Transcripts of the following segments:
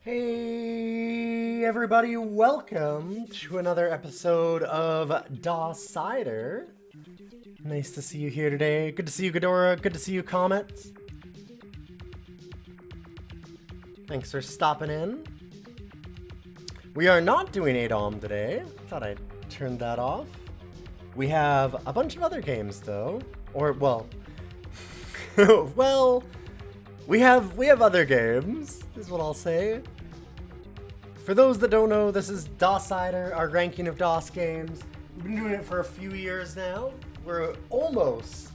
Hey everybody, welcome to another episode of DOScider. Nice to see you here today. Good to see you, Ghidorah. Good to see you, Comet. Thanks for stopping in. We are not doing ADOM today. Thought I'd turn that off. We have a bunch of other games though. Or, well... well... We have other games, is what I'll say. For those that don't know, this is DOScider, our ranking of DOS games. We've been doing it for a few years now. We're almost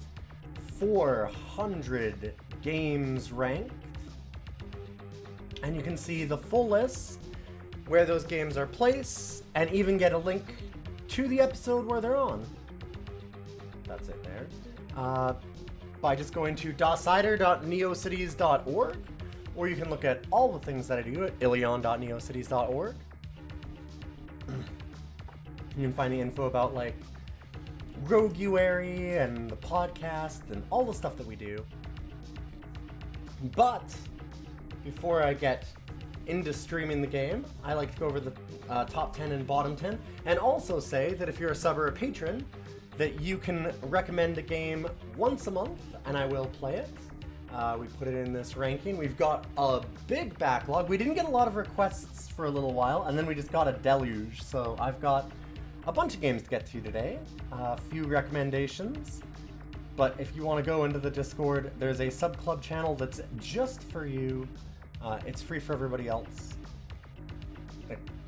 400 games ranked. And you can see the full list, where those games are placed, and even get a link to the episode where they're on. That's it there. By just going to DOScider.neocities.org, or you can look at all the things that I do at ilion.neocities.org. You can find the info about like Roguary and the podcast and all the stuff that we do. But before I get into streaming the game, I like to go over the top 10 and bottom 10, and also say that if you're a sub or a patron, that you can recommend a game once a month, and I will play it. We put it in this ranking. We've got a big backlog. We didn't get a lot of requests for a little while, and then we just got a deluge. So I've got a bunch of games to get to today, a few recommendations. But if you want to go into the Discord, there's a sub-club channel that's just for you. It's free for everybody else.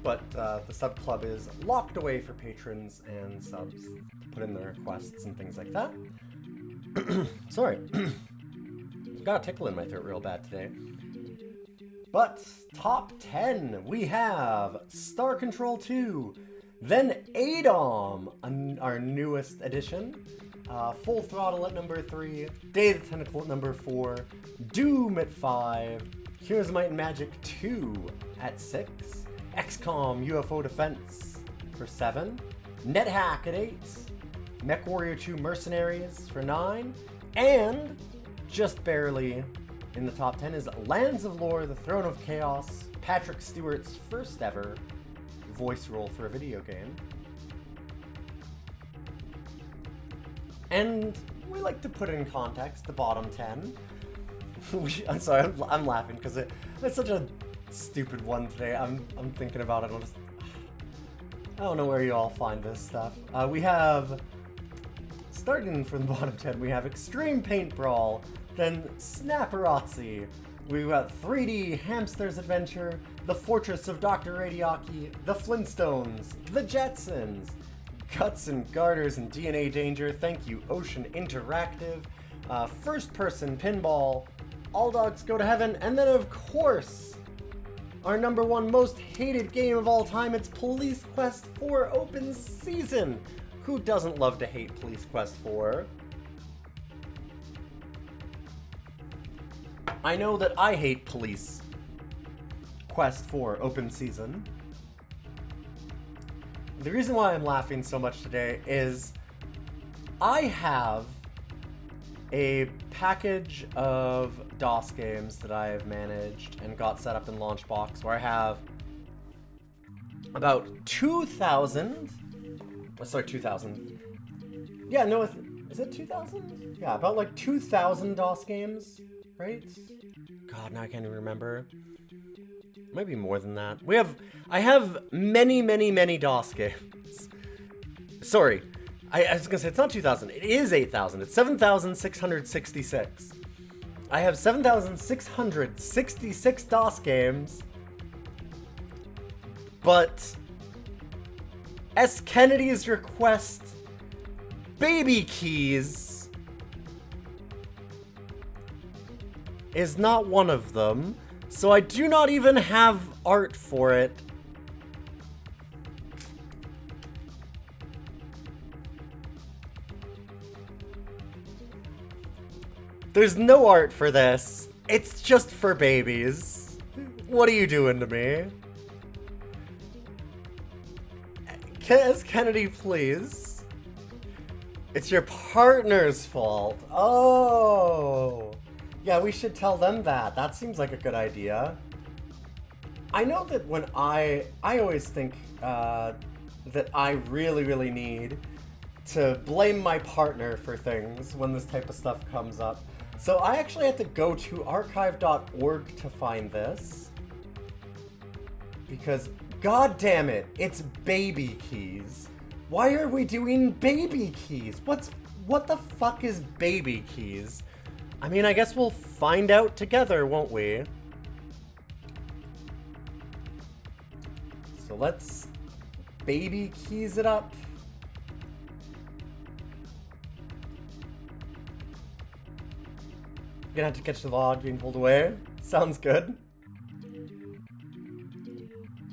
But the sub-club is locked away for patrons and subs to put in their requests and things like that. Sorry. Got a tickle in my throat real bad today. But top 10, we have Star Control 2, then ADOM, our newest edition, Full Throttle at number 3, Day of the Tentacle at number 4, Doom at 5, Heroes of Might and Magic 2 at 6, XCOM UFO Defense for 7, NetHack at 8, MechWarrior 2 Mercenaries for 9, and just barely in the top 10 is Lands of Lore, The Throne of Chaos, Patrick Stewart's first ever voice role for a video game. And we like to put in context the bottom 10. I'm sorry, I'm laughing because it's such a stupid one today. I'm thinking about it. I don't know where you all find this stuff. We have, starting from the bottom 10, we have Extreme Paint Brawl, then Snapperazzi. We've got 3D Hamster's Adventure, The Fortress of Dr. Radiaki, The Flintstones, The Jetsons, Guts and Garters and DNA Danger, thank you Ocean Interactive, First Person Pinball, All Dogs Go to Heaven, and then of course, our number one most hated game of all time, it's Police Quest 4 Open Season. Who doesn't love to hate Police Quest 4? I know that I hate Police Quest 4 Open Season. The reason why I'm laughing so much today is I have a package of DOS games that I have managed and got set up in Launchbox where I have about 2,000. Sorry, 2,000. Yeah, no, is it 2,000? Yeah, about like 2,000 DOS games, right? God, now I can't even remember. Might be more than that. I have many DOS games. Sorry, I was gonna say it's not 2,000. It is 8,000. It's 7,666. I have 7,666 DOS games, but S. Kennedy's request, Baby Keys, is not one of them, so I do not even have art for it. There's no art for this. It's just for babies. What are you doing to me? Kennedy, please. It's your partner's fault. Oh. Yeah, we should tell them that. That seems like a good idea. I know that when I always think that I really need to blame my partner for things when this type of stuff comes up. So I actually had to go to archive.org to find this. Because, god damn it, it's baby keys. Why are we doing baby keys? What the fuck is baby keys? I mean, I guess we'll find out together, won't we? So let's baby keys it up. Gonna have to catch the log being pulled away. Sounds good.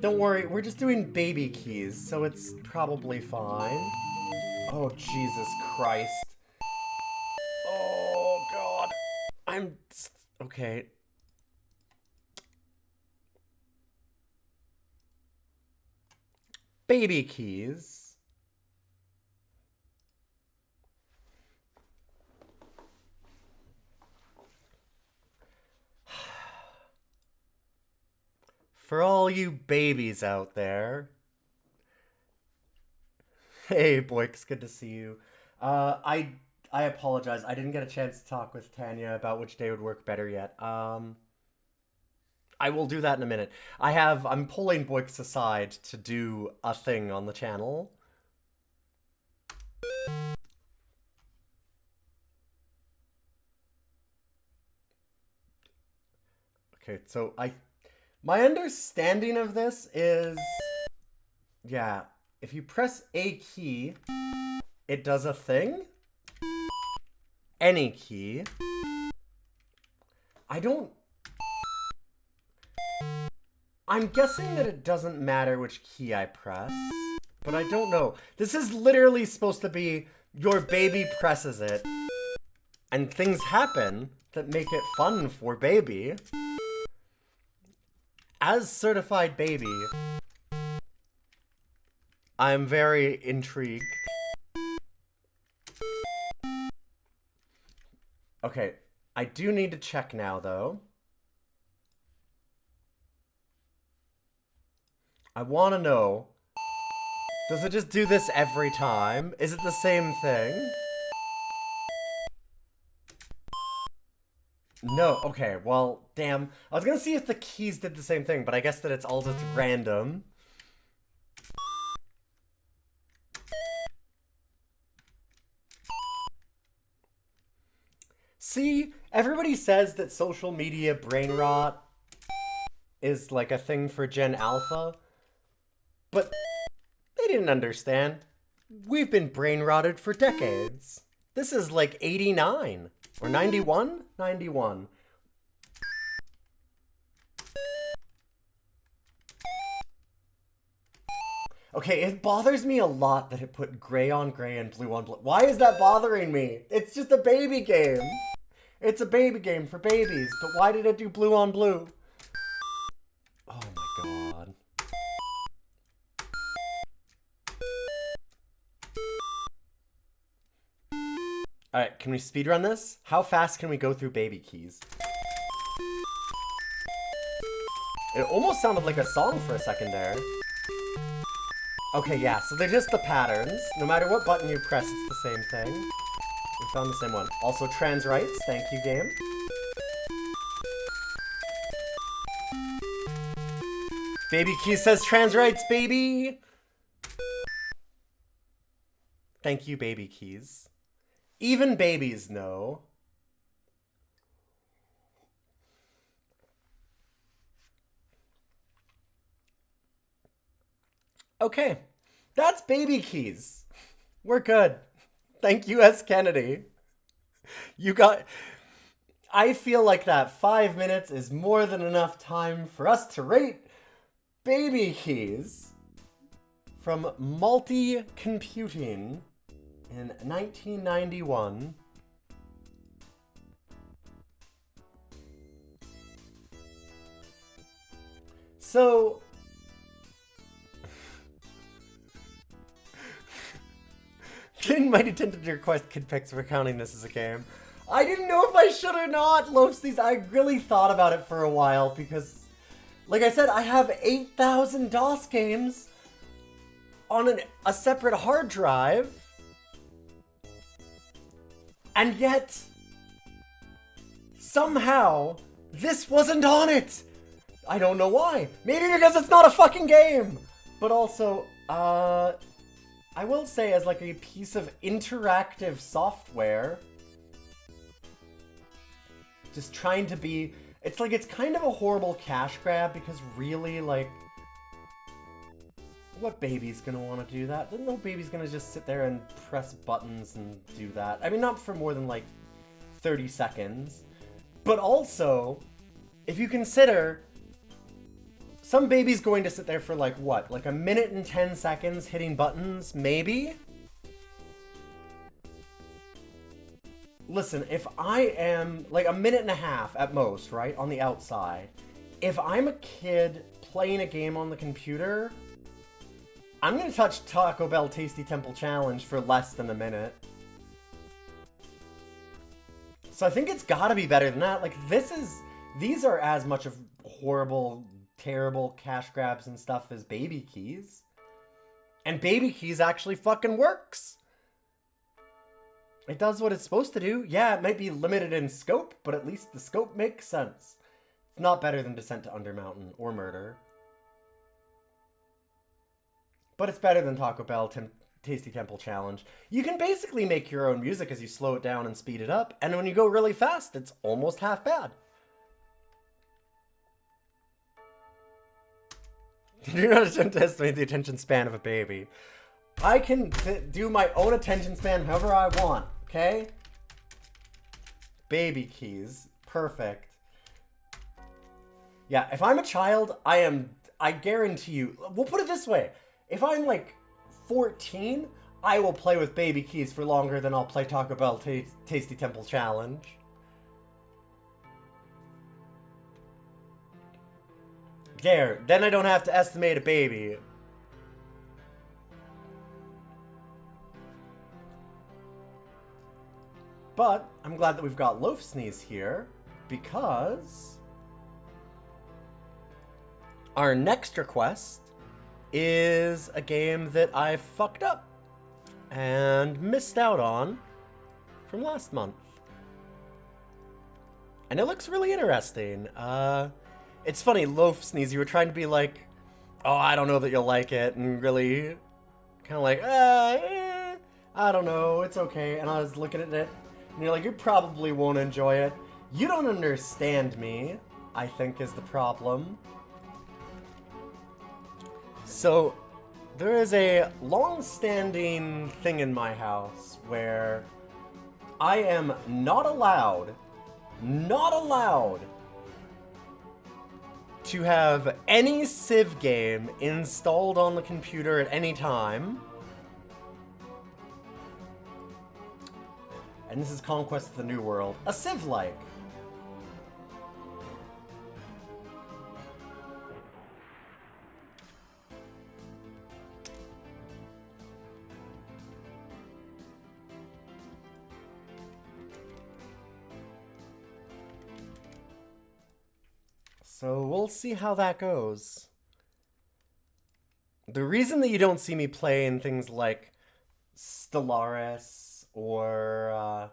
Don't worry, we're just doing baby keys, so it's probably fine. Oh, Jesus Christ. Oh, God. Okay. Baby keys. For all you babies out there. Hey, Boix, good to see you. I apologize. I didn't get a chance to talk with Tanya about which day would work better yet. I will do that in a minute. I'm pulling Boix aside to do a thing on the channel. Okay, so my understanding of this is, yeah, if you press a key, it does a thing. Any key. I'm guessing that it doesn't matter which key I press, but I don't know. This is literally supposed to be your baby presses it, and things happen that make it fun for baby. As certified baby, I'm very intrigued. Okay, I do need to check now, though. I want to know, does it just do this every time? Is it the same thing? No, okay, well, damn. I was gonna see if the keys did the same thing, but I guess that it's all just random. See, everybody says that social media brain rot is like a thing for Gen Alpha, but they didn't understand. We've been brain rotted for decades. This is like 89. Or 91? 91. Okay, it bothers me a lot that it put gray on gray and blue on blue. Why is that bothering me? It's just a baby game. It's a baby game for babies, but why did it do blue on blue? Oh my god. Alright, can we speedrun this? How fast can we go through baby keys? It almost sounded like a song for a second there. Okay, yeah, so they're just the patterns. No matter what button you press, it's the same thing. We found the same one. Also, trans rights. Thank you, game. Baby Keys says trans rights, baby! Thank you, Baby Keys. Even babies know. Okay, that's Baby Keys. We're good. Thank you, S. Kennedy. You got... I feel like that 5 minutes is more than enough time for us to rate Baby Keys from Multi Computing in 1991. So... Getting mighty tempted to request kid pics for counting this as a game. I didn't know if I should or not, Lopesties. I really thought about it for a while because Like I said, I have 8,000 DOS games on a separate hard drive. And yet, somehow, this wasn't on it. I don't know why. Maybe because it's not a fucking game. But also, I will say as like a piece of interactive software, just trying to be, it's like, it's kind of a horrible cash grab because really, like, what baby's gonna want to do that? No baby's gonna just sit there and press buttons and do that. I mean, not for more than like 30 seconds. But also, if you consider, some baby's going to sit there for like what? Like a minute and 10 seconds hitting buttons, maybe? Listen, if I am like a minute and a half at most, right, on the outside, if I'm a kid playing a game on the computer, I'm gonna touch Taco Bell Tasty Temple Challenge for less than a minute. So I think it's gotta be better than that. Like, these are as much of horrible, terrible cash grabs and stuff as Baby Keys. And Baby Keys actually fucking works. It does what it's supposed to do. Yeah, it might be limited in scope, but at least the scope makes sense. It's not better than Descent to Undermountain or Murder. But it's better than Taco Bell Tasty Temple Challenge. You can basically make your own music as you slow it down and speed it up, and when you go really fast, it's almost half bad. Do not attempt to estimate the attention span of a baby. I can do my own attention span however I want, okay? Baby Keys. Perfect. Yeah, if I'm a child, I guarantee you, we'll put it this way. If I'm like 14, I will play with Baby Keys for longer than I'll play Taco Bell Tasty Temple Challenge. There, then I don't have to estimate a baby. But I'm glad that we've got Loaf Sneeze here, because our next request is a game that I fucked up and missed out on from last month. And it looks really interesting. It's funny, Loaf Sneeze, you were trying to be like, oh, I don't know that you'll like it, and really kind of like, I don't know, it's okay. And I was looking at it, and you're like, you probably won't enjoy it. You don't understand me, I think is the problem. So, there is a long-standing thing in my house where I am not allowed to have any Civ game installed on the computer at any time. And this is Conquest of the New World. A Civ-like. So we'll see how that goes. The reason that you don't see me play in things like Stellaris or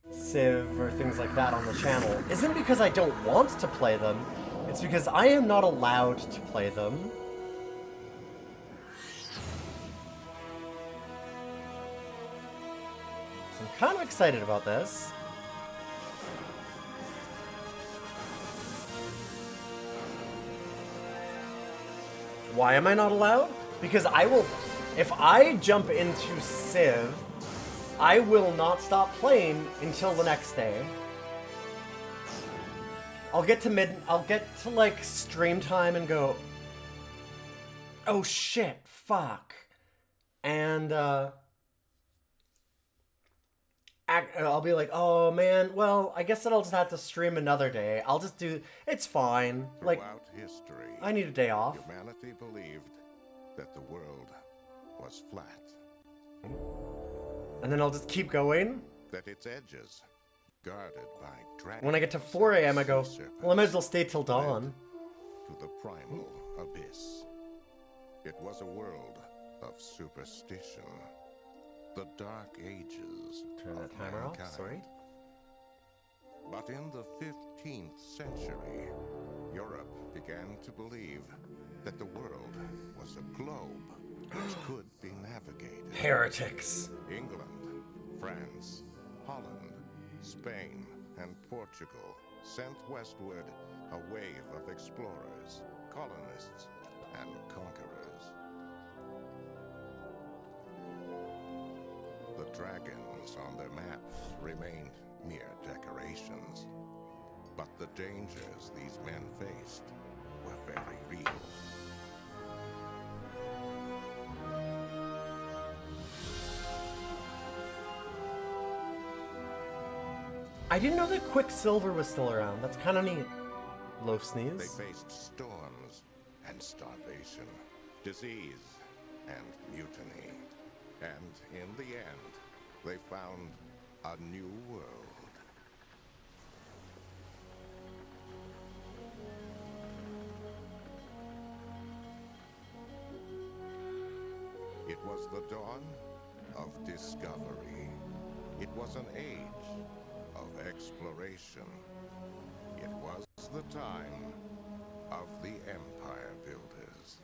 Civ or things like that on the channel isn't because I don't want to play them. It's because I am not allowed to play them. So I'm kind of excited about this. Why am I not allowed? Because I will, if I jump into Civ, I will not stop playing until the next day. I'll get to like stream time and go, oh shit, fuck. And I'll be like, oh man, well, I guess that I'll just have to stream another day. I'll just do, it's fine. Like, throughout history, I need a day off. humanity believed that the world was flat, And then I'll just keep going. that its edges, guarded by dragons. When I get to 4 a.m. I go, well, I might as well stay till dawn. to the primal abyss. It was a world of superstition. The Dark Ages Turn that of timer off, mankind. sorry. But in the 15th century, Europe began to believe that the world was a globe which could be navigated. Heretics. England, France, Holland, Spain, and Portugal sent westward a wave of explorers, colonists, and conquerors. The dragons on their maps remained mere decorations, but the dangers these men faced were very real. I didn't know that Quicksilver was still around. That's kind of neat. Loaf They sneeze. faced storms and starvation, disease and mutiny. And in the end, they found a new world. It was the dawn of discovery. It was an age of exploration. It was the time of the Empire Builders.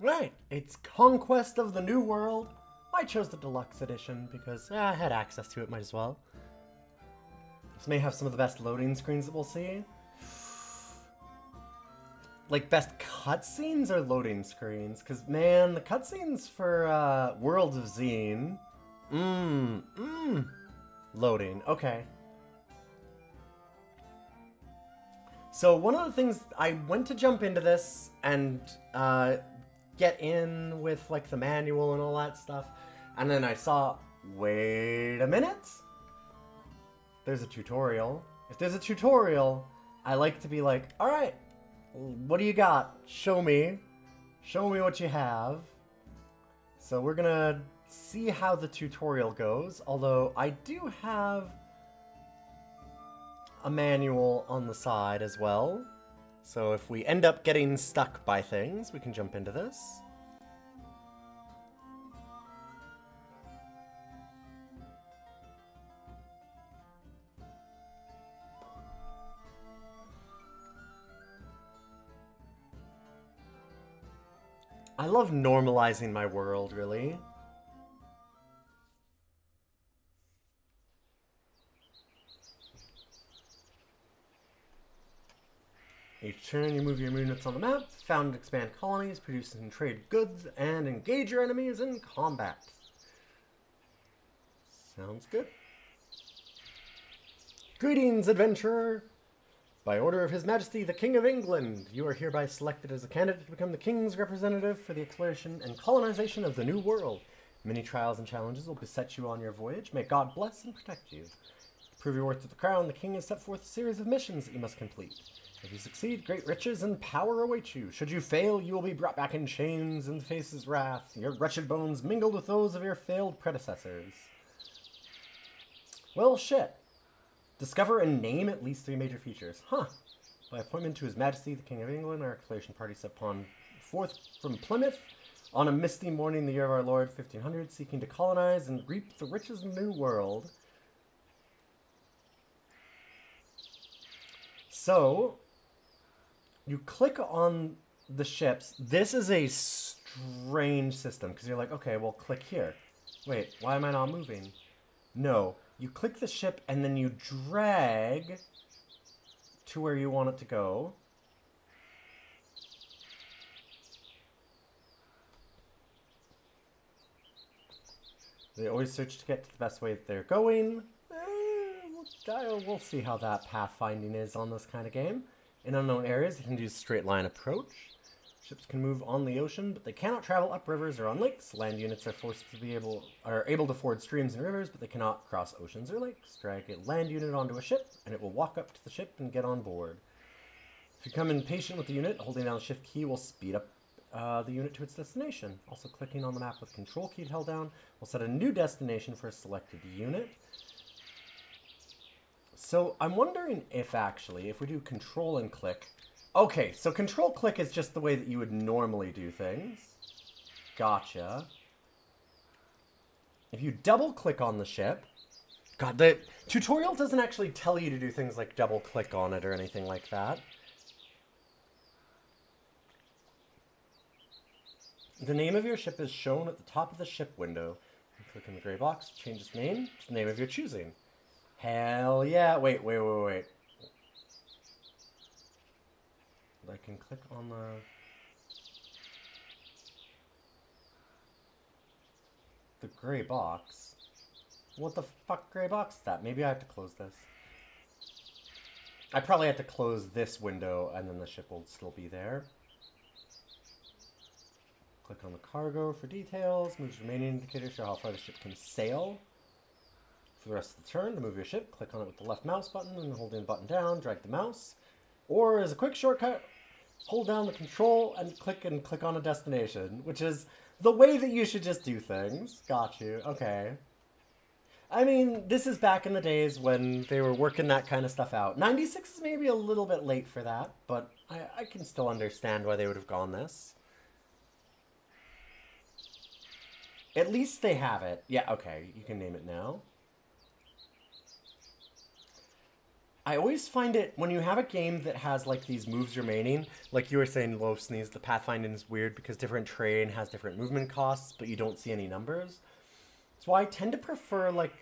Right, it's Conquest of the New World. I chose the deluxe edition because I had access to it, might as well. This may have some of the best loading screens that we'll see. Like, best cutscenes or loading screens? Because, man, the cutscenes for World of Zine... Loading, okay. So, one of the things... I went to jump into this and get in with, like, the manual and all that stuff. And then I saw, wait a minute. There's a tutorial. If there's a tutorial, I like to be like, alright, what do you got? Show me. Show me what you have. So we're gonna see how the tutorial goes. Although I do have a manual on the side as well. So if we end up getting stuck by things, we can jump into this. I love normalizing my world, really. Each turn, you move your units on the map, found and expand colonies, produce and trade goods, and engage your enemies in combat. Sounds good. Greetings, adventurer! By order of His Majesty, the King of England, you are hereby selected as a candidate to become the King's representative for the exploration and colonization of the New World. Many trials and challenges will beset you on your voyage. May God bless and protect you. To prove your worth to the crown, the King has set forth a series of missions that you must complete. If you succeed, great riches and power await you. Should you fail, you will be brought back in chains and face His wrath, your wretched bones mingled with those of your failed predecessors. Well, shit. Discover and name at least 3 major features. Huh. By appointment to His Majesty, the King of England, our exploration party set upon forth from Plymouth on a misty morning in the year of our Lord, 1500, seeking to colonize and reap the riches of the New World. So, you click on the ships. This is a strange system, because you're like, okay, well, click here. Wait, why am I not moving? No. You click the ship and then you drag to where you want it to go. They always search to get to the best way that they're going. We'll see how that pathfinding is on this kind of game. In unknown areas, you can do a straight line approach. Ships can move on the ocean, but they cannot travel up rivers or on lakes. Land units are able to ford streams and rivers, but they cannot cross oceans or lakes. Drag a land unit onto a ship, and it will walk up to the ship and get on board. If you become impatient with the unit, holding down the shift key will speed up the unit to its destination. Also, clicking on the map with Control key held down will set a new destination for a selected unit. So I'm wondering if actually, if we do Control and click... Okay, so Control click is just the way that you would normally do things. Gotcha. If you double click on the ship... God, the tutorial doesn't actually tell you to do things like double click on it or anything like that. The name of your ship is shown at the top of the ship window. You click in the gray box, change its name to the name of your choosing. Hell yeah. Wait. I can click on the gray box. What the fuck gray box is that? Maybe I have to close this. I probably have to close this window and then the ship will still be there. Click on the cargo for details. Moves remaining indicator, show how far the ship can sail. For the rest of the turn, to move your ship, click on it with the left mouse button and holding the button down, drag the mouse. Or as a quick shortcut, hold down the control and click on a destination, which is the way that you should just do things. Got you. Okay. I mean, this is back in the days when they were working that kind of stuff out. 96 is maybe a little bit late for that, but I can still understand why they would have gone this. At least they have it. Yeah, okay, you can name it now. I always find it, when you have a game that has, like, these moves remaining, like you were saying, Low Sneeze, the pathfinding is weird because different terrain has different movement costs, but you don't see any numbers. So I tend to prefer, like,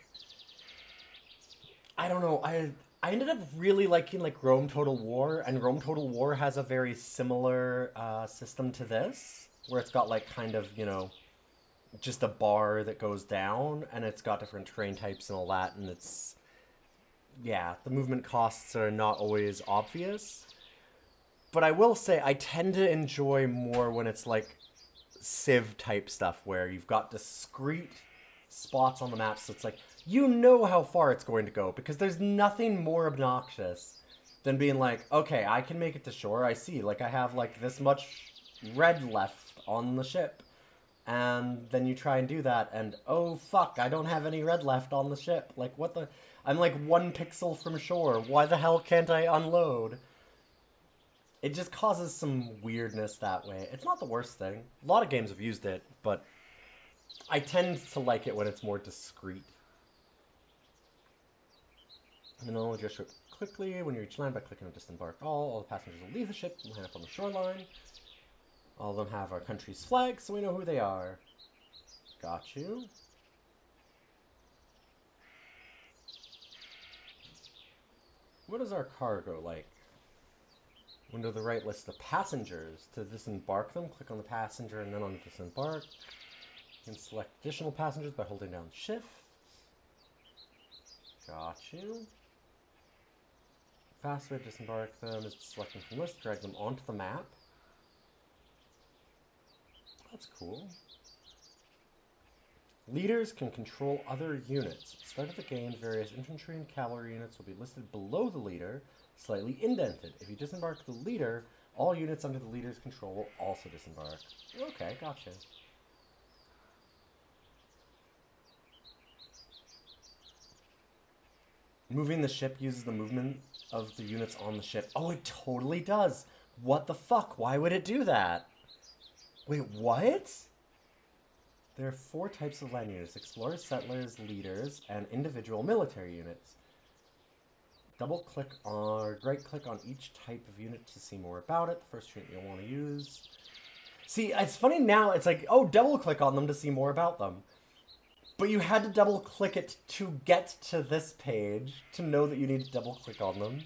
I don't know, I ended up really liking, like, Rome Total War, and Rome Total War has a very similar system to this, where it's got, like, kind of, you know, just a bar that goes down, and it's got different terrain types and all that, and it's... Yeah, the movement costs are not always obvious. But I will say I tend to enjoy more when it's like Civ type stuff where you've got discrete spots on the map, so it's like, you know how far it's going to go, because there's nothing more obnoxious than being like, okay, I can make it to shore, I see, like I have like this much red left on the ship. And then you try and do that, and oh fuck, I don't have any red left on the ship. Like, what the... I'm like 1 pixel from shore. Why the hell can't I unload? It just causes some weirdness that way. It's not the worst thing. A lot of games have used it, but I tend to like it when it's more discreet. And then I'll adjust ship quickly when you reach land by clicking on disembark all. All the passengers will leave the ship and land up on the shoreline. All of them have our country's flag, so we know who they are. Got you. What is our cargo like? Window to the right lists the passengers. To disembark them, click on the passenger and then on disembark. You can select additional passengers by holding down shift. Got you. Fast way to disembark them is selecting from list, drag them onto the map. That's cool. Leaders can control other units. At the start of the game, various infantry and cavalry units will be listed below the leader, slightly indented. If you disembark the leader, all units under the leader's control will also disembark. Okay, gotcha. Moving the ship uses the movement of the units on the ship. Oh, it totally does! What the fuck? Why would it do that? Wait, what? There are 4 types of land units: explorers, settlers, leaders, and individual military units. Double-click or right-click on each type of unit to see more about it. The first unit you'll want to use. See, it's funny now, it's like, oh, double-click on them to see more about them. But you had to double-click it to get to this page to know that you need to double-click on them.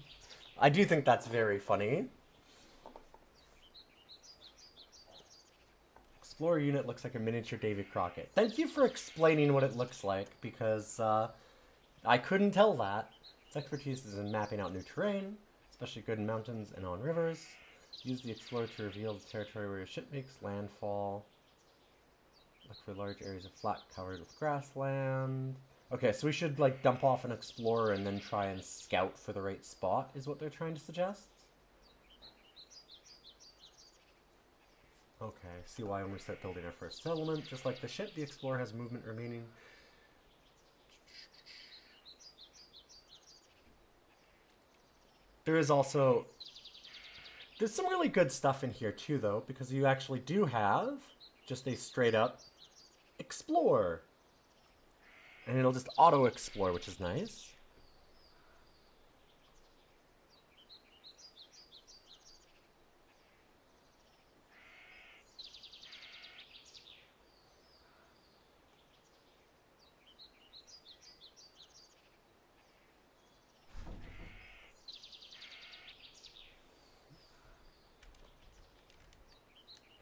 I do think that's very funny. Explorer unit looks like a miniature Davy Crockett. Thank you for explaining what it looks like, because I couldn't tell that. Its expertise is in mapping out new terrain, especially good in mountains and on rivers. Use the Explorer to reveal the territory where your ship makes landfall. Look for large areas of flat covered with grassland. Okay, so we should like dump off an Explorer and then try and scout for the right spot, is what they're trying to suggest. Okay, see why when we start building our first settlement. Just like the ship, the explorer has movement remaining. There is also... There's some really good stuff in here too, though, because you actually do have just a straight up explore. And it'll just auto-explore, which is nice.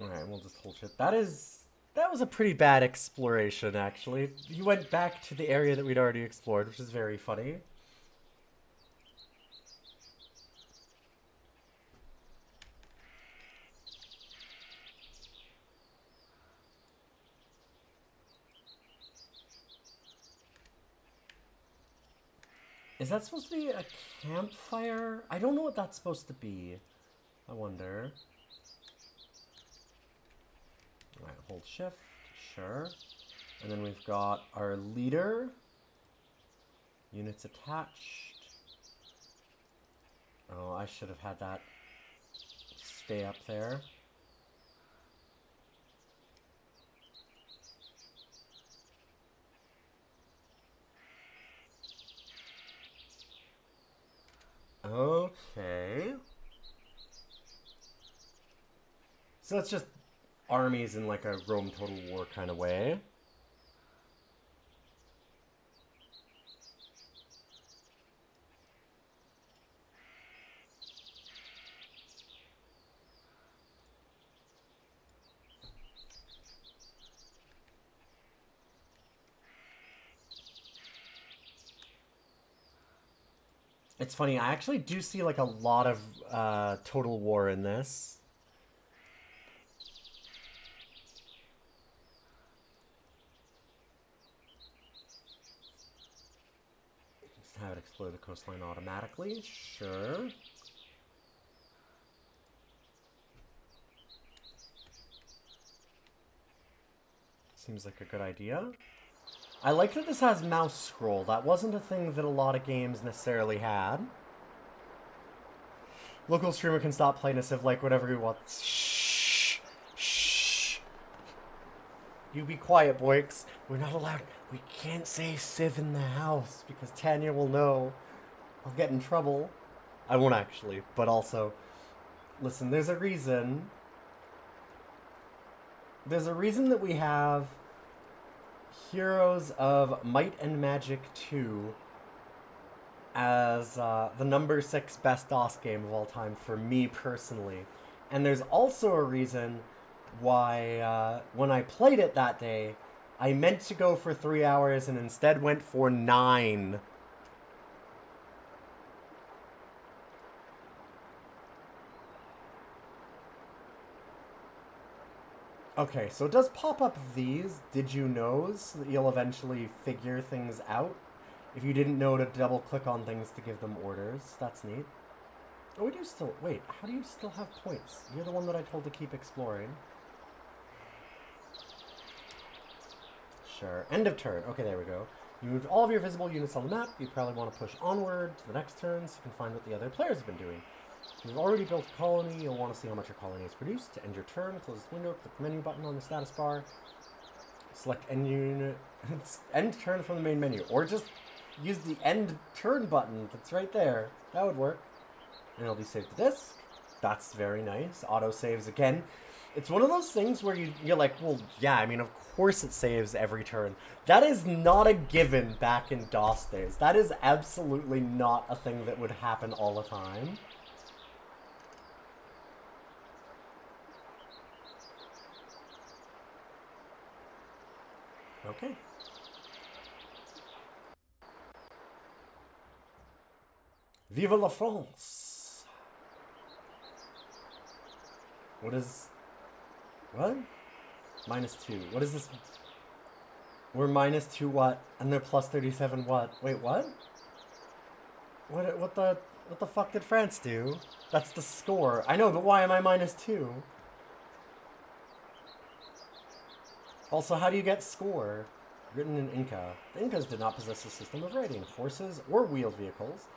Alright, we'll just hold shit. That was a pretty bad exploration, actually. You went back to the area that we'd already explored, which is very funny. Is that supposed to be a campfire? I don't know what that's supposed to be. I wonder. Alright, hold shift. Sure. And then we've got our leader. Units attached. Oh, I should have had that stay up there. Okay. So it's just armies in like a Rome Total War kind of way. It's funny, I actually do see like a lot of Total War in this. Just have it explore the coastline automatically, sure. Seems like a good idea. I like that this has mouse scroll. That wasn't a thing that a lot of games necessarily had. Local streamer can stop playing a Civ like whatever he wants. Shh. Shh. You be quiet, boys. We're not allowed. We can't say Civ in the house because Tanya will know. I'll get in trouble. I won't actually, but also... Listen, there's a reason. There's a reason that we have... Heroes of Might and Magic 2 as the number 6 best DOS game of all time for me personally. And there's also a reason why when I played it that day, I meant to go for 3 hours and instead went for 9. Okay, so it does pop up these did you knows so that you'll eventually figure things out. If you didn't know to double click on things to give them orders, that's neat. Oh, we do still... Wait, how do you still have points? You're the one that I told to keep exploring. Sure. End of turn. Okay, there we go. You moved all of your visible units on the map. You probably want to push onward to the next turn so you can find what the other players have been doing. If you've already built a colony, you'll want to see how much your colony has produced. To end your turn, close this window, click the menu button on the status bar. Select end unit... end turn from the main menu. Or just use the end turn button that's right there. That would work. And it'll be saved to disk. That's very nice. Auto saves again. It's one of those things where you're like, well, yeah, I mean, of course it saves every turn. That is not a given back in DOS days. That is absolutely not a thing that would happen all the time. Okay. Vive la France! What is... What? -2. What is this? We're -2 what? And they're +37 what? Wait, what? What the fuck did France do? That's the score. I know, but why am I -2? Also, how do you get score? Written in Inca. The Incas did not possess a system of writing, horses, or wheeled vehicles.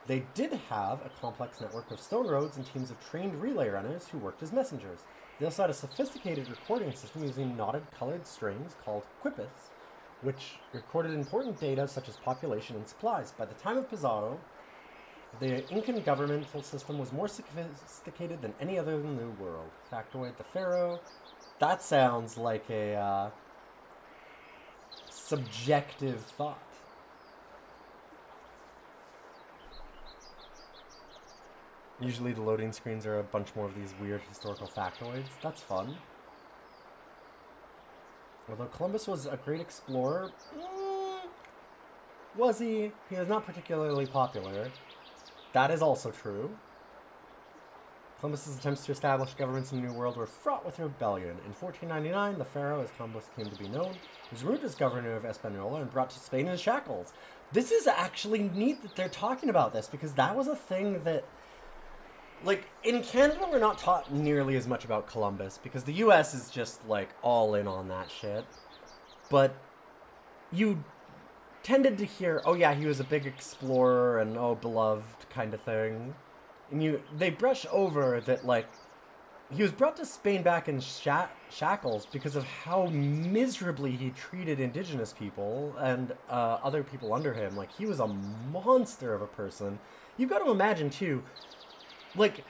They did have a complex network of stone roads and teams of trained relay runners who worked as messengers. They also had a sophisticated recording system using knotted colored strings called quipus, which recorded important data such as population and supplies. By the time of Pizarro, the Incan governmental system was more sophisticated than any other in the New World. Factoid, the pharaoh. That sounds like a subjective thought. Usually the loading screens are a bunch more of these weird historical factoids. That's fun. Although Columbus was a great explorer, was he? He was not particularly popular. That is also true. Columbus's attempts to establish governments in the New World were fraught with rebellion. In 1499, the pharaoh, as Columbus came to be known, was removed as governor of Hispaniola and brought to Spain in shackles. This is actually neat that they're talking about this, because that was a thing that, like, in Canada, we're not taught nearly as much about Columbus, because the US is just, like, all in on that shit. But you tended to hear, oh yeah, he was a big explorer and, oh, beloved kind of thing. And they brush over that, like, he was brought to Spain back in shackles because of how miserably he treated indigenous people and other people under him. Like, he was a monster of a person. You've got to imagine, too, like,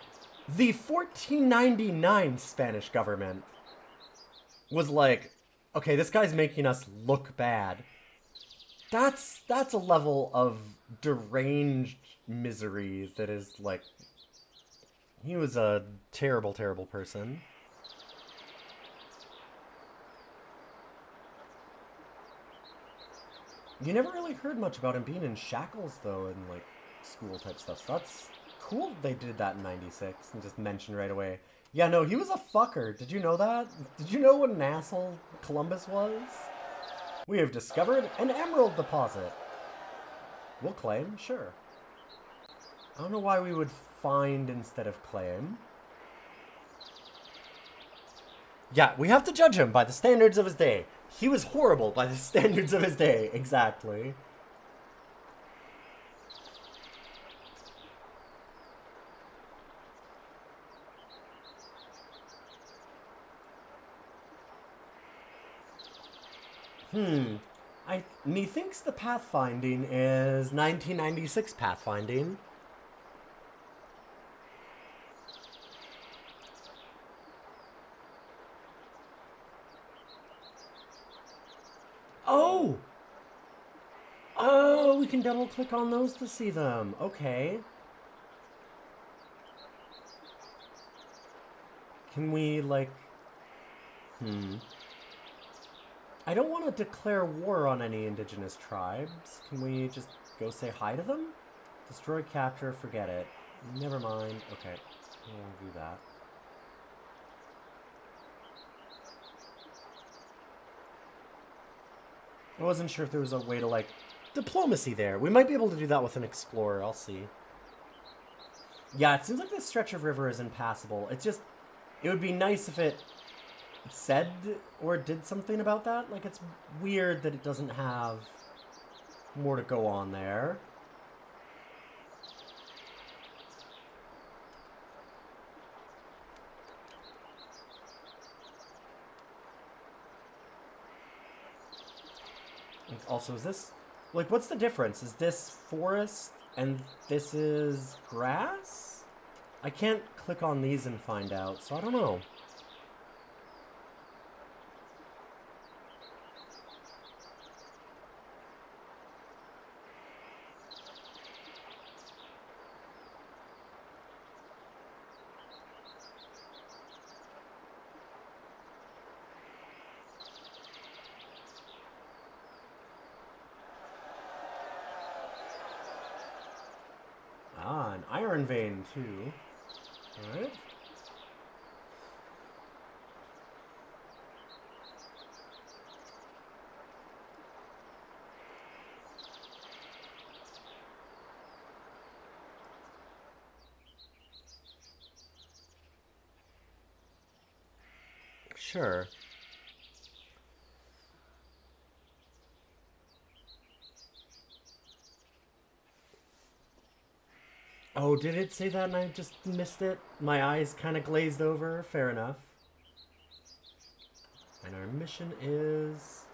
the 1499 Spanish government was like, okay, this guy's making us look bad. That's a level of deranged misery that is, like, he was a terrible, terrible person. You never really heard much about him being in shackles, though, in, like, school type stuff. So that's cool they did that in 96 and just mentioned right away. Yeah, no, he was a fucker. Did you know that? Did you know what an asshole Columbus was? We have discovered an emerald deposit. We'll claim, sure. I don't know why we would find instead of claim. Yeah, we have to judge him by the standards of his day. He was horrible by the standards of his day, exactly. Methinks the pathfinding is 1996 pathfinding. Oh! Oh, we can double click on those to see them. Okay. Can we, like... I don't want to declare war on any indigenous tribes. Can we just go say hi to them? Destroy, capture, forget it. Never mind. Okay, we'll do that. I wasn't sure if there was a way to, like, diplomacy there. We might be able to do that with an explorer. I'll see. Yeah, it seems like this stretch of river is impassable. It's just... It would be nice if it said or did something about that. Like, it's weird that it doesn't have more to go on there. Also, is this... Like, what's the difference? Is this forest and this is grass? I can't click on these and find out, so I don't know. Ah, an iron vein, too. Alright. Sure. Oh, did it say that and I just missed it? My eyes kind of glazed over. Fair enough. And our mission is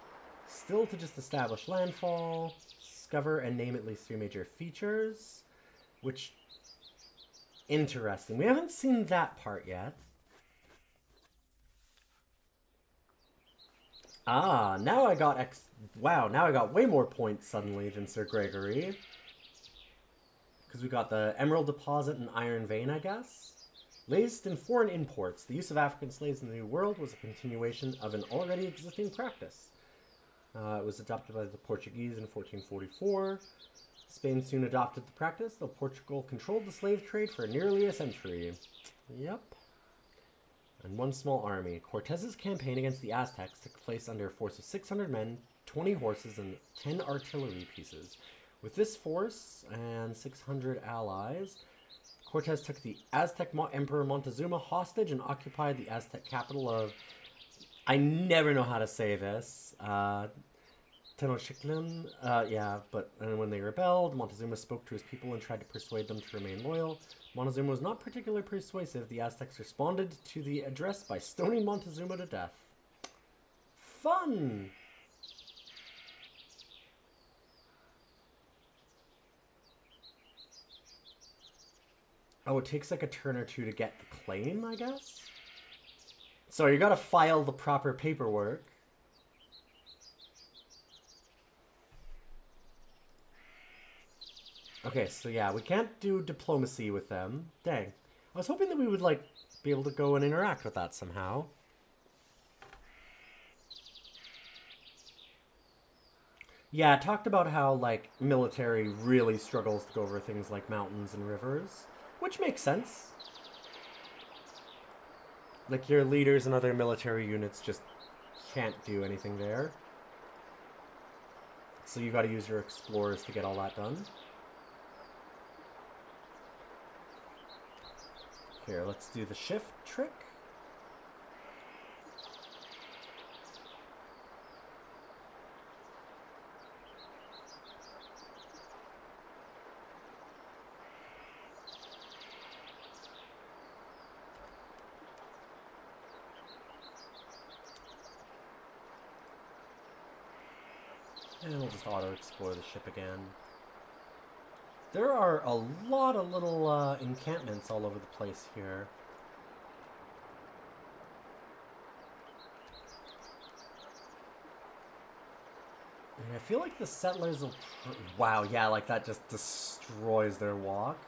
still to just establish landfall, discover and name at least 3 major features, which, interesting. We haven't seen that part yet. Ah, now I got wow, now I got way more points suddenly than Sir Gregory. Because we got the Emerald Deposit and Iron Vein, I guess. Laced in foreign imports, the use of African slaves in the New World was a continuation of an already existing practice. It was adopted by the Portuguese in 1444. Spain soon adopted the practice, though Portugal controlled the slave trade for nearly a century. Yep. And one small army. Cortez's campaign against the Aztecs took place under a force of 600 men, 20 horses, and 10 artillery pieces. With this force and 600 allies, Cortez took the Aztec Emperor Montezuma hostage and occupied the Aztec capital of... I never know how to say this. Tenochtitlan. Yeah, but when they rebelled, Montezuma spoke to his people and tried to persuade them to remain loyal. Montezuma was not particularly persuasive. The Aztecs responded to the address by stoning Montezuma to death. Fun! Oh, it takes like a turn or two to get the claim, I guess? So you gotta file the proper paperwork. Okay, so yeah, we can't do diplomacy with them. Dang. I was hoping that we would, like, be able to go and interact with that somehow. Yeah, it talked about how, like, military really struggles to go over things like mountains and rivers. Which makes sense. Like, your leaders and other military units just can't do anything there. So you gotta use your explorers to get all that done. Here, let's do the shift trick. And we'll just auto-explore the ship again. There are a lot of little encampments all over the place here. And I feel like the settlers will... Wow, yeah, like that just destroys their walk.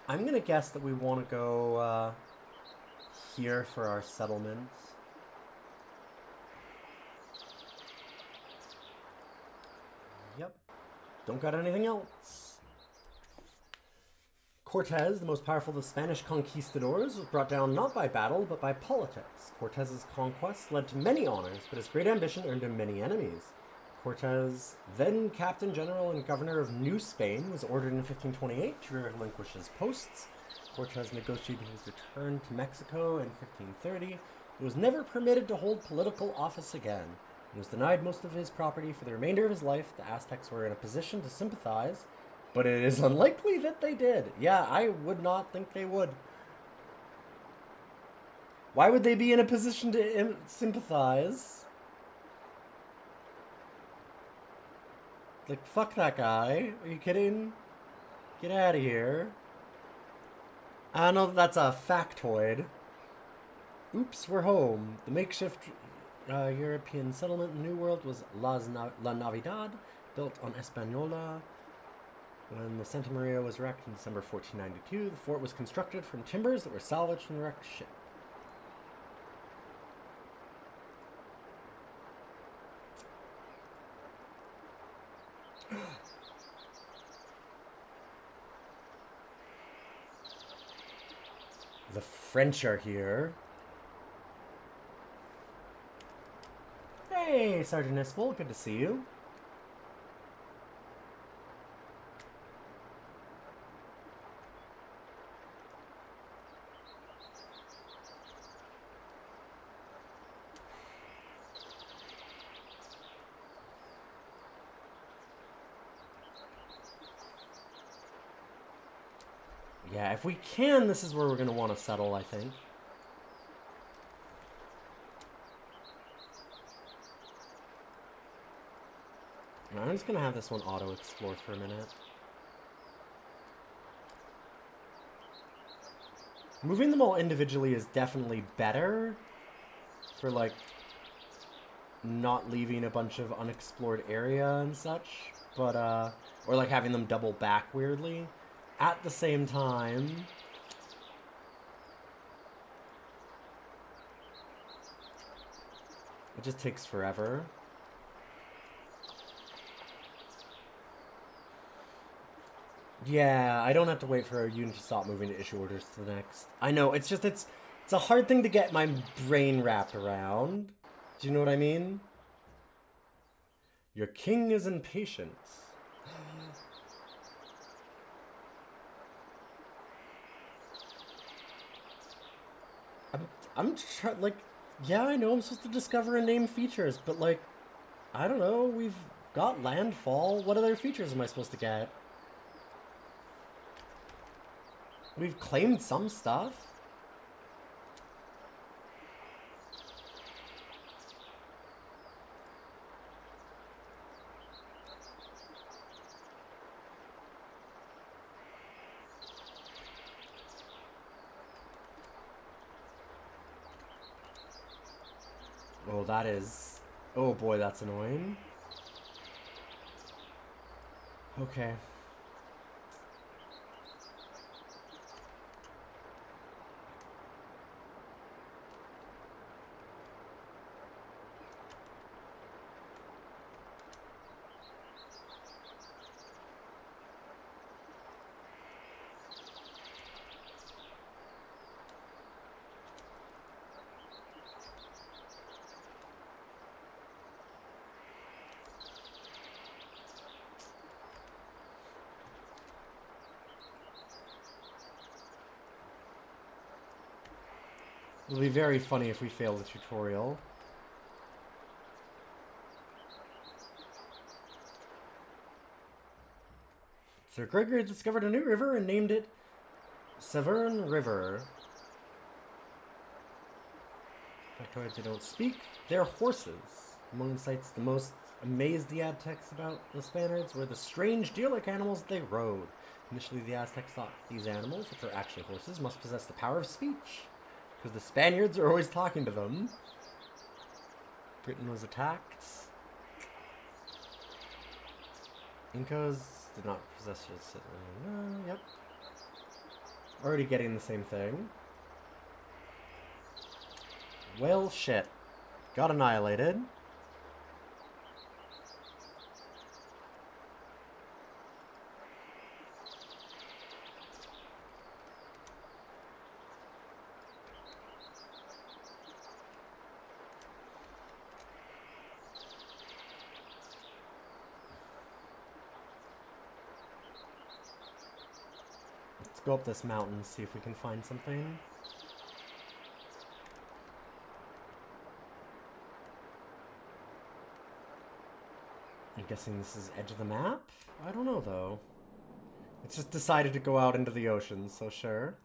I'm gonna guess that we want to go here for our settlement. Yep. Don't got anything else. Cortez, the most powerful of the Spanish conquistadors, was brought down not by battle, but by politics. Cortez's conquests led to many honors, but his great ambition earned him many enemies. Cortez, then Captain General and Governor of New Spain, was ordered in 1528 to relinquish his posts. Cortez negotiated his return to Mexico in 1530, but was never permitted to hold political office again. He was denied most of his property for the remainder of his life. The Aztecs were in a position to sympathize, but it is unlikely that they did. Yeah, I would not think they would. Why would they be in a position to sympathize? Like, fuck that guy. Are you kidding? Get out of here. I don't know if that's a factoid. Oops, we're home. The makeshift European settlement in the New World was La Navidad, built on Española. When the Santa Maria was wrecked in December 1492, the fort was constructed from timbers that were salvaged from the wrecked ship. The French are here. Hey, Sergeant Ispel, good to see you. Yeah, if we can, this is where we're going to want to settle, I think. I'm just going to have this one auto-explore for a minute. Moving them all individually is definitely better for, like, not leaving a bunch of unexplored area and such, but, or, like, having them double back weirdly. At the same time, it just takes forever. Yeah, I don't have to wait for a unit to stop moving to issue orders to the next. I know, it's just, it's a hard thing to get my brain wrapped around. Do you know what I mean? Your king is impatient. I'm like, yeah, I know I'm supposed to discover and name features, but like, I don't know, we've got landfall. What other features am I supposed to get? We've claimed some stuff. Oh, that is... Oh boy, that's annoying. Okay. It'll be very funny if we fail the tutorial. Sir Gregory discovered a new river and named it Severn River. Factoids they don't speak. They're horses. Among the sights the most amazed the Aztecs about the Spaniards were the strange deer-like animals they rode. Initially, the Aztecs thought these animals, which are actually horses, must possess the power of speech, because the Spaniards are always talking to them. Britain was attacked. Incas did not possess it. Yep. Already getting the same thing. Well, shit. Got annihilated. Let's go up this mountain, see if we can find something. I'm guessing this is edge of the map? I don't know, though. It's just decided to go out into the ocean, so sure.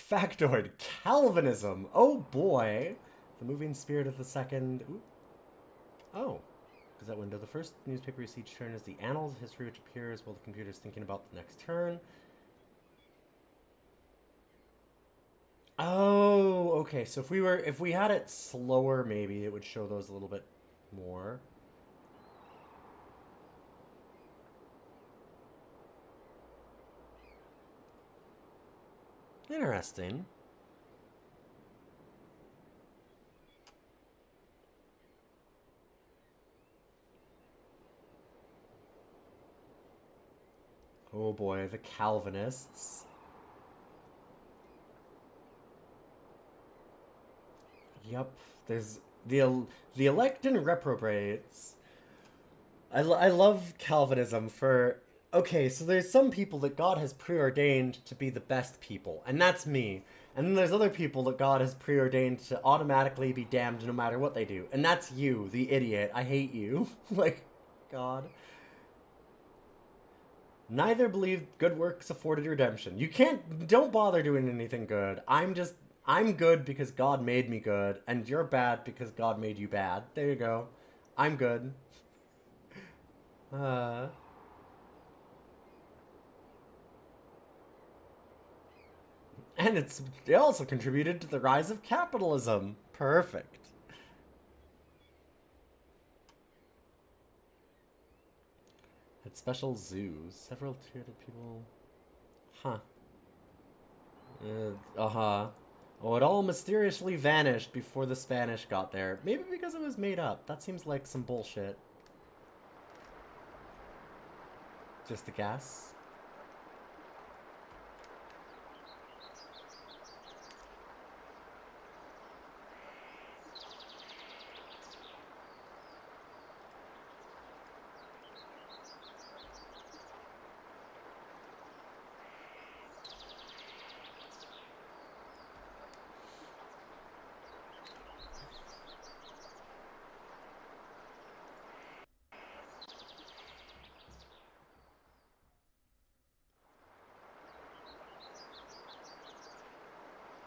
Factoid. Calvinism. Oh, boy. The moving spirit of the second... Ooh. Oh. Is that window? The first newspaper you see each turn is the Annals of History, which appears while the computer's thinking about the next turn. Oh, okay. So if we had it slower, maybe it would show those a little bit more. Interesting. Oh boy, the Calvinists. Yep, there's the elect and reprobates. I love Calvinism for... Okay, so there's some people that God has preordained to be the best people, and that's me. And then there's other people that God has preordained to automatically be damned no matter what they do. And that's you, the idiot. I hate you. Like, God. Neither believe good works afforded redemption. You don't bother doing anything good. I'm good because God made me good, and you're bad because God made you bad. There you go. I'm good. And it also contributed to the rise of capitalism. Perfect. Had special zoos. Several tiered people. Huh. Uh-huh. Oh, it all mysteriously vanished before the Spanish got there. Maybe because it was made up. That seems like some bullshit. Just a guess.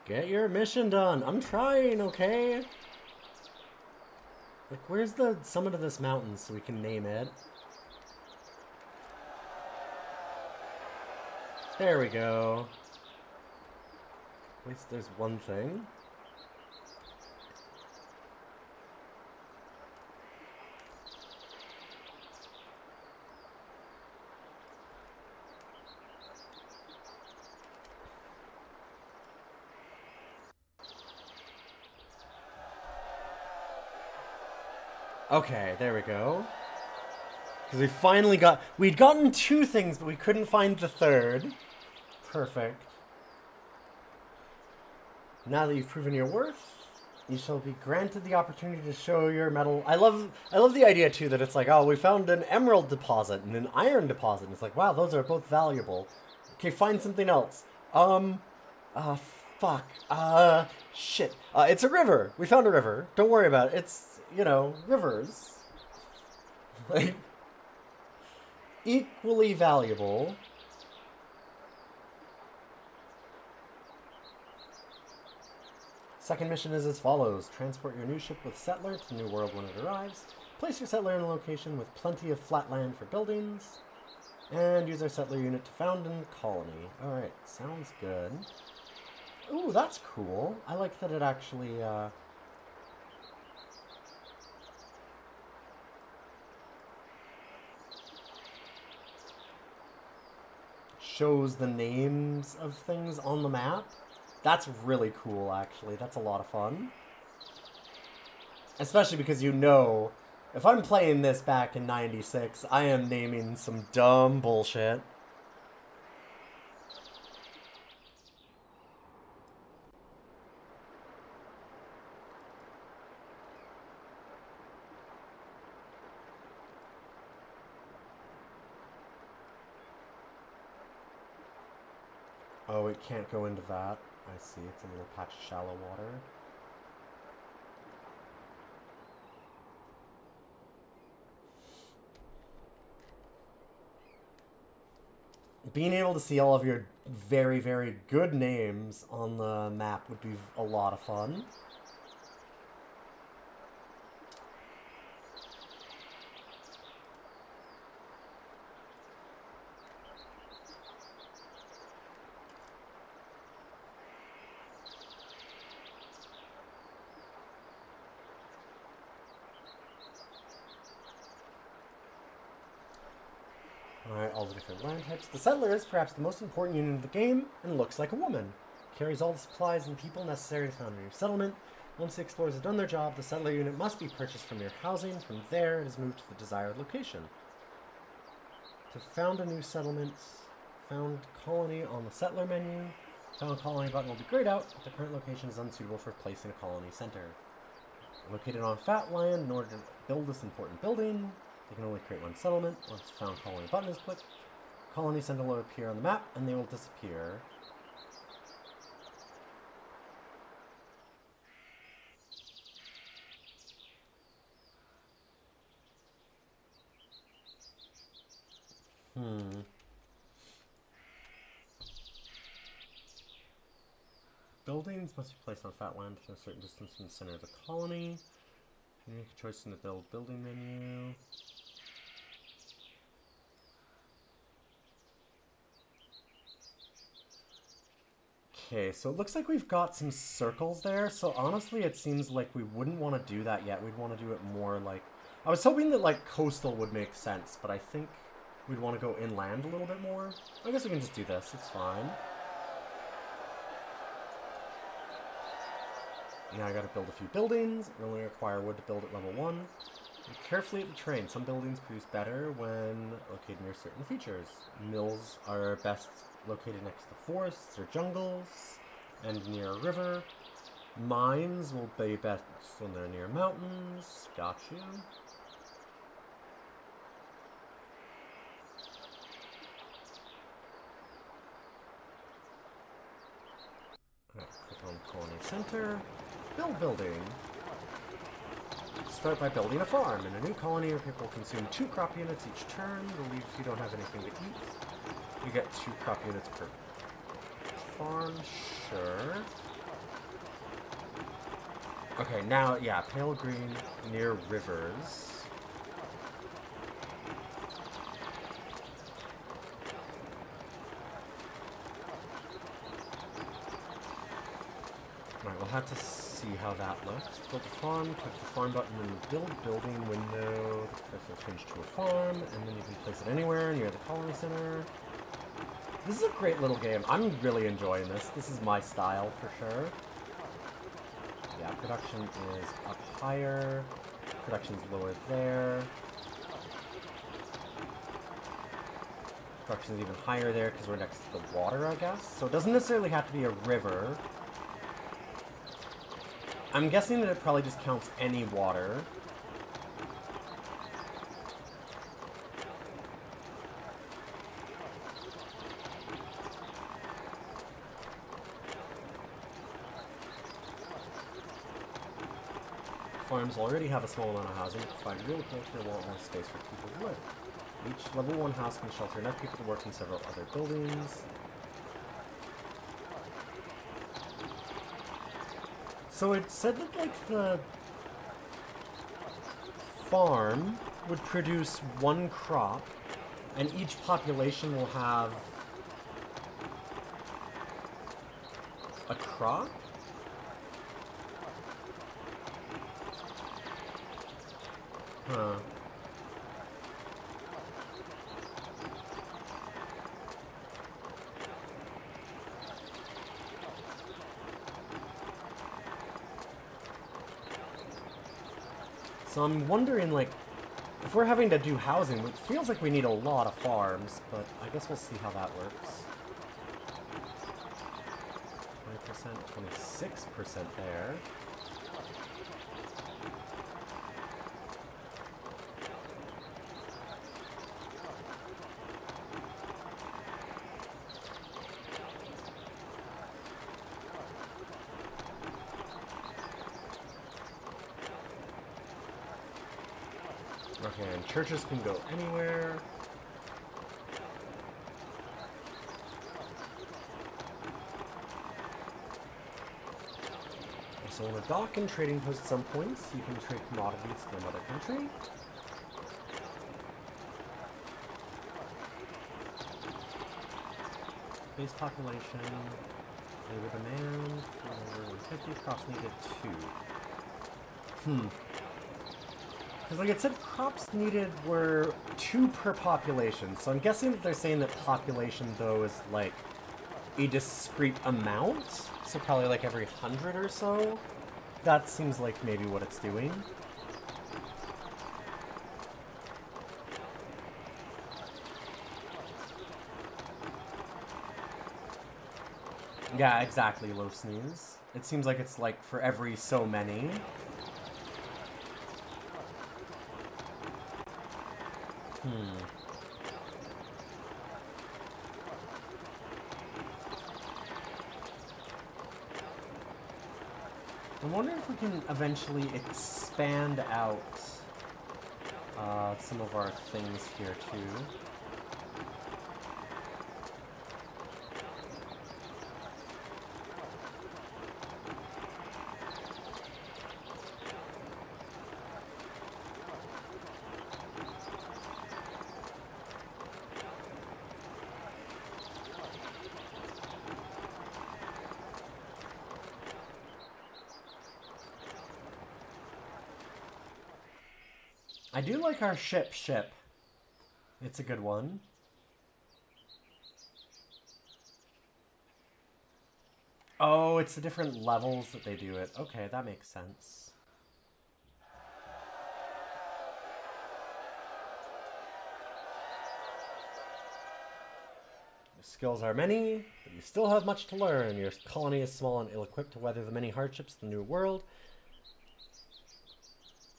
Get your mission done. I'm trying, okay? Like, where's the summit of this mountain so we can name it? There we go. At least there's one thing. Okay, there we go. Because we finally we'd gotten 2 things, but we couldn't find the 3rd. Perfect. Now that you've proven your worth, you shall be granted the opportunity to show your mettle. I love the idea too that it's like, oh, we found an emerald deposit and an iron deposit. And it's like, wow, those are both valuable. Okay, find something else. Fuck. Shit. It's a river. We found a river. Don't worry about it. It's, rivers. Like, equally valuable. Second mission is as follows. Transport your new ship with settler to the new world when it arrives. Place your settler in a location with plenty of flat land for buildings. And use our settler unit to found a colony. Alright, sounds good. Ooh, that's cool. I like that it actually, shows the names of things on the map. That's really cool, actually. That's a lot of fun. Especially because if I'm playing this back in 96, I am naming some dumb bullshit. Oh, it can't go into that. I see, it's a little patch of shallow water. Being able to see all of your very, very good names on the map would be a lot of fun. Alright, all the different land types. The settler is perhaps the most important unit of the game, and looks like a woman. Carries all the supplies and people necessary to found a new settlement. Once the explorers have done their job, the settler unit must be purchased from your housing. From there, it is moved to the desired location. To found a new settlement, found colony on the settler menu. Found colony button will be grayed out, but the current location is unsuitable for placing a colony center. Located on fat land, in order to build this important building, they can only create one settlement. Once the found colony button is clicked, colony center will appear on the map, and they will disappear. Buildings must be placed on flat land to a certain distance from the center of the colony. You make a choice in the build building menu. Okay, so it looks like we've got some circles there, so honestly it seems like we wouldn't want to do that yet. We'd want to do it more like... I was hoping that like coastal would make sense, but I think we'd want to go inland a little bit more. I guess we can just do this, it's fine. Now I gotta build a few buildings. We only require wood to build at level 1. Look carefully at the terrain. Some buildings produce better when located near certain features. Mills are best located next to forests or jungles and near a river. Mines will be best when they're near mountains. Got you. Right, click on Colony Center. Build building. Start by building a farm. In a new colony where people consume 2 crop units each turn, believe if you don't have anything to eat, you get 2 crop units per farm. Sure. Okay, now, yeah, pale green near rivers. Alright, we'll have to see how that looks. Build a farm, click the farm button in the build building window. The place will change to a farm, and then you can place it anywhere near the colony center. This is a great little game. I'm really enjoying this. This is my style for sure. Yeah, production is up higher. Production's lower there. Production's even higher there because we're next to the water, I guess. So it doesn't necessarily have to be a river. I'm guessing that it probably just counts any water. Farms already have a small amount of housing, provide real culture and want more space for people to live. Each level 1 house can shelter enough people to work in several other buildings. So it said that, like, the farm would produce 1 crop, and each population will have a crop? Huh. So I'm wondering, like, if we're having to do housing, it feels like we need a lot of farms, but I guess we'll see how that works. 20%, 26% there. Okay, and churches can go anywhere. So on a dock and trading post at some points, you can trade commodities to another country. Base population, labor demand, 450, crops needed 2. Because, like, it said crops needed were 2 per population, so I'm guessing that they're saying that population, though, is, like, a discrete amount, so probably, like, every 100 or so. That seems like maybe what it's doing. Yeah, exactly, low sneeze. It seems like it's, like, for every so many. I'm wondering if we can eventually expand out some of our things here too. I do like our ship. It's a good one. Oh, it's the different levels that they do it. Okay, that makes sense. Your skills are many, but you still have much to learn. Your colony is small and ill-equipped to weather the many hardships of the new world.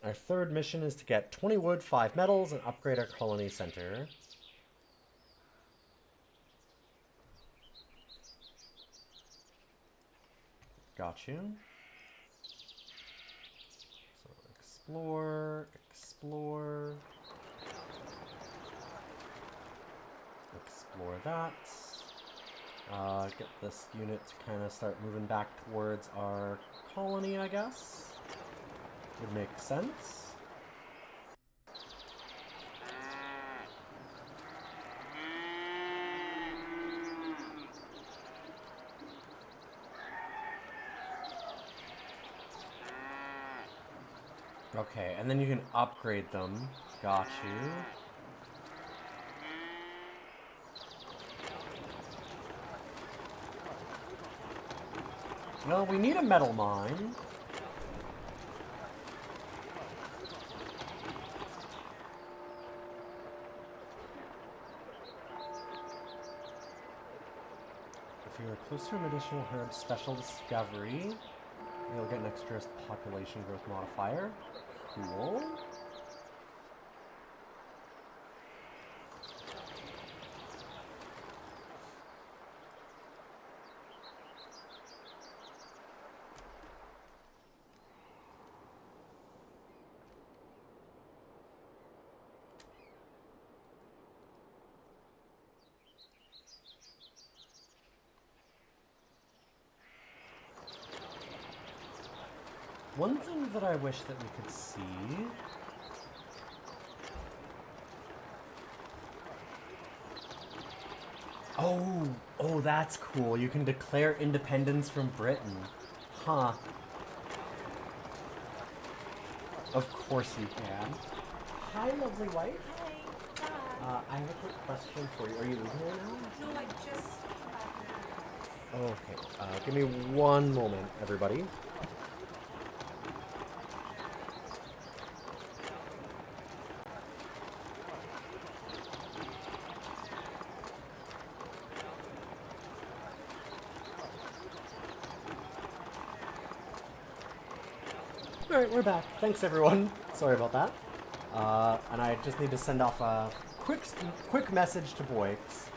Our third mission is to get 20 wood, 5 metals, and upgrade our colony center. Got you. So explore. Explore that. Get this unit to kind of start moving back towards our colony, I guess. Would make sense. Okay, and then you can upgrade them. Got you. Well, we need a metal mine. If you are close to an additional herb special discovery, you'll get an extra population growth modifier. Cool. One thing that I wish that we could see... Oh, that's cool. You can declare independence from Britain. Huh. Of course you can. Hi, lovely wife. Hi. I have a quick question for you. Are you leaving right now? No, I just came back now. Okay. Give me one moment, everybody. Alright, we're back. Thanks, everyone. Sorry about that. And I just need to send off a quick message to Boyx.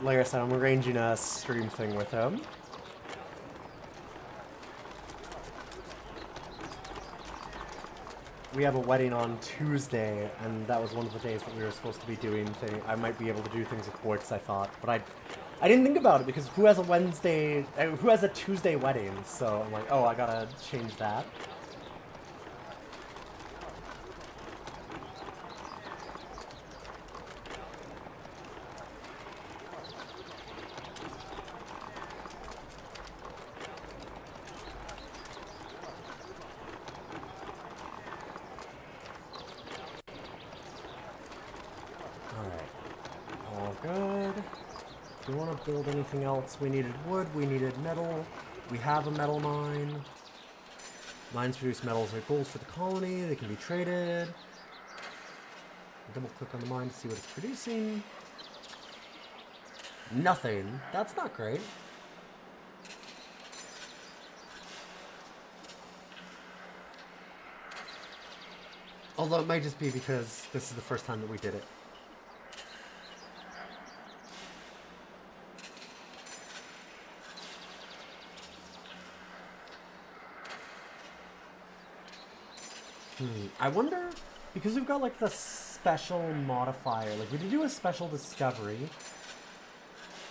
Like I said, I'm arranging a stream thing with him. We have a wedding on Tuesday, and that was one of the days that we were supposed to be doing things. I might be able to do things with Boyx, I thought, but I didn't think about it because who has a Tuesday wedding? So I'm like, oh, I gotta change that. Build anything else. We needed wood, we needed metal. We have a metal mine. Mines produce metals or gold for the colony. They can be traded. Double click on the mine to see what it's producing. Nothing. That's not great. Although it might just be because this is the first time that we did it. I wonder, because we've got like the special modifier, like we did do a special discovery.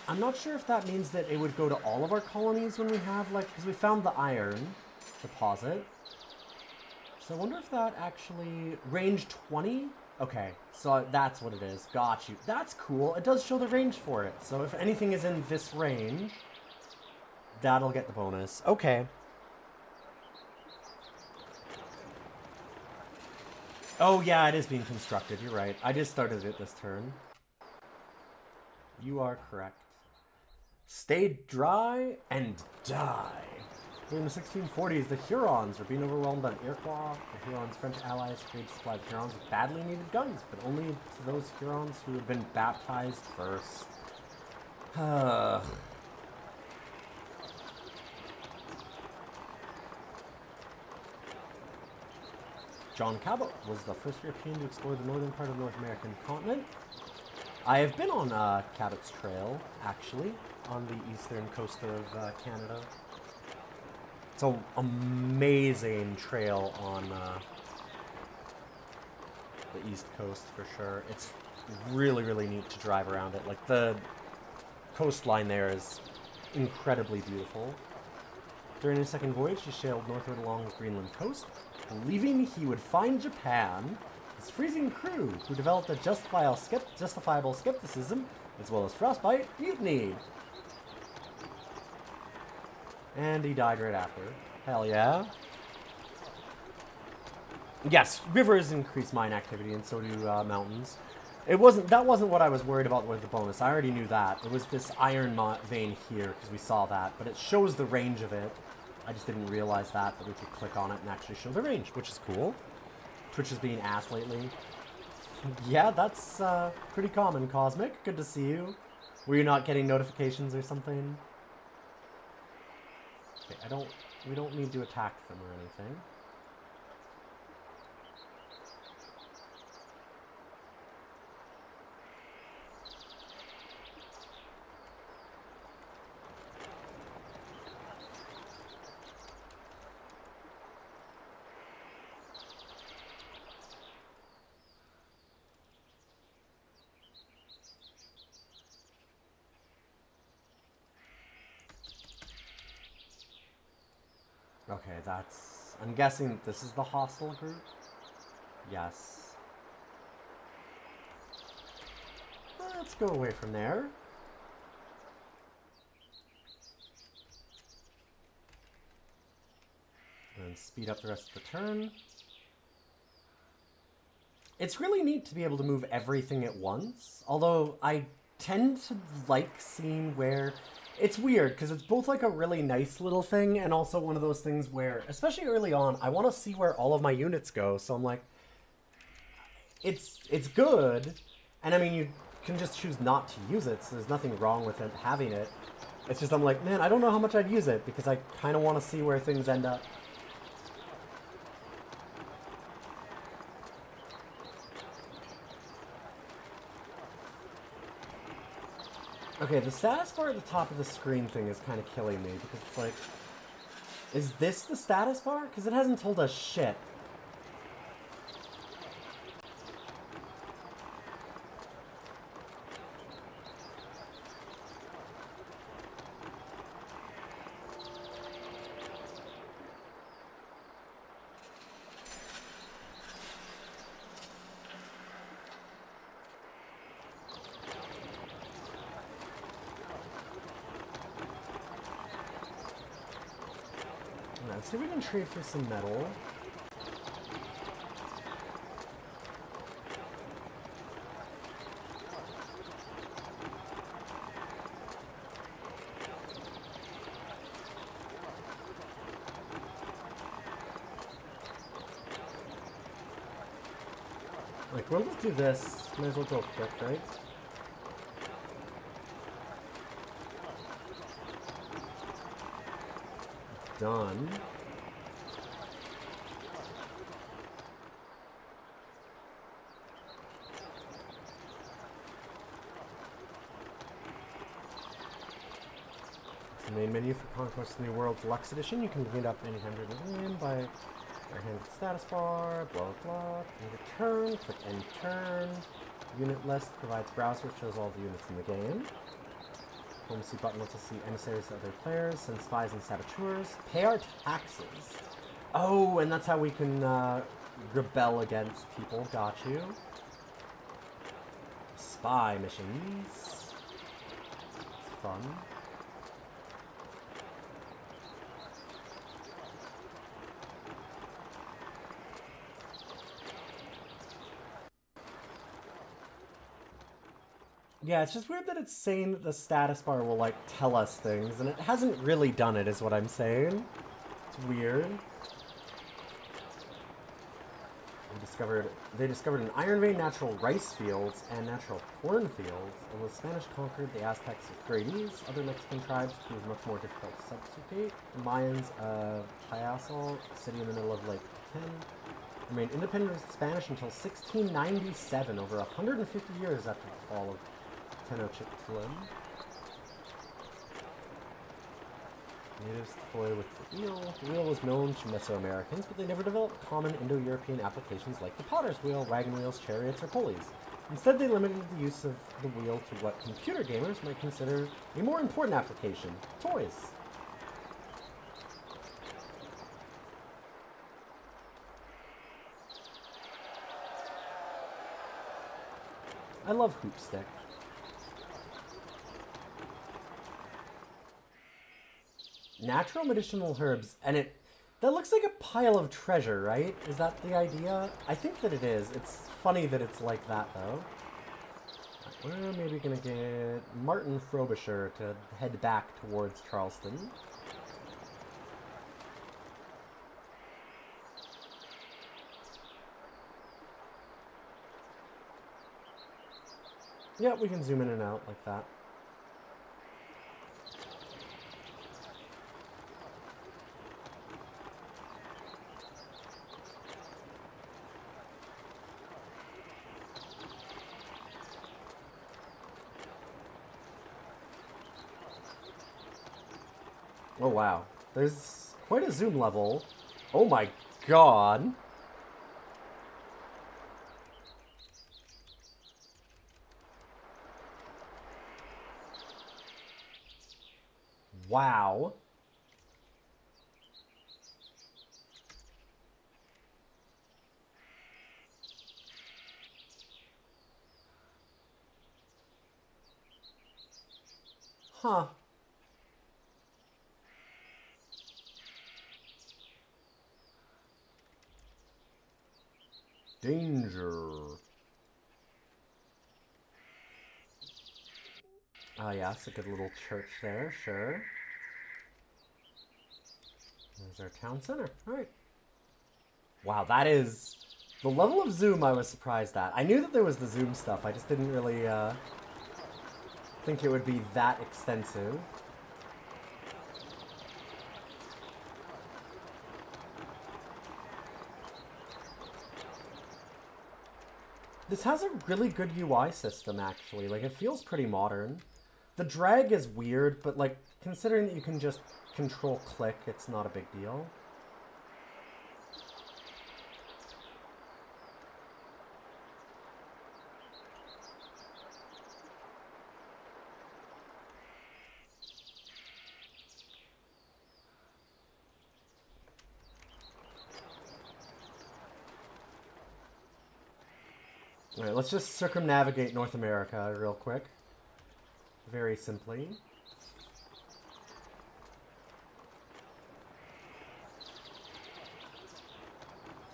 I'm not sure if that means that it would go to all of our colonies when we have like, because we found the iron, deposit. So I wonder if that actually... Range 20? Okay, so that's what it is. Got you. That's cool. It does show the range for it. So if anything is in this range, that'll get the bonus. Okay. Oh, yeah, it is being constructed. You're right. I just started it this turn. You are correct. Stay dry and die. During the 1640s, the Hurons were being overwhelmed by the Iroquois. The Hurons' French allies agreed to supply the Hurons with badly needed guns, but only to those Hurons who had been baptized first. John Cabot was the first European to explore the northern part of the North American continent. I have been on Cabot's Trail, actually, on the eastern coast of Canada. It's an amazing trail on the east coast, for sure. It's really, really neat to drive around it. Like, the coastline there is incredibly beautiful. During his second voyage, he sailed northward along the Greenland coast, believing he would find Japan. His freezing crew, who developed a justifiable skepticism, as well as frostbite, mutinied. And he died right after. Hell yeah. Yes, rivers increase mine activity, and so do mountains. That wasn't what I was worried about with the bonus. I already knew that. It was this iron vein here, because we saw that, but it shows the range of it. I just didn't realize that we could click on it and actually show the range, which is cool. Twitch is being ass lately. Yeah, that's pretty common, Cosmic. Good to see you. Were you not getting notifications or something? Okay, we don't need to attack them or anything. Okay, that's... I'm guessing this is the hostile group? Yes. Let's go away from there. And speed up the rest of the turn. It's really neat to be able to move everything at once. Although, I tend to like seeing where... It's weird, because it's both like a really nice little thing, and also one of those things where, especially early on, I want to see where all of my units go, so I'm like... It's good, and I mean, you can just choose not to use it, so there's nothing wrong with it having it. It's just I'm like, man, I don't know how much I'd use it, because I kind of want to see where things end up. Okay, the status bar at the top of the screen thing is kind of killing me, because it's like... Is this the status bar? Because it hasn't told us shit. Let's see if we can trade for some metal. Like, we'll just do this. Might as well go quick, right? Done. It's the main menu for Conquest of the New World Deluxe Edition. You can bring it up anytime during the game by right-hand status bar, blah blah. End of turn, click end turn. Unit list provides browser, shows all the units in the game. Home C button lets us see emissaries of other players, send spies and saboteurs, pay our taxes. Oh, and that's how we can rebel against people. Got you. Spy missions. It's fun. Yeah, it's just weird that it's saying that the status bar will, like, tell us things, and it hasn't really done it, is what I'm saying. It's weird. They discovered an iron vein, natural rice fields, and natural corn fields. And the Spanish conquered the Aztecs with great ease. Other Mexican tribes proved much more difficult to subjugate. The Mayans of Payasal, a city in the middle of Lake Ten, remained independent of the Spanish until 1697, over 150 years after the fall of Tenochtitlan. Natives toy with the wheel. The wheel was known to Mesoamericans, but they never developed common Indo-European applications like the potter's wheel, wagon wheels, chariots, or pulleys. Instead, they limited the use of the wheel to what computer gamers might consider a more important application: toys. I love Hoopstick. Natural medicinal herbs, and that looks like a pile of treasure, right? Is that the idea? I think that it is. It's funny that it's like that, though. We're maybe gonna get Martin Frobisher to head back towards Charleston. Yeah, we can zoom in and out like that. Oh wow, there's quite a zoom level. Oh my god. Wow. Huh. Danger. Ah, yes, a good little church there, sure. There's our town center. Alright. Wow, that is... The level of zoom I was surprised at. I knew that there was the zoom stuff, I just didn't really think it would be that extensive. This has a really good UI system, actually. Like, it feels pretty modern. The drag is weird, but, like, considering that you can just control-click, it's not a big deal. Alright, let's just circumnavigate North America real quick. Very simply.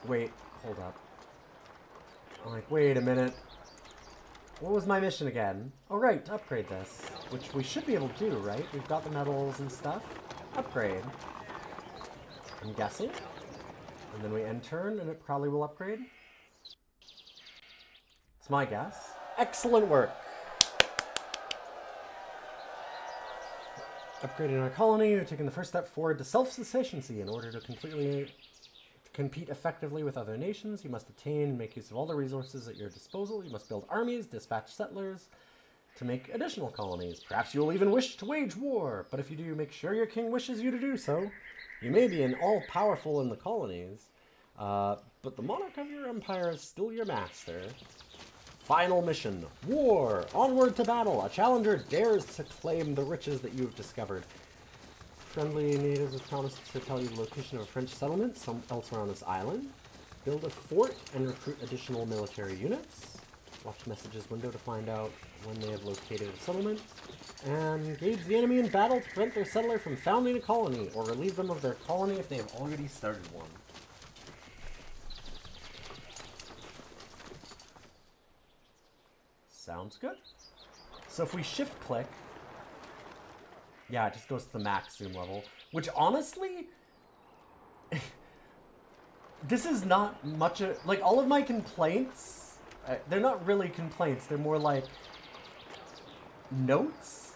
Wait, hold up. I'm like, wait a minute. What was my mission again? Oh right, to upgrade this. Which we should be able to do, right? We've got the medals and stuff. Upgrade. I'm guessing. And then we end turn and it probably will upgrade. It's my guess. Excellent work! Upgrading our colony, you're taking the first step forward to self-sufficiency. In order to compete effectively with other nations, you must obtain and make use of all the resources at your disposal. You must build armies, dispatch settlers to make additional colonies. Perhaps you will even wish to wage war, but if you do, make sure your king wishes you to do so. You may be an all-powerful in the colonies, but the monarch of your empire is still your master. Final mission. War. Onward to battle. A challenger dares to claim the riches that you've discovered. Friendly natives have promised to tell you the location of a French settlement elsewhere on this island. Build a fort and recruit additional military units. Watch messages window to find out when they have located a settlement. And engage the enemy in battle to prevent their settler from founding a colony, or relieve them of their colony if they have already started one. Sounds good. So if we shift click, yeah, it just goes to the max zoom level, which honestly, this is not much of, like, all of my complaints, they're not really complaints, they're more like notes.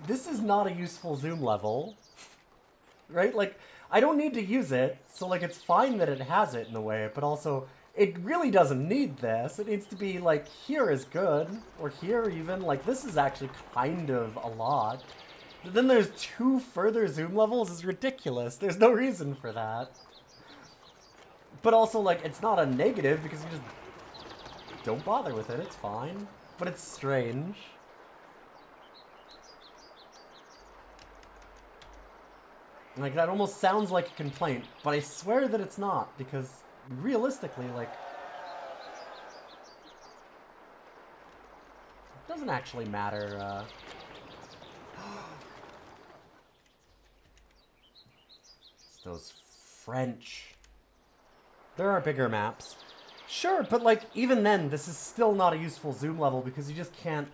This is not a useful zoom level, right? Like, I don't need to use it, so like it's fine that it has it in a way, but also it really doesn't need this. It needs to be like, here is good, or here even. Like, this is actually kind of a lot. But then there's 2 further zoom levels is ridiculous. There's no reason for that. But also, like, it's not a negative because you just don't bother with it. It's fine. But it's strange. Like, that almost sounds like a complaint, but I swear that it's not, because realistically, like, it doesn't actually matter, it's those French. There are bigger maps. Sure, but, like, even then, this is still not a useful zoom level because you just can't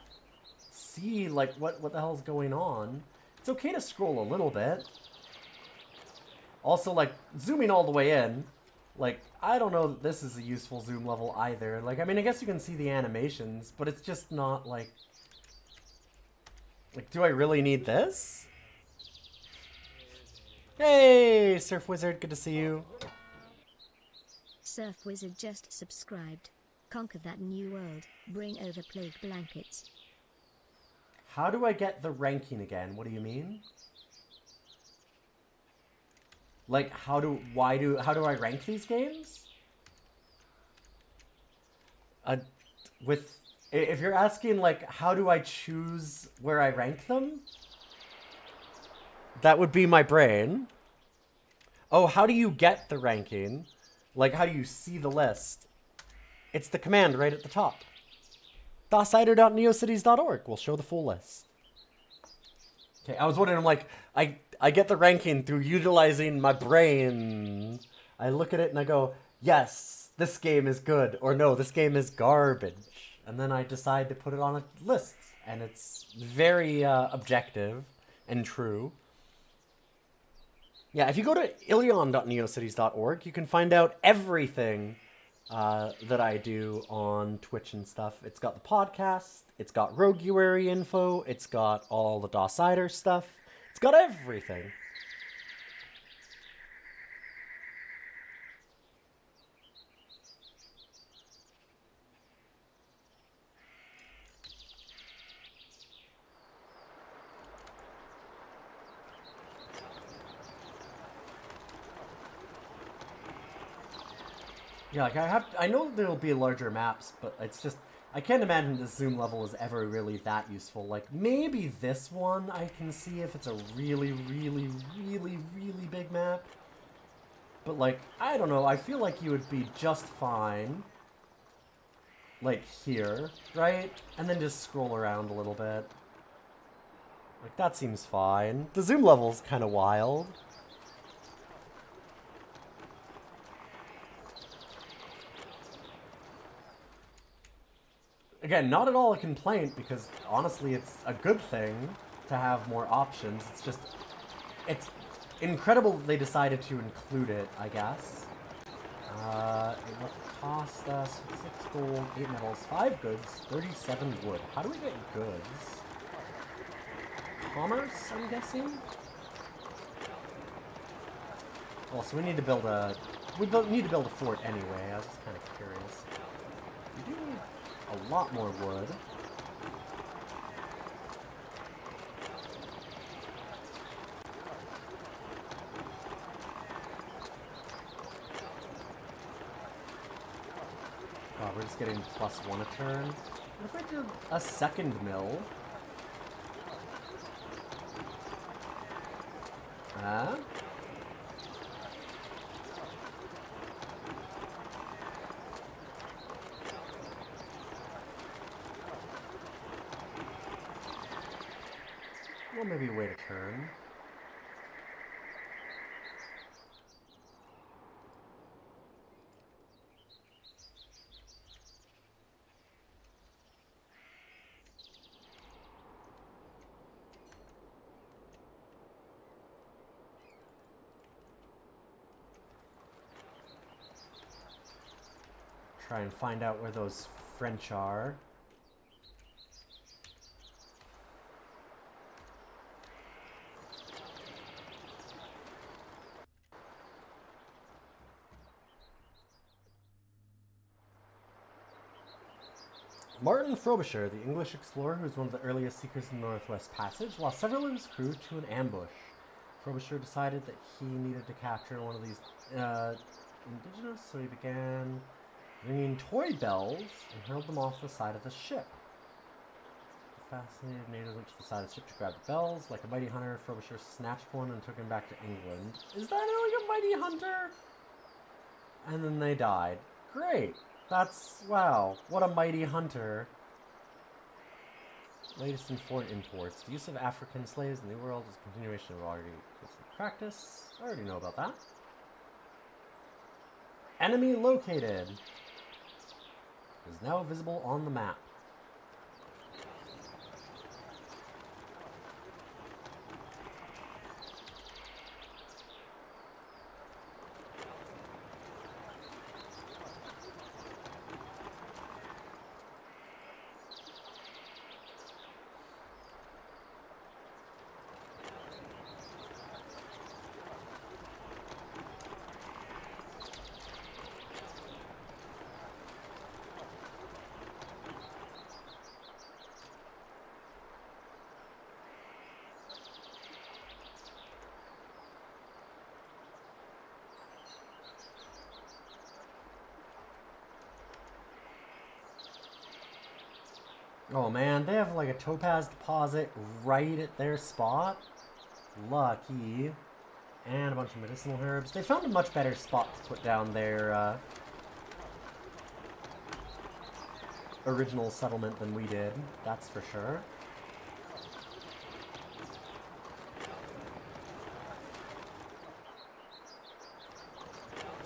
see, like, what the hell's going on. It's okay to scroll a little bit. Also, like, zooming all the way in, like, I don't know that this is a useful zoom level either. Like, I mean, I guess you can see the animations, but it's just not, like, do I really need this? Hey, Surf Wizard, good to see you. Surf Wizard just subscribed. Conquer that new world. Bring over plague blankets. How do I get the ranking again? What do you mean? Like, how do I rank these games? If you're asking, like, how do I choose where I rank them? That would be my brain. Oh, how do you get the ranking? Like, how do you see the list? It's the command right at the top. DOScider.neocities.org will show the full list. Okay, I was wondering, I'm like, I get the ranking through utilizing my brain. I look at it and I go, yes, this game is good, or no, this game is garbage. And then I decide to put it on a list, and it's very objective and true. Yeah, if you go to ilion.neocities.org, you can find out everything that I do on Twitch and stuff. It's got the podcast, it's got Roguery info, it's got all the DOScider stuff, it's got everything. Yeah, like I know there'll be larger maps, but it's just, I can't imagine the zoom level is ever really that useful. Like, maybe this one I can see if it's a really, really, really, really big map. But, like, I don't know, I feel like you would be just fine, like, here, right? And then just scroll around a little bit. Like, that seems fine. The zoom level's kind of wild. Again, not at all a complaint, because honestly it's a good thing to have more options. It's just, it's incredible that they decided to include it, I guess. It will cost us 6 gold, 8 metals, 5 goods, 37 wood. How do we get goods? Commerce, I'm guessing? Well, so we need to build a, need to build a fort anyway. I was just kind of curious. We do need a lot more wood. Oh, we're just getting +1 a turn. What if I did a second mill? Huh? Well, maybe a way to turn. Try and find out where those French are. Martin Frobisher, the English explorer who was one of the earliest seekers in the Northwest Passage, lost several of his crew to an ambush. Frobisher decided that he needed to capture one of these indigenous, so he began ringing toy bells and hurled them off the side of the ship. The fascinated natives went to the side of the ship to grab the bells. Like a mighty hunter, Frobisher snatched one and took him back to England. Is that like a mighty hunter? And then they died. Great. That's, wow, what a mighty hunter. Latest in foreign imports. The use of African slaves in the New World is a continuation of already practice. I already know about that. Enemy located. Is now visible on the map. Oh man, they have like a topaz deposit right at their spot. Lucky. And a bunch of medicinal herbs. They found a much better spot to put down their original settlement than we did. That's for sure.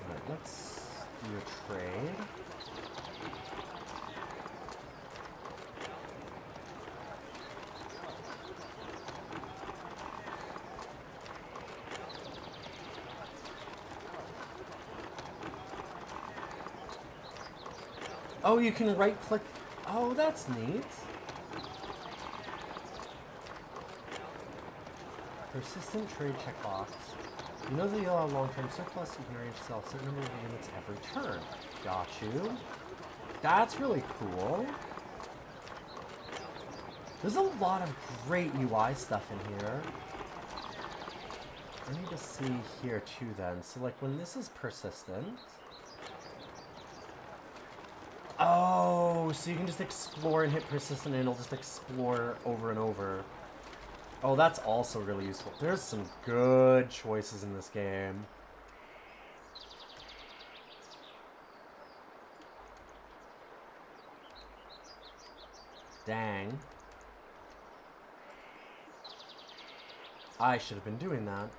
Alright, let's do a trade. Oh, you can right-click. Oh, that's neat. Persistent trade checkbox. You know that you'll have long-term surplus. You can arrange to sell a certain number of units every turn. Got you. That's really cool. There's a lot of great UI stuff in here. I need to see here too then. So like when this is persistent. Oh, so you can just explore and hit persistent and it'll just explore over and over. Oh, that's also really useful. There's some good choices in this game. Dang. I should have been doing that.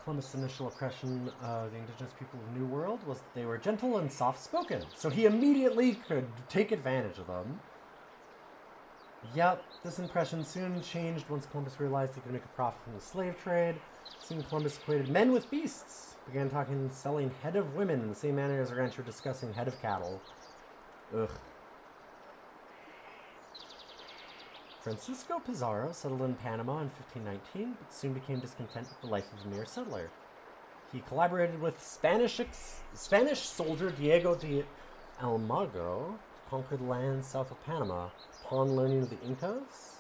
Columbus' initial impression of the indigenous people of the New World was that they were gentle and soft-spoken, so he immediately could take advantage of them. Yep, this impression soon changed once Columbus realized he could make a profit from the slave trade. Soon Columbus equated men with beasts, began talking and selling head of women in the same manner as a rancher discussing head of cattle. Ugh. Francisco Pizarro settled in Panama in 1519, but soon became discontent with the life of a mere settler. He collaborated with Spanish soldier Diego de Almagro to conquer the lands south of Panama. Upon learning of the Incas,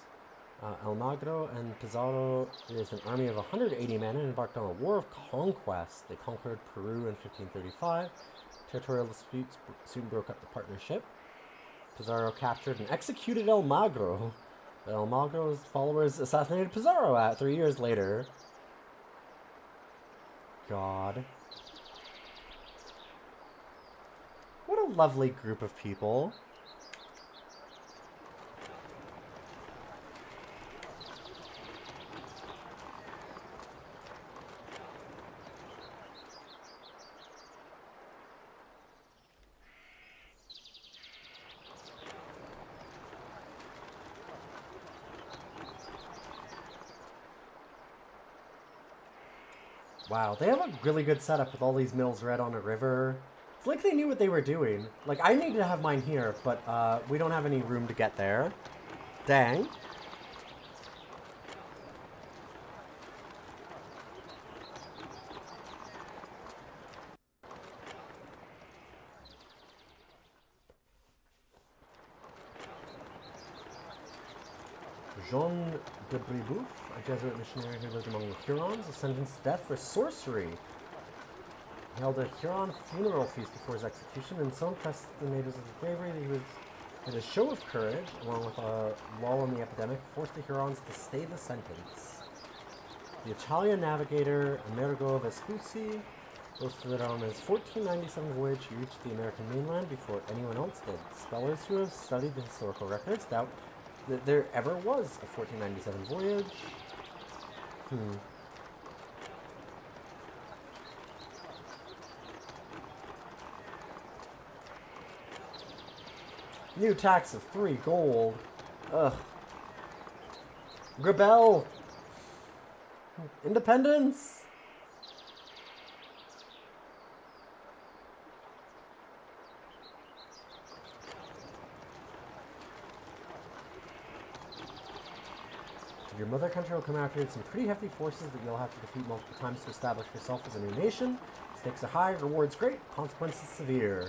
Almagro and Pizarro raised an army of 180 men and embarked on a war of conquest. They conquered Peru in 1535. Territorial disputes soon broke up the partnership. Pizarro captured and executed Almagro. But Almagro's followers assassinated Pizarro 3 years later. God. What a lovely group of people. Wow, they have a really good setup with all these mills right on a river. It's like they knew what they were doing. Like, I need to have mine here, but we don't have any room to get there. Dang. Jean de Brébeuf, a Jesuit missionary who lived among the Hurons, was sentenced to death for sorcery. He held a Huron funeral feast before his execution, and so impressed the natives with his bravery that he did a show of courage, along with a lull in the epidemic, forced the Hurons to stay the sentence. The Italian navigator Amerigo Vespucci boasted that on his 1497 voyage he reached the American mainland before anyone else did. Scholars who have studied the historical records doubt that there ever was a 1497 voyage. New tax of 3 gold. Ugh. Rebel! Independence! Your mother country will come after you with some pretty hefty forces that you'll have to defeat multiple times to establish yourself as a new nation. Stakes are high, rewards great, consequences severe.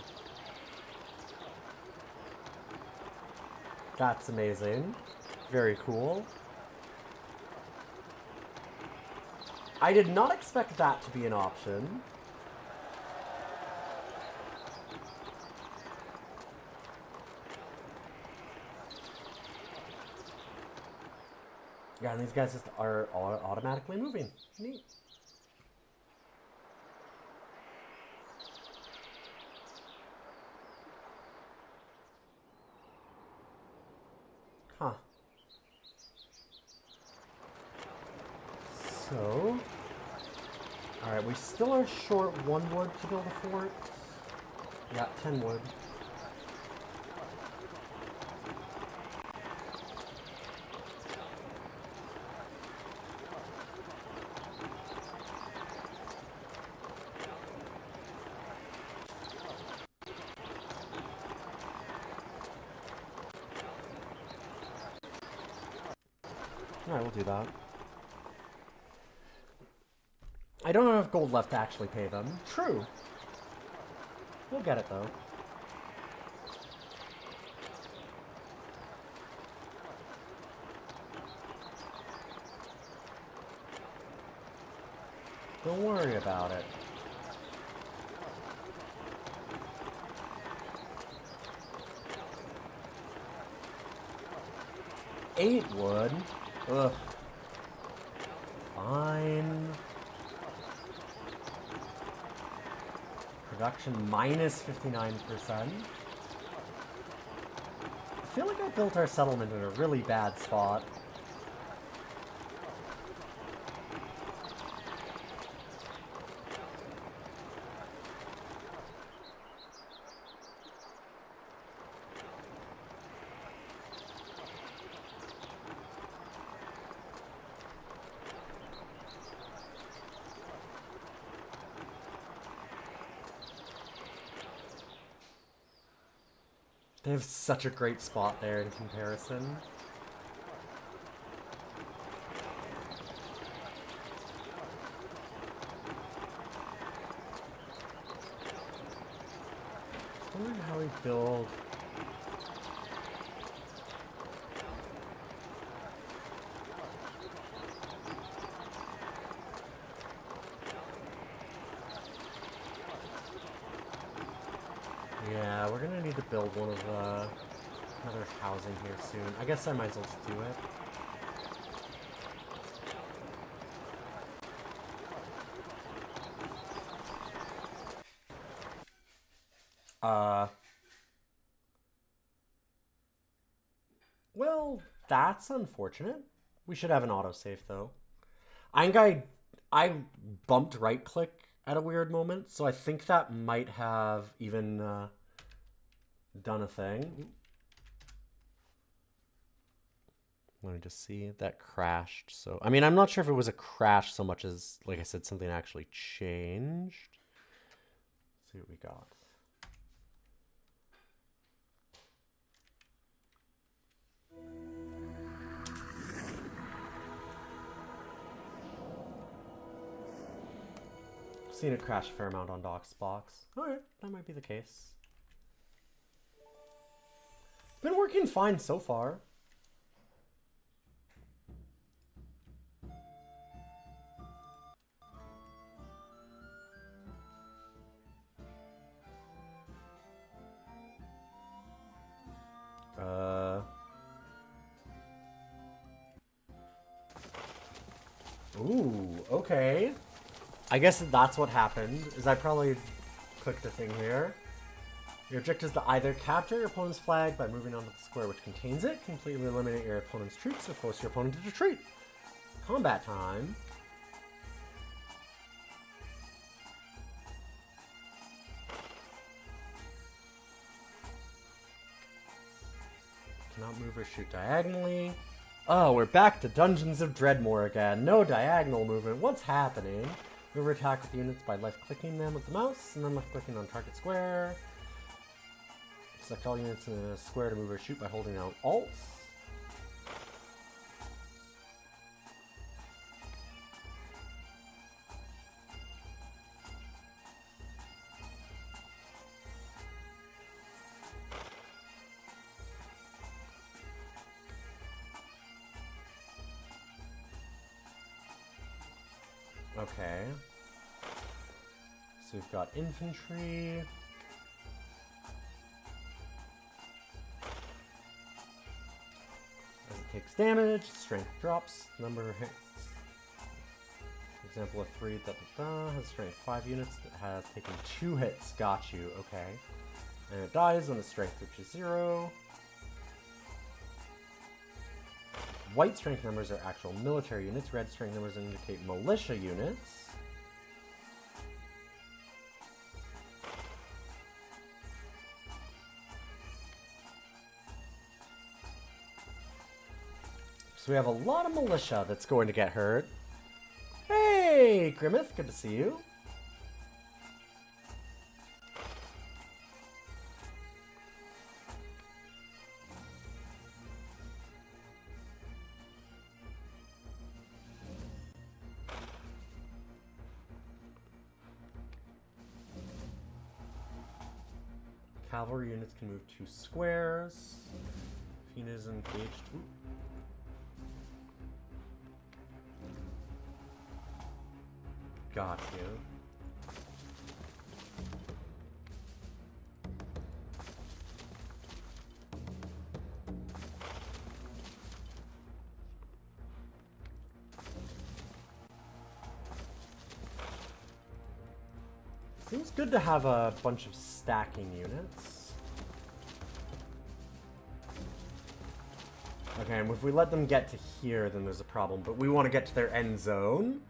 That's amazing. Very cool. I did not expect that to be an option. Yeah, and these guys just are automatically moving. Neat. Huh. So... Alright, we still are short 1 wood to build a fort. Yeah, 10 wood. Alright, we'll do that. I don't have enough gold left to actually pay them. True. We'll get it, though. Don't worry about it. Eight wood. Ugh. Fine. Production minus 59%. I feel like I built our settlement in a really bad spot. They have such a great spot there in comparison. gonna build... Yeah, we're gonna need to build one of another housing here soon. I guess I might as well just do it. Well, that's unfortunate. We should have an autosave though. I think I bumped right click at a weird moment, so I think that might have even done a thing. Let me just see. That crashed. So, I mean, I'm not sure if it was a crash so much as, like I said, something actually changed. Let's see what we got. Seen it crash a fair amount on DOSbox. Alright, that might be the case. Been working fine so far. Ooh, okay. I guess that's what happened, is I probably clicked a thing here. Your objective is to either capture your opponent's flag by moving onto the square which contains it, completely eliminate your opponent's troops, or force your opponent to retreat. Combat time. Cannot move or shoot diagonally. Oh, we're back to Dungeons of Dreadmore again. No diagonal movement. What's happening? Move or attack with units by left-clicking them with the mouse, and then left-clicking on target square. Select all units in a square to move or shoot by holding down Alt. Okay. So we've got infantry. As it takes damage, strength drops, number of hits. Example of 3, has strength 5 units, that has taken 2 hits. Got you, okay. And it dies when the strength reaches 0. White strength numbers are actual military units. Red strength numbers indicate militia units. So we have a lot of militia that's going to get hurt. Hey, Grimmith, good to see you. Cavalry units can move 2 squares. Fina is engaged. Ooh. Got you. Seems good to have a bunch of stacking units. Okay, and if we let them get to here, then there's a problem. But we want to get to their end zone.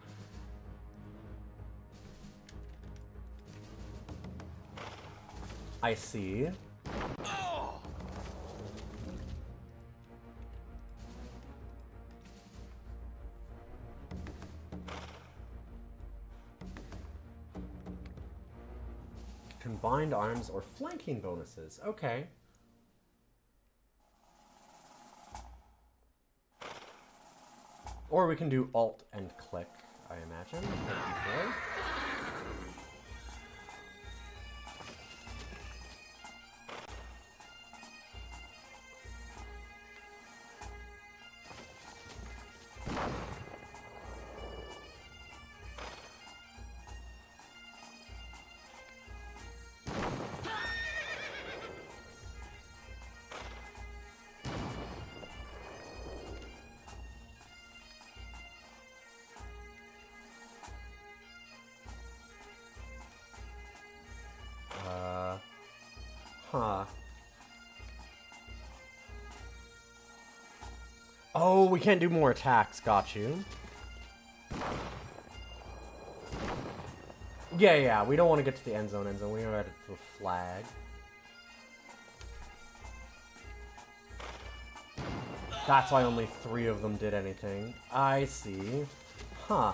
I see. Combined arms or flanking bonuses. Okay. Or we can do Alt and click, I imagine. Huh. Oh, we can't do more attacks. Got you. Yeah, we don't want to get to the end zone. We want to add it to a flag. That's why only 3 of them did anything. I see. Huh.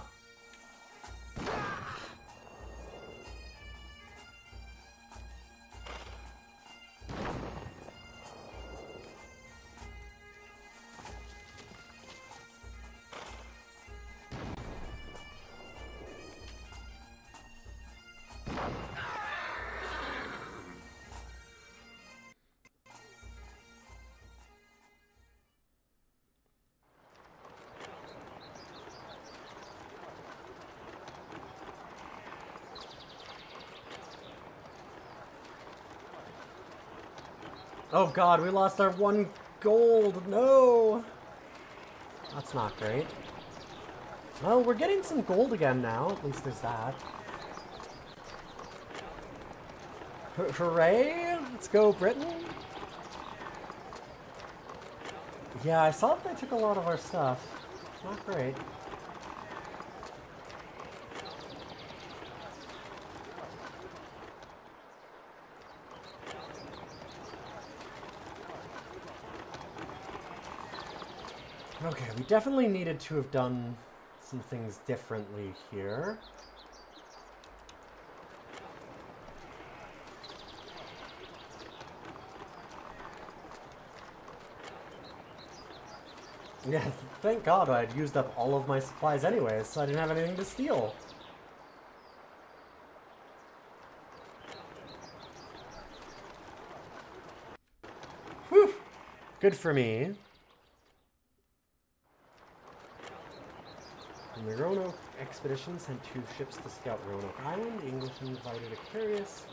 Oh god, we lost our 1 gold. No! That's not great. Well, we're getting some gold again now. At least there's that. Hooray! Let's go, Britain! Yeah, I saw that they took a lot of our stuff. It's not great. Okay, we definitely needed to have done some things differently here. Yeah, thank God I'd used up all of my supplies anyways, so I didn't have anything to steal. Whew! Good for me. The Roanoke expedition sent 2 ships to scout Roanoke Island. The English invited a curious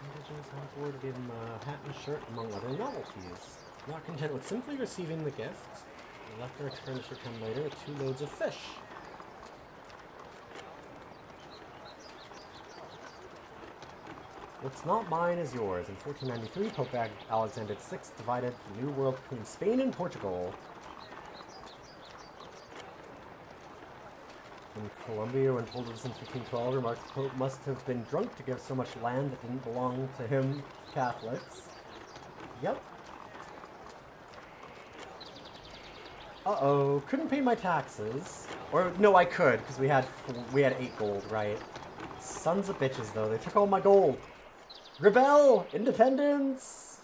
indigenous on board to give him a hat and shirt, among other novelties. Not content with simply receiving the gifts, they left to return a short time later with 2 loads of fish. What's not mine is yours. In 1493, Pope Alexander VI divided the New World between Spain and Portugal. In Colombia, when told of this in 1512, remarked the Pope must have been drunk to give so much land that didn't belong to him, Catholics. Yep. Uh-oh, couldn't pay my taxes. Or, no, I could, because we had 8 gold, right? Sons of bitches, though, they took all my gold. Rebel! Independence!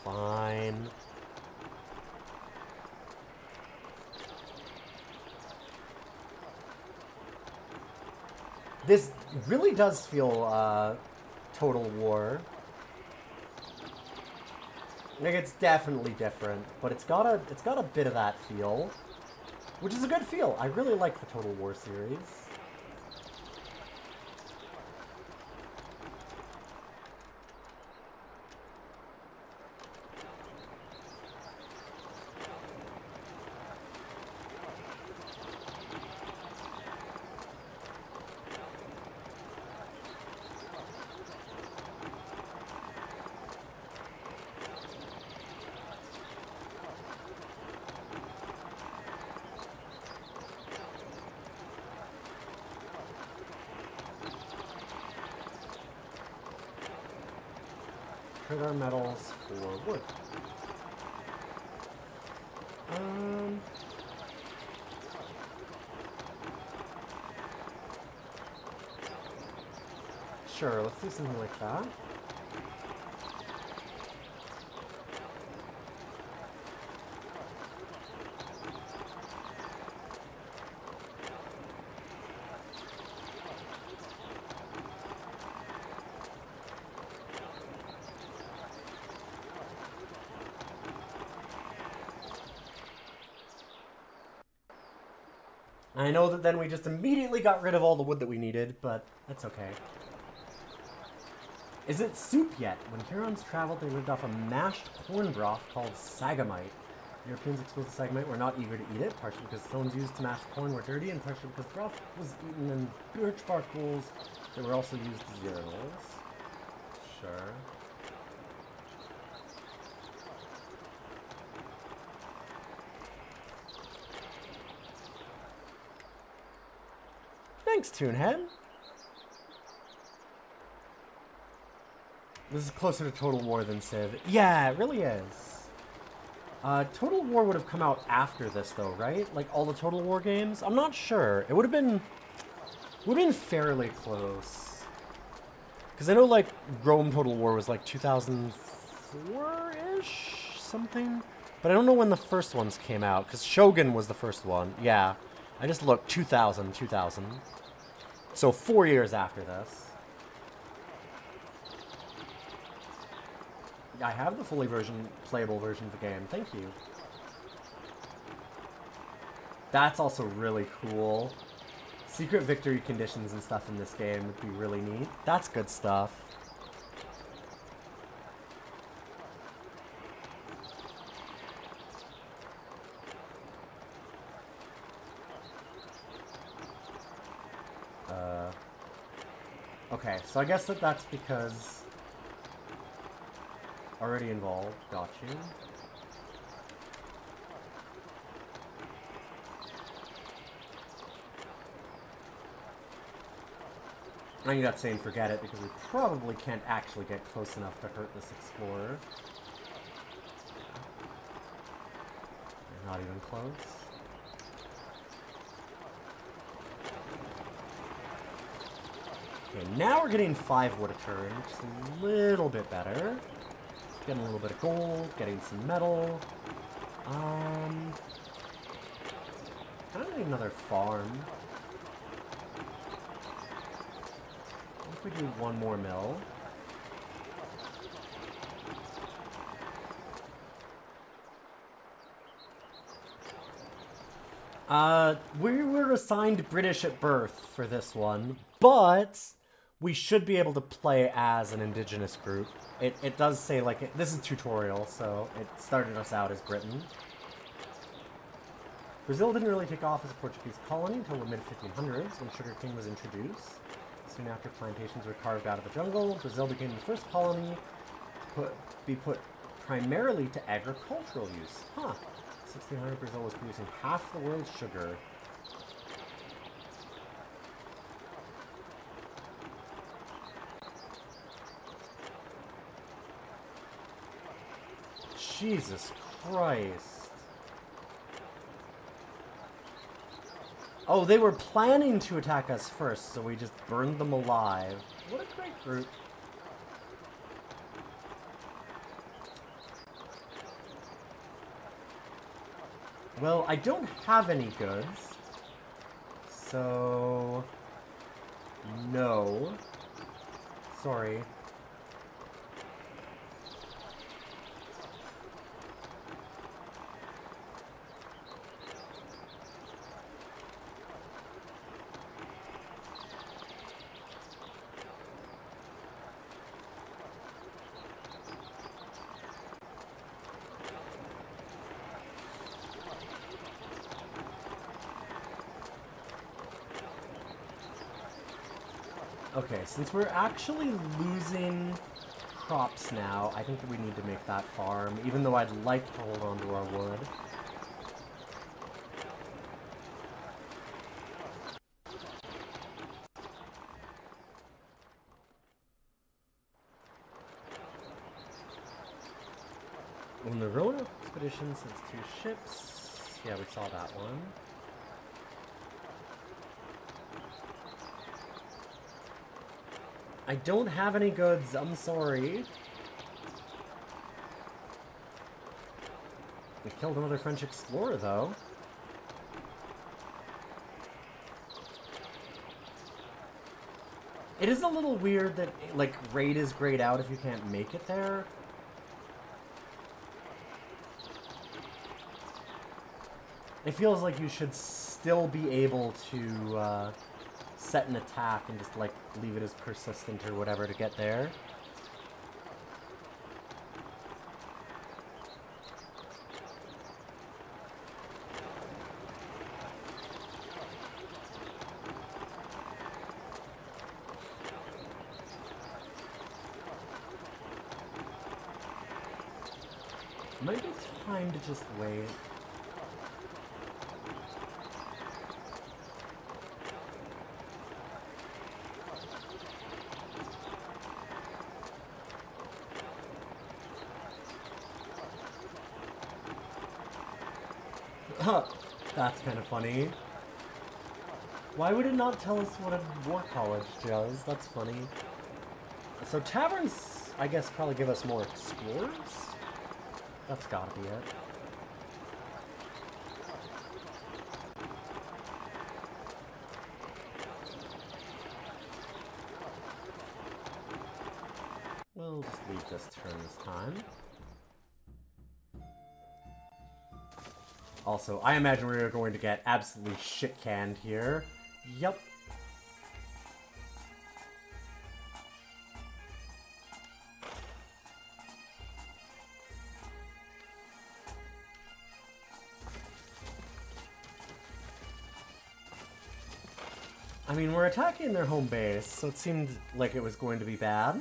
Fine. This really does feel, Total War. Like, it's definitely different, but it's got a bit of that feel, which is a good feel. I really like the Total War series. Trade our metals for wood. Sure, let's do something like that. I know that then we just immediately got rid of all the wood that we needed, but that's okay. Is it soup yet? When Hurons traveled, they lived off a mashed corn broth called sagamite. Europeans exposed the segment were not eager to eat it, partially because stones used to mash corn were dirty, and partially because broth was eaten in birch bark bowls that were also used as urinals. Sure. Thanks, Toonhead. This is closer to Total War than Civ. Yeah, it really is. Total War would have come out after this, though, right? Like, all the Total War games? I'm not sure. It would have been fairly close. Because I know, like, Rome Total War was, like, 2004-ish? Something? But I don't know when the first ones came out, because Shogun was the first one. Yeah. I just looked. 2000. So 4 years after this. I have the fully playable version of the game. Thank you. That's also really cool. Secret victory conditions and stuff in this game would be really neat. That's good stuff. Okay, so I guess that's because... Already involved. Got you. I'm not saying forget it, because we probably can't actually get close enough to hurt this explorer. Not even close. Okay, now we're getting 5 wood a turn, which is a little bit better. Getting a little bit of gold, getting some metal. Kind of need another farm. What if we do one more mill? We were assigned British at birth for this one, but we should be able to play as an indigenous group. It does say, like, this is a tutorial, so it started us out as Britain. Brazil didn't really take off as a Portuguese colony until the mid-1500s, when sugarcane was introduced. Soon after plantations were carved out of the jungle, Brazil became the first colony to be put primarily to agricultural use. Huh. 1600, Brazil was producing half the world's sugar. Jesus Christ. Oh, they were planning to attack us first, so we just burned them alive. What a great group. Well, I don't have any goods, so no. Sorry. Okay, since we're actually losing crops now, I think we need to make that farm, even though I'd like to hold on to our wood. On the Roanoke expedition sends 2 ships. Yeah, we saw that one. I don't have any goods, I'm sorry. We killed another French explorer, though. It is a little weird that, like, raid is grayed out if you can't make it there. It feels like you should still be able to, set an attack and just, like, leave it as persistent or whatever to get there. Might be time to just wait. That's kind of funny. Why would it not tell us what a war college does? That's funny. So taverns, I guess, probably give us more explorers? That's gotta be it. We'll just leave this turn this time. Also, I imagine we're going to get absolutely shit-canned here. Yup. I mean, we're attacking their home base, so it seemed like it was going to be bad.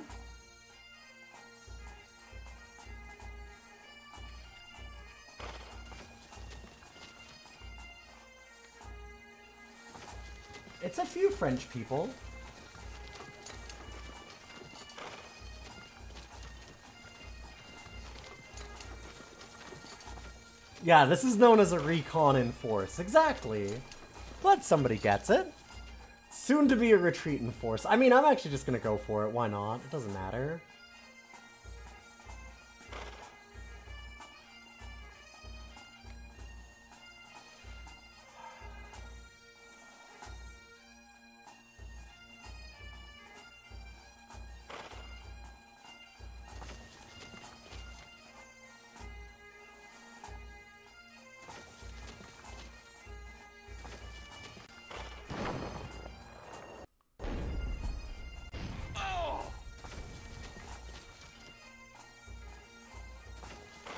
It's a few French people. Yeah, this is known as a recon in force. Exactly. But somebody gets it. Soon to be a retreat in force. I mean, I'm actually just gonna go for it. Why not? It doesn't matter.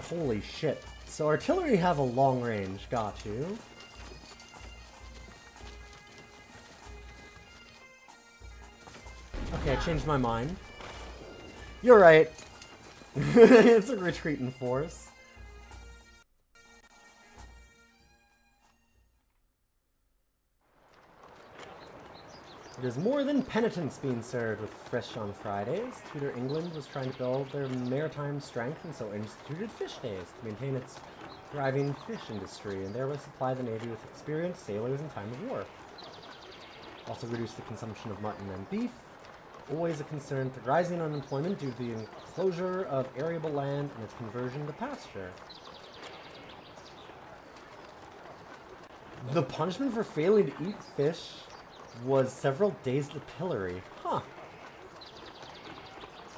Holy shit. So artillery have a long range, got you. Okay, I changed my mind. You're right. It's a retreat in force. It is more than penitence being served with fish on Fridays. Tudor England was trying to build their maritime strength and so instituted fish days to maintain its thriving fish industry and thereby supply the Navy with experienced sailors in time of war. Also reduce the consumption of mutton and beef. Always a concern for rising unemployment due to the enclosure of arable land and its conversion to pasture. The punishment for failing to eat fish was several days the pillory. Huh.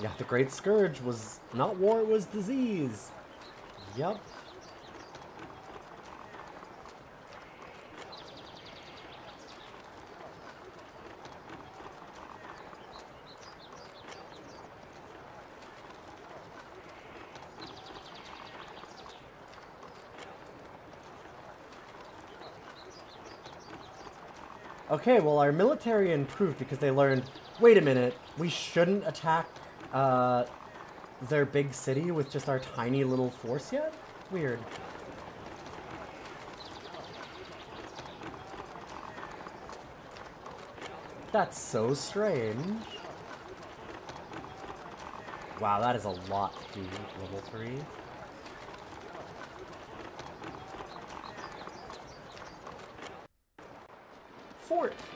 Yeah, the Great Scourge was not war, it was disease. Yup. Okay, well, our military improved because they learned, wait a minute, we shouldn't attack their big city with just our tiny little force yet? Weird. That's so strange. Wow, that is a lot to do with level 3.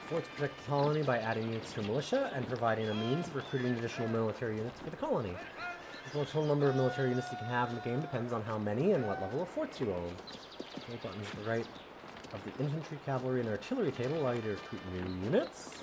Forts protect the colony by adding units to militia and providing a means of recruiting additional military units for the colony. The total number of military units you can have in the game depends on how many and what level of forts you own. The buttons to the right of the infantry, cavalry, and artillery table allow you to recruit new units.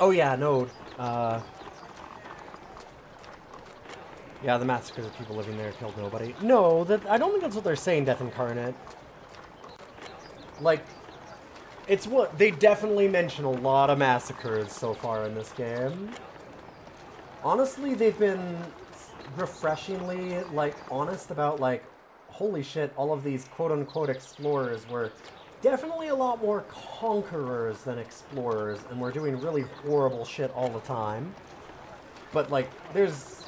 Oh yeah, no, Yeah, the massacres of people living there killed nobody. No, I don't think that's what they're saying, Death Incarnate. Like, it's what... They definitely mention a lot of massacres so far in this game. Honestly, they've been refreshingly, like, honest about, like, holy shit, all of these quote-unquote explorers were definitely a lot more conquerors than explorers, and were doing really horrible shit all the time. But, like, there's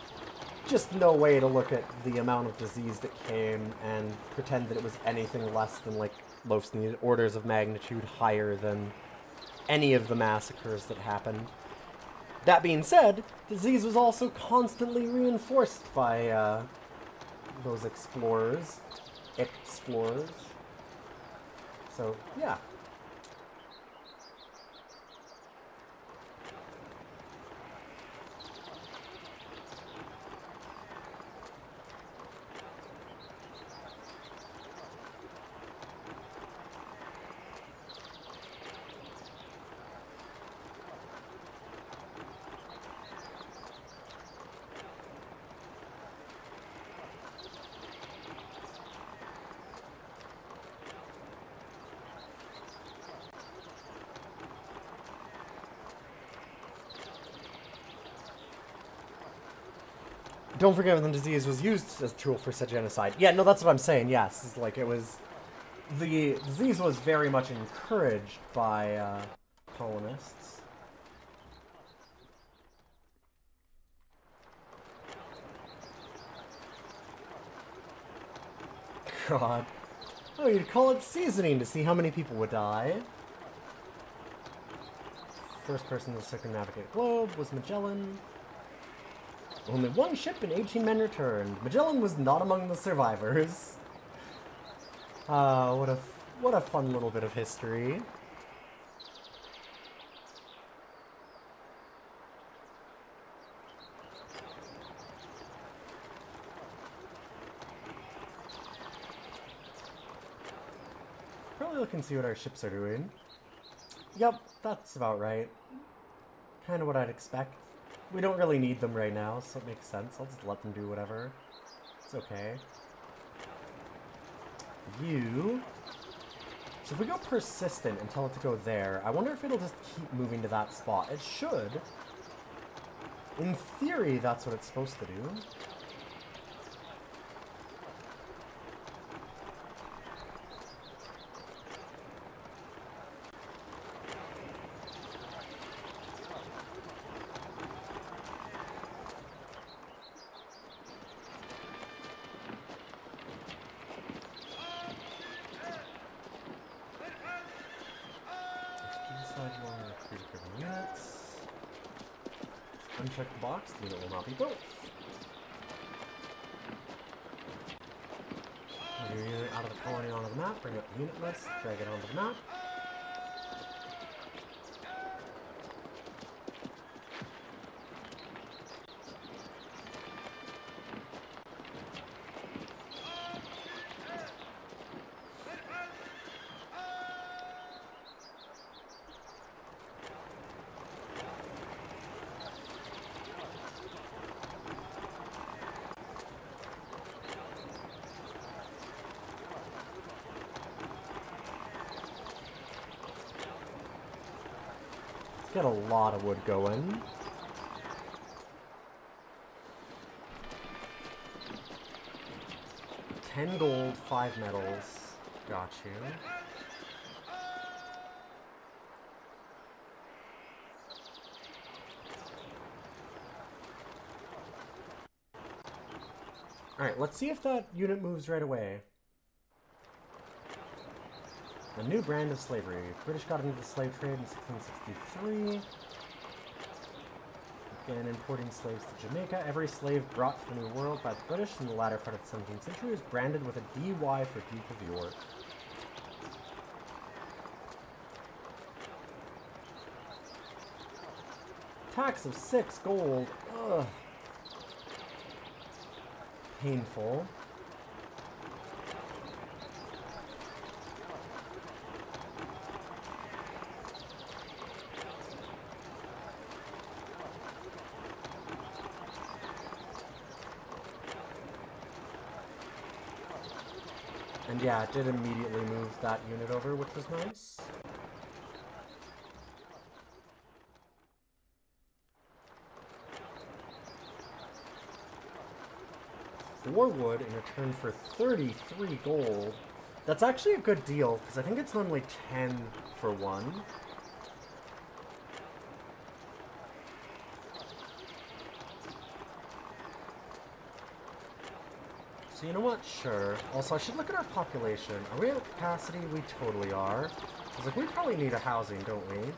just no way to look at the amount of disease that came and pretend that it was anything less than, like, Loaf's needed orders of magnitude higher than any of the massacres that happened. That being said, disease was also constantly reinforced by, those explorers. So, yeah. Don't forget when the disease was used as a tool for such genocide. Yeah, no, that's what I'm saying, yes. It's like, it was... The disease was very much encouraged by, colonists. God. Oh, you'd call it seasoning to see how many people would die. First person to circumnavigate the globe was Magellan. Only one ship and 18 men returned. Magellan was not among the survivors. What a fun little bit of history. Probably look and see what our ships are doing. Yep, that's about right. Kind of what I'd expect. We don't really need them right now, so it makes sense. I'll just let them do whatever. It's okay. So if we go persistent and tell it to go there, I wonder if it'll just keep moving to that spot. It should. In theory, that's what it's supposed to do. Uncheck the box, the unit will not be built. Move your unit out of the colony onto the map, bring up the unit list, drag it onto the map. Get a lot of wood going. $10 gold, 5 metals. Got you. Alright, let's see if that unit moves right away. A new brand of slavery. The British got into the slave trade in 1663. Began importing slaves to Jamaica. Every slave brought to the New World by the British in the latter part of the 17th century was branded with a DY for Duke of York. Tax of 6 gold. Ugh. Painful. And yeah, it did immediately move that unit over, which was nice. Four wood in return for 33 gold. That's actually a good deal, because I think it's normally 10 for one. So you know what? Sure. Also, I should look at our population. Are we at capacity? We totally are. I was like, we probably need a housing, don't we?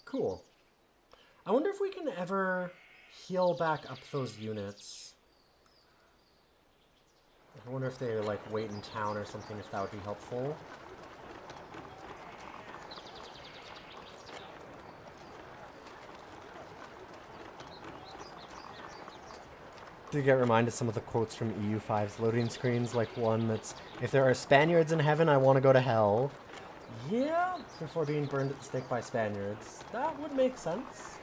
Cool. I wonder if we can ever heal back up those units. I wonder if they like wait in town or something, if that would be helpful. Do you get reminded of some of the quotes from EU5's loading screens, like one that's, if there are Spaniards in heaven, I want to go to hell. Yeah, before being burned at the stake by Spaniards. That would make sense.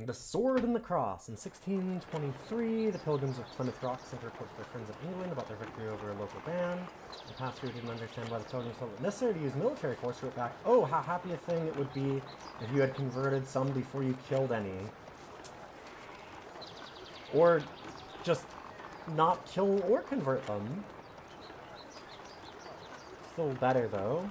The Sword and the Cross. In 1623, the Pilgrims of Plymouth Rock sent a report to their friends of England about their victory over a local band. The pastor who didn't understand why the Pilgrims felt it necessary to use military force wrote back, "Oh, how happy a thing it would be if you had converted some before you killed any." Or just not kill or convert them. Still better, though.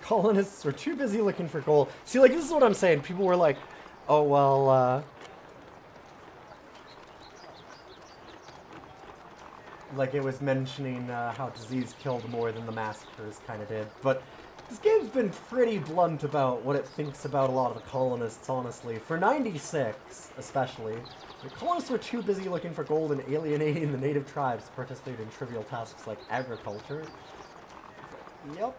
Colonists were too busy looking for gold. See, like, this is what I'm saying. People were like, oh, well, like, it was mentioning how disease killed more than the massacres kind of did. But this game's been pretty blunt about what it thinks about a lot of the colonists, honestly. For 96, especially. The colonists were too busy looking for gold and alienating the native tribes to participate in trivial tasks like agriculture. Yep.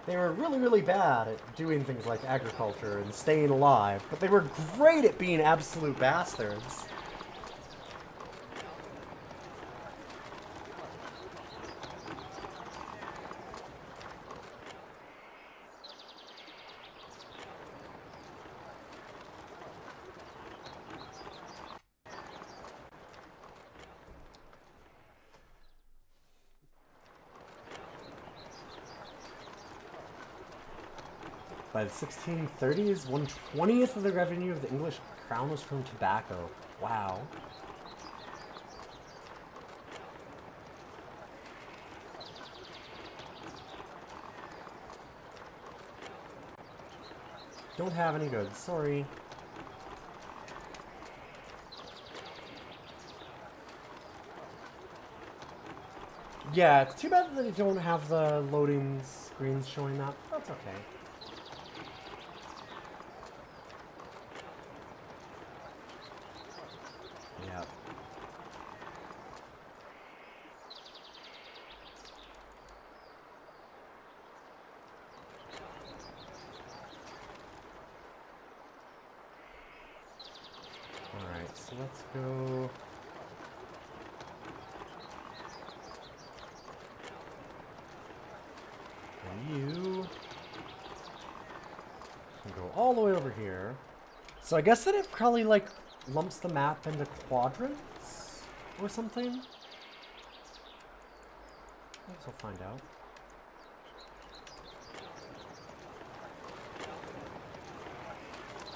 They were really, really bad at doing things like agriculture and staying alive, but they were great at being absolute bastards. By the 1630s, 1/20th of the revenue of the English crown was from tobacco. Wow. Don't have any goods, sorry. Yeah, it's too bad that they don't have the loading screens showing that. That's okay. Yeah. Alright, so let's go... And you... can go all the way over here. So I guess that it probably, like, lumps the map into quadrants or something. I guess we'll find out.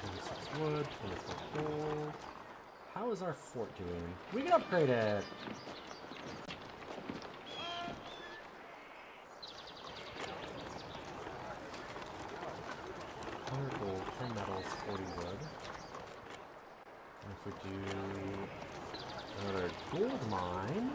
26 wood, 24 gold. How is our fort doing? We can upgrade it! Gold, 10 metals, 40 wood. And if we do another gold mine...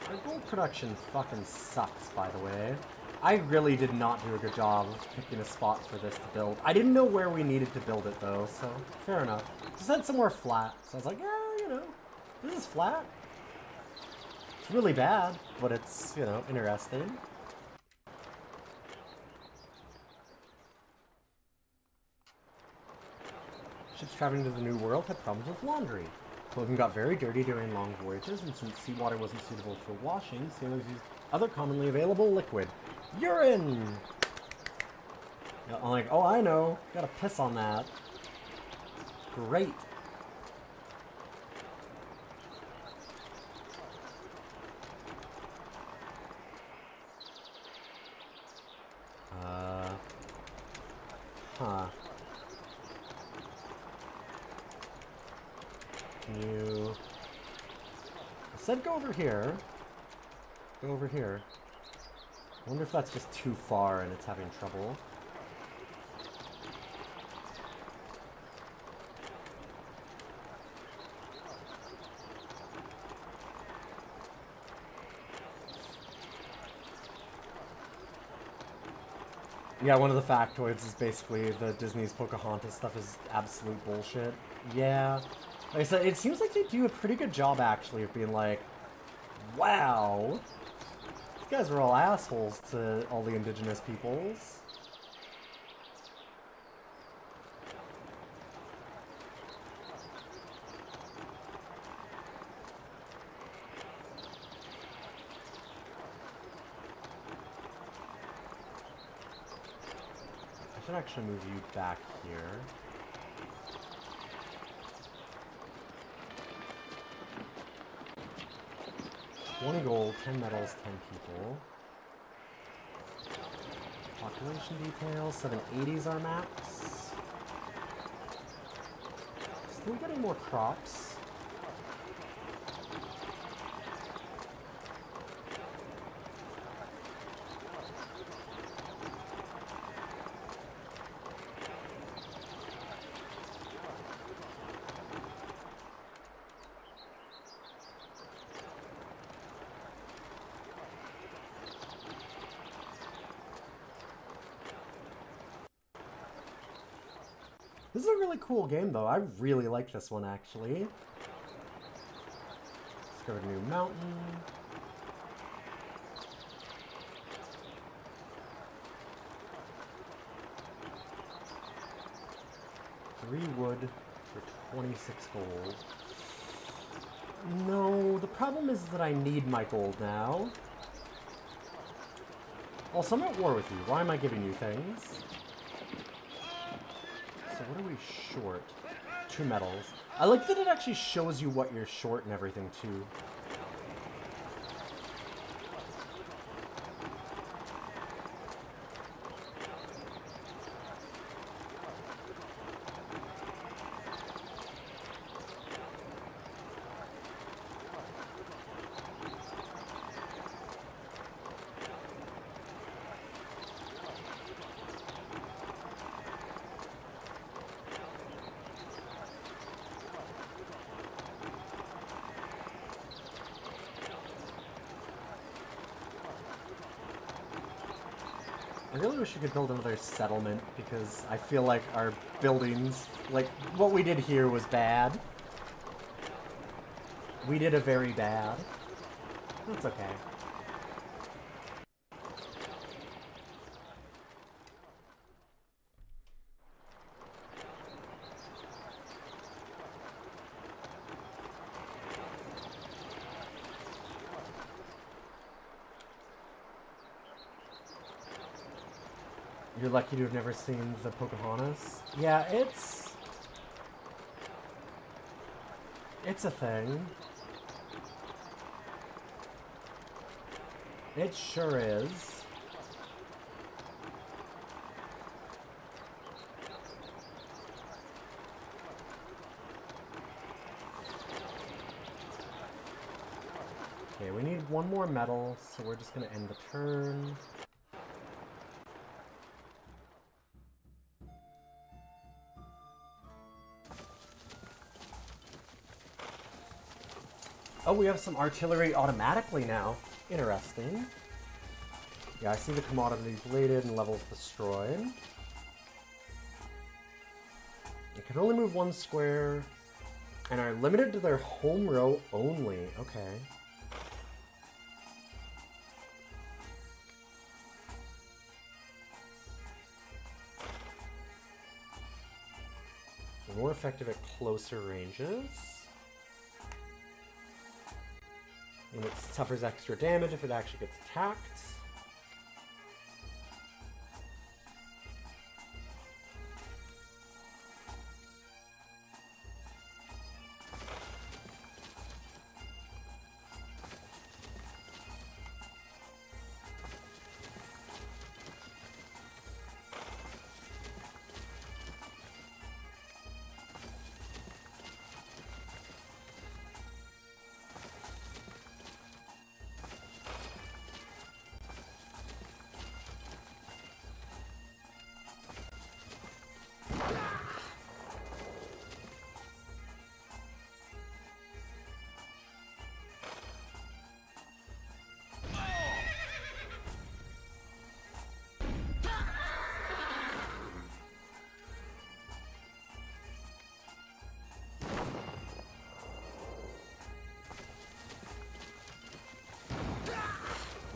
Our gold production fucking sucks, by the way. I really did not do a good job of picking a spot for this to build. I didn't know where we needed to build it, though, so fair enough. It said somewhere flat, so I was like, yeah, you know, this is flat. It's really bad, but it's, you know, interesting. Ships traveling to the New World had problems with laundry. Clothing got very dirty during long voyages, and since seawater wasn't suitable for washing, sailors used other commonly available liquid. Urine! I'm like, oh, I know. Gotta piss on that. Great. Huh. Can you... I said go over here. Go over here. I wonder if that's just too far and it's having trouble. Yeah, one of the factoids is basically the Disney's Pocahontas stuff is absolute bullshit. Yeah. Like I said, it seems like they do a pretty good job, actually, of being like, wow, these guys were all assholes to all the indigenous peoples. I should actually move you back here. $20 gold, 10 metals, 10 people. Population details, 780s our max. Still getting more crops. This is a really cool game, though. I really like this one, actually. Discovered a new mountain. Three wood for 26 gold. No, the problem is that I need my gold now. Also, I'm at war with you. Why am I giving you things? So what are we short? 2 metals. I like that it actually shows you what you're short and everything, too. I really wish we could build another settlement, because I feel like our buildings, like, what we did here was bad. We did a very bad. That's okay. You're lucky to have never seen the Pocahontas. Yeah, it's It's a thing. It sure is. Okay, we need one more metal, so we're just gonna end the turn. Oh, we have some artillery automatically now. Interesting. Yeah, I see the commodities deleted and levels destroyed. It can only move one square and are limited to their home row only. Okay. More effective at closer ranges. And it suffers extra damage if it actually gets attacked.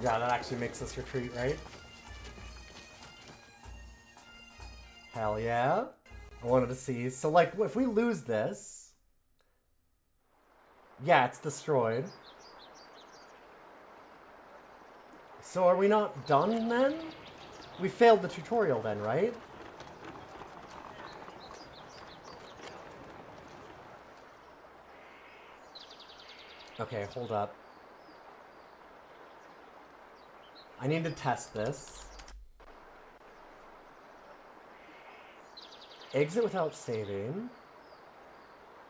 Yeah, that actually makes us retreat, right? Hell yeah. I wanted to see. So, like, if we lose this... Yeah, it's destroyed. So are we not done then? We failed the tutorial then, right? Okay, hold up. I need to test this. Exit without saving.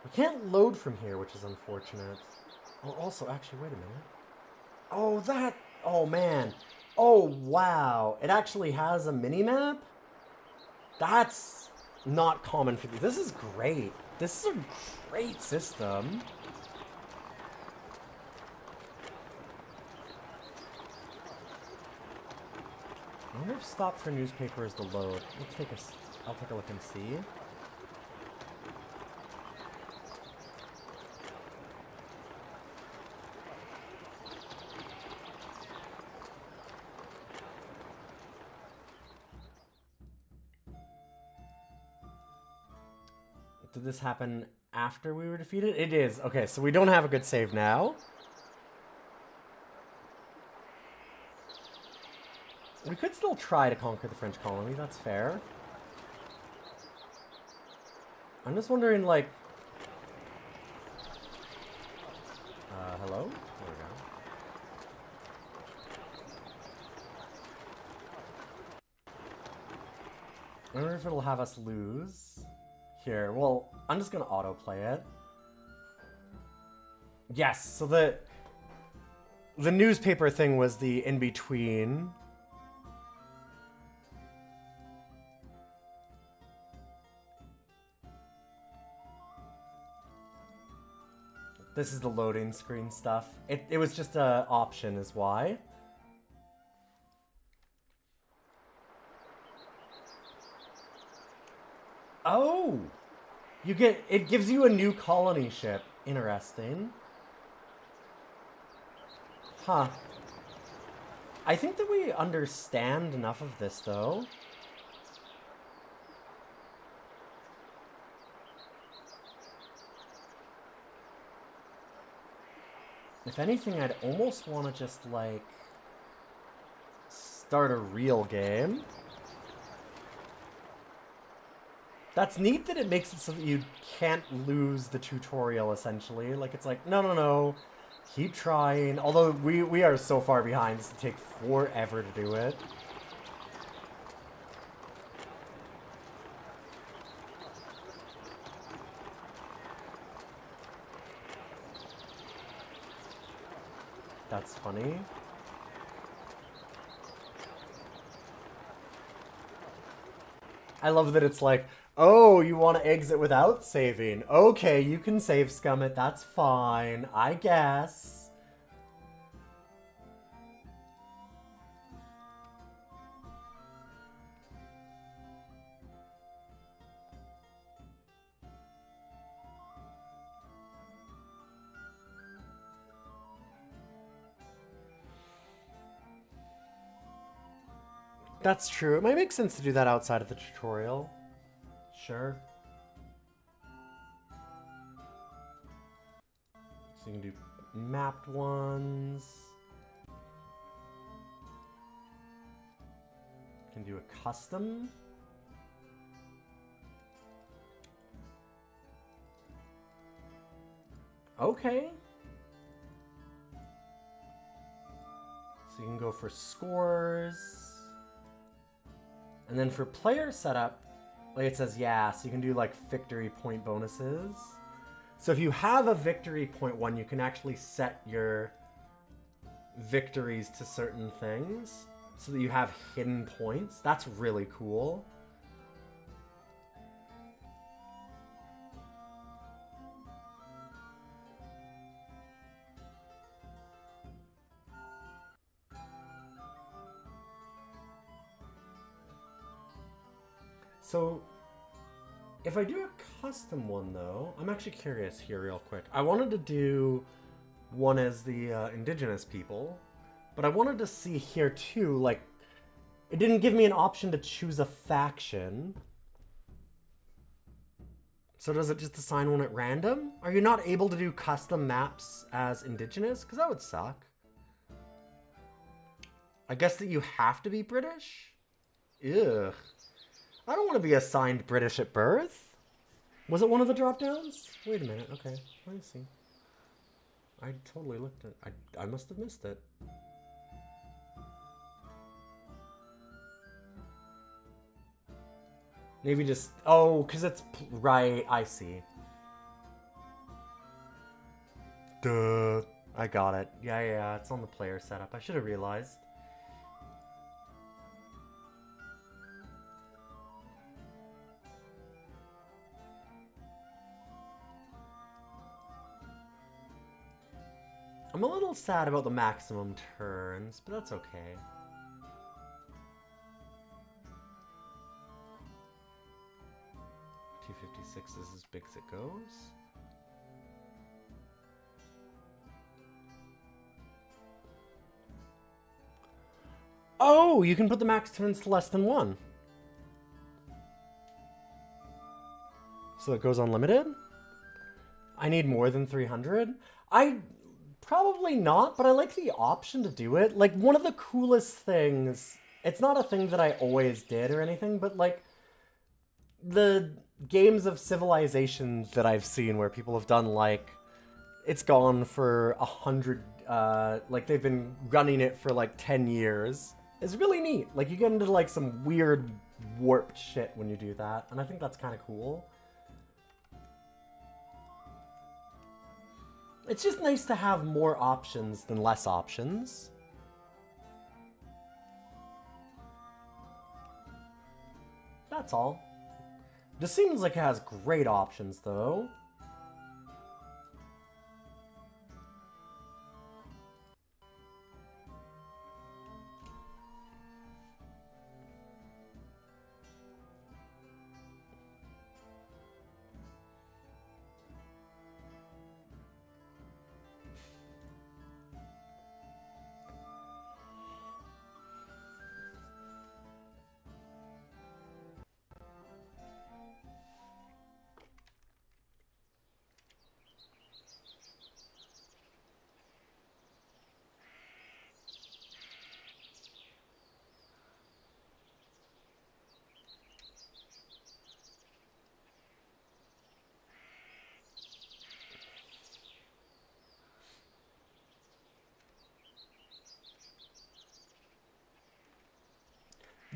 We can't load from here, which is unfortunate. Oh, also, actually, wait a minute. Oh, that... Oh, man. Oh, wow. It actually has a mini-map? That's not common for these. This is great. This is a great system. I wonder if stop for newspaper is the load. I'll take a look and see. Did this happen after we were defeated? It is. Okay, so we don't have a good save now. We could still try to conquer the French colony, that's fair. I'm just wondering, like... hello? There we go. I wonder if it'll have us lose. Here, well, I'm just gonna autoplay it. Yes, so the newspaper thing was the in-between. This is the loading screen stuff. It was just an option is why. Oh! It gives you a new colony ship. Interesting. Huh. I think that we understand enough of this, though. If anything, I'd almost want to just, like, start a real game. That's neat that it makes it so that you can't lose the tutorial, essentially. Like, it's like, no, no, no. Keep trying. Although, we are so far behind, this will take forever to do it. That's funny. I love that it's like, oh, you want to exit without saving. Okay, you can save scum it. That's fine, I guess. That's true. It might make sense to do that outside of the tutorial. Sure. So you can do mapped ones. You can do a custom. Okay. So you can go for scores. And then for player setup, like it says, yeah, so you can do like victory point bonuses. So if you have a victory point one, you can actually set your victories to certain things so that you have hidden points. That's really cool. So, if I do a custom one, though, I'm actually curious here real quick. I wanted to do one as the indigenous people, but I wanted to see here, too, like, it didn't give me an option to choose a faction. So does it just assign one at random? Are you not able to do custom maps as indigenous? Because that would suck. I guess that you have to be British? Ugh. I don't want to be assigned British at birth. Was it one of the drop-downs? Wait a minute. Okay, let me see. I totally looked at it. I must have missed it. Maybe just... Oh, because it's... Right, I see. Duh. I got it. Yeah, it's on the player setup. I should have realized. I'm a little sad about the maximum turns, but that's okay. $256 is as big as it goes. Oh, you can put the max turns to less than 1. So it goes unlimited? I need more than 300? Probably not, but I like the option to do it. Like, one of the coolest things, it's not a thing that I always did or anything, but like, the games of Civilization that I've seen where people have done like, it's gone for 100, like they've been running it for like 10 years. It's really neat. Like, you get into like some weird warped shit when you do that, and I think that's kind of cool. It's just nice to have more options than less options. That's all. This seems like it has great options, though.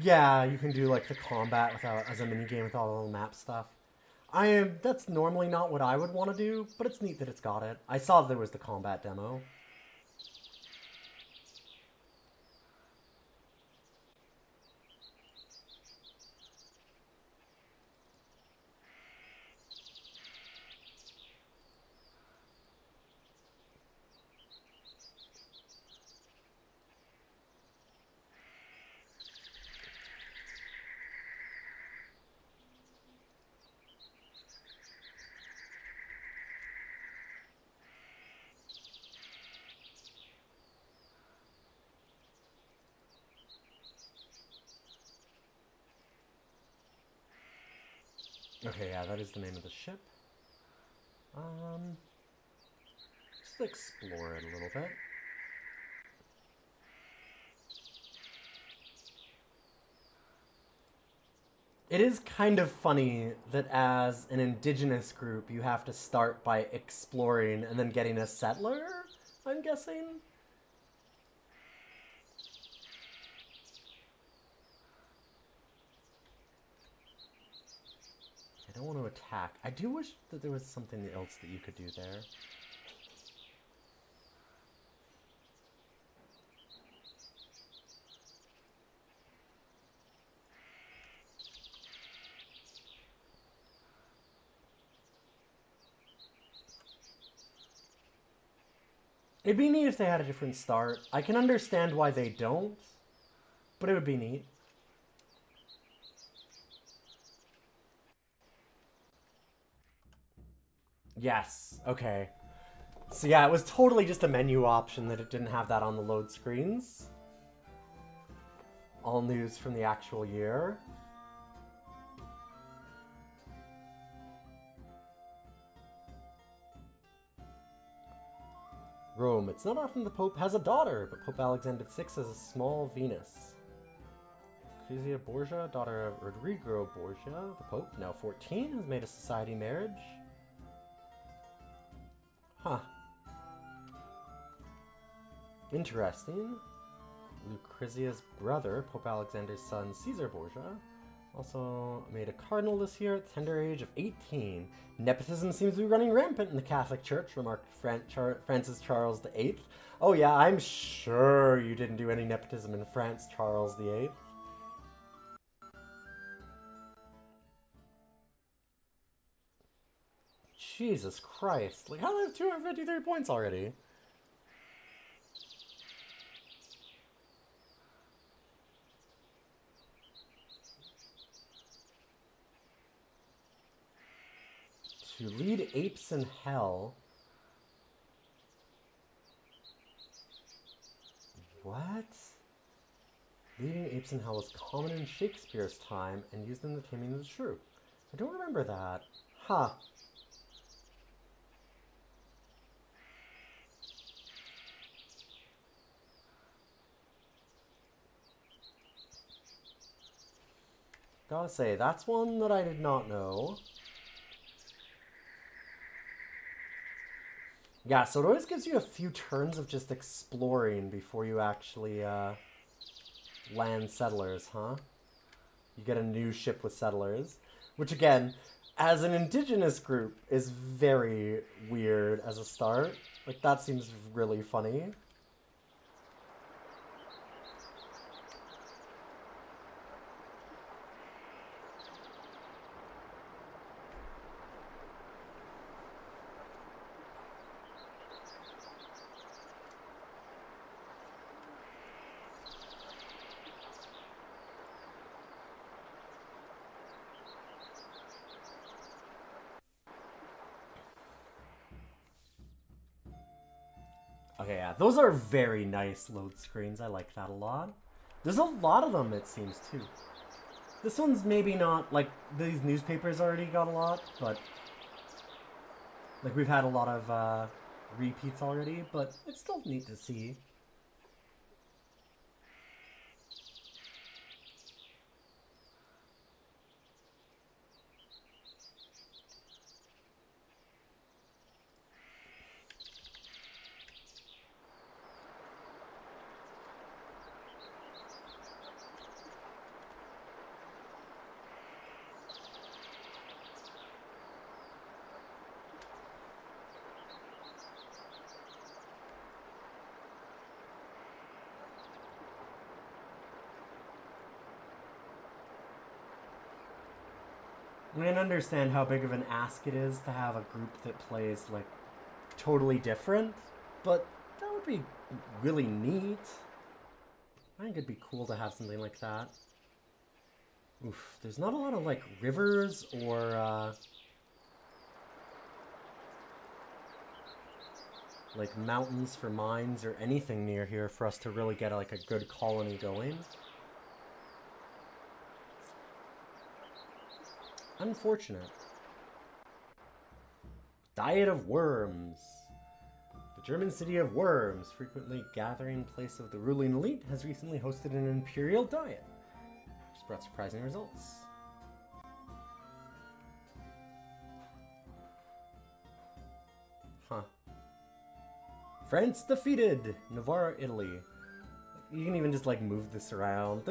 Yeah, you can do like the combat without as a mini game with all the little map stuff. That's normally not what I would want to do, but it's neat that it's got it. I saw there was the combat demo. Okay, yeah, that is the name of the ship. Just explore it a little bit. It is kind of funny that as an indigenous group, you have to start by exploring and then getting a settler, I'm guessing? I don't want to attack. I do wish that there was something else that you could do there. It'd be neat if they had a different start. I can understand why they don't, but it would be neat. Yes, okay. So yeah, it was totally just a menu option that it didn't have that on the load screens. All news from the actual year. Rome. It's not often the Pope has a daughter, but Pope Alexander VI has a small Venus. Lucrezia Borgia, daughter of Rodrigo Borgia, the Pope, now 14, has made a society marriage. Huh. Interesting. Lucrezia's brother, Pope Alexander's son, Caesar Borgia, also made a cardinal this year at the tender age of 18. Nepotism seems to be running rampant in the Catholic Church, remarked Francis Charles VIII. Oh yeah, I'm sure you didn't do any nepotism in France, Charles VIII. Jesus Christ. Like, how do I have 253 points already? To lead apes in hell. What? Leading apes in hell was common in Shakespeare's time and used in the Taming of the Shrew. I don't remember that. Huh. Gotta say, that's one that I did not know. Yeah, so it always gives you a few turns of just exploring before you actually land settlers, huh? You get a new ship with settlers, which again, as an indigenous group, is very weird as a start. Like, that seems really funny. Okay, yeah, those are very nice load screens. I like that a lot. There's a lot of them, it seems, too. This one's maybe not, like, these newspapers already got a lot, but... Like, we've had a lot of repeats already, but it's still neat to see. I understand how big of an ask it is to have a group that plays, like, totally different, but that would be really neat. I think it'd be cool to have something like that. Oof, there's not a lot of, like, rivers or, like, mountains for mines or anything near here for us to really get, like, a good colony going. Unfortunate. Diet of Worms. The German city of Worms, frequently gathering place of the ruling elite, has recently hosted an imperial diet, which has brought surprising results. Huh. France defeated Navarre, Italy. You can even just, like, move this around.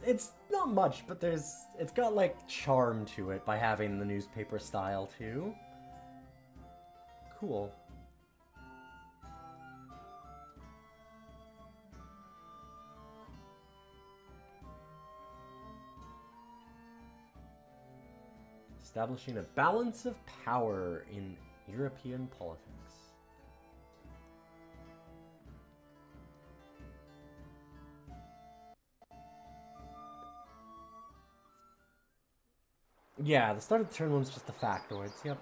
It's not much, but it's got, like, charm to it by having the newspaper style, too. Cool. Establishing a balance of power in European politics. Yeah, the start of the turn one's just the factoids, yep.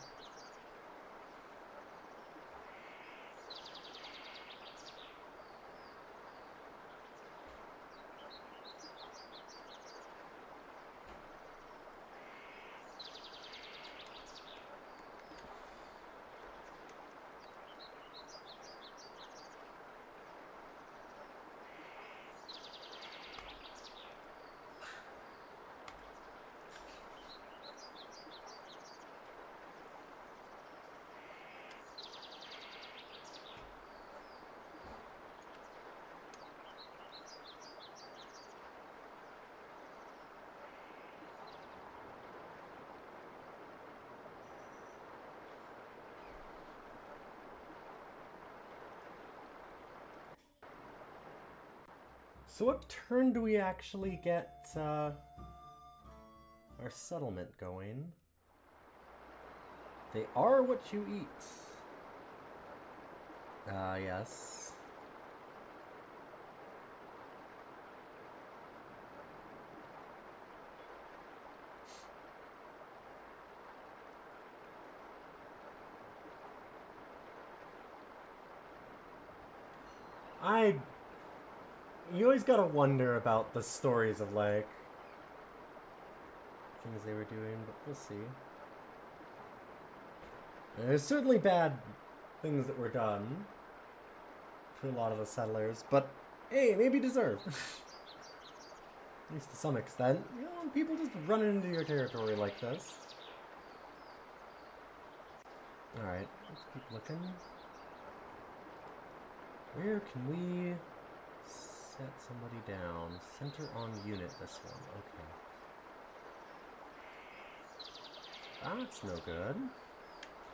So what turn do we actually get our settlement going? They are what you eat. Yes. You always gotta wonder about the stories of, like, things they were doing, but we'll see. And there's certainly bad things that were done to a lot of the settlers, but hey, maybe deserved. At least to some extent. You know, people just running into your territory like this. Alright, let's keep looking. Where can we set somebody down? Center on unit, this one. Okay. That's no good.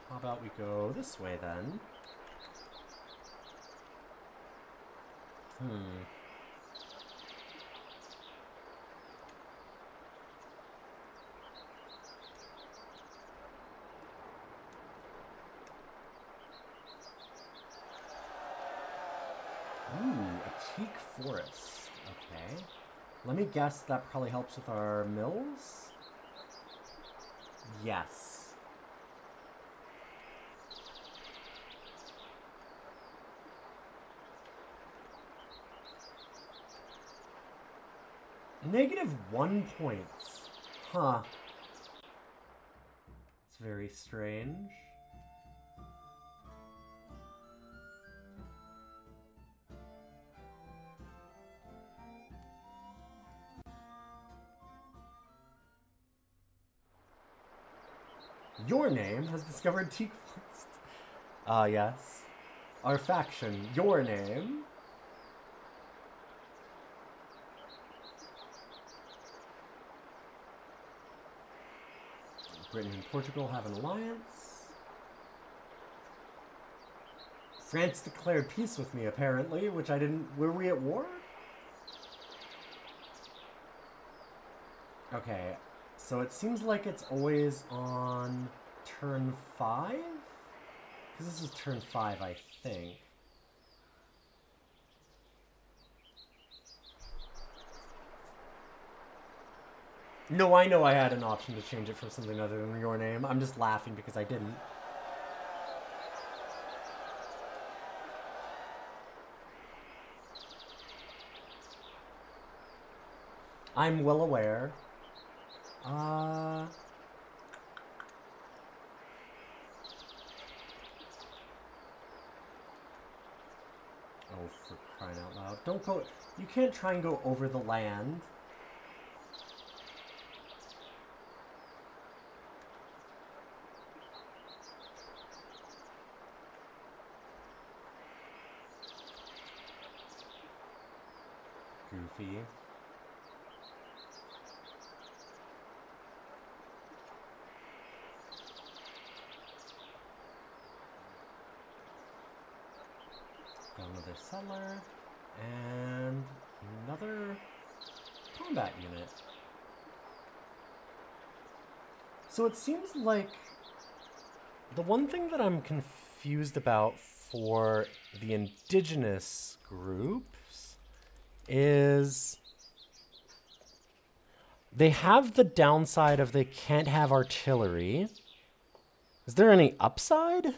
How about we go this way then? Ooh, a teak forest. Okay. Let me guess that probably helps with our mills? Yes. -1 points. Huh. It's very strange. Your name has discovered teak forest. Yes. Our faction, your name. Britain and Portugal have an alliance. France declared peace with me, apparently, which I didn't... Were we at war? Okay. So it seems like it's always on turn 5? Because this is turn 5, I think. No, I know I had an option to change it from something other than your name. I'm just laughing because I didn't. I'm well aware. Oh, for crying out loud. Don't go... You can't try and go over the land. Goofy. Got another settler, and another combat unit. So it seems like the one thing that I'm confused about for the indigenous groups is they have the downside of they can't have artillery. Is there any upside?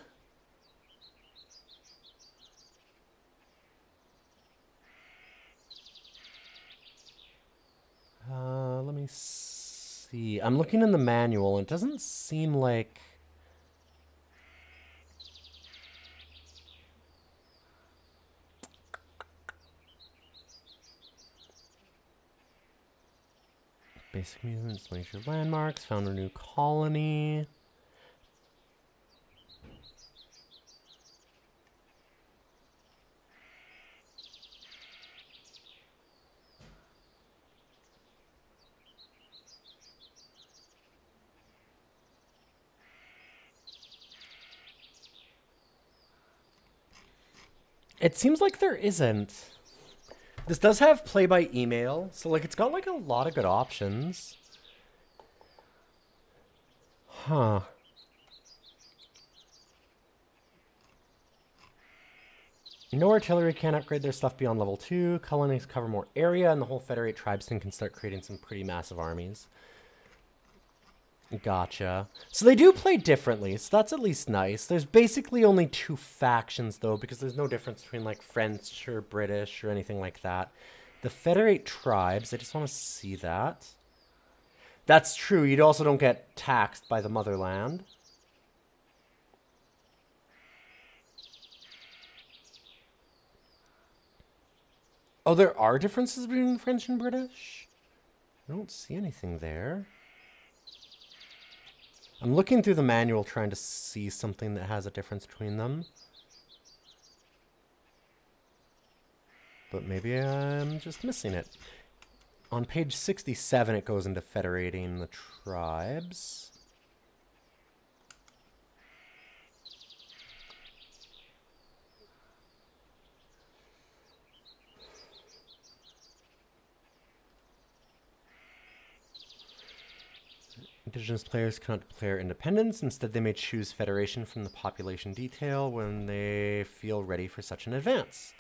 Let me see. I'm looking in the manual, and it doesn't seem like... Basic movements, major landmarks, found a new colony. It seems like there isn't. This does have play by email, so like it's got like a lot of good options. Huh. No artillery can upgrade their stuff beyond level 2. Colonies cover more area, and the whole Federate tribesmen can start creating some pretty massive armies. Gotcha. So they do play differently, so that's at least nice. There's basically only 2 factions, though, because there's no difference between, like, French or British or anything like that. The Federate tribes, I just want to see that. That's true, you also don't get taxed by the motherland. Oh, there are differences between French and British? I don't see anything there. I'm looking through the manual trying to see something that has a difference between them. But maybe I'm just missing it. On page 67, it goes into federating the tribes. Indigenous players cannot declare independence. Instead, they may choose federation from the population detail when they feel ready for such an advance.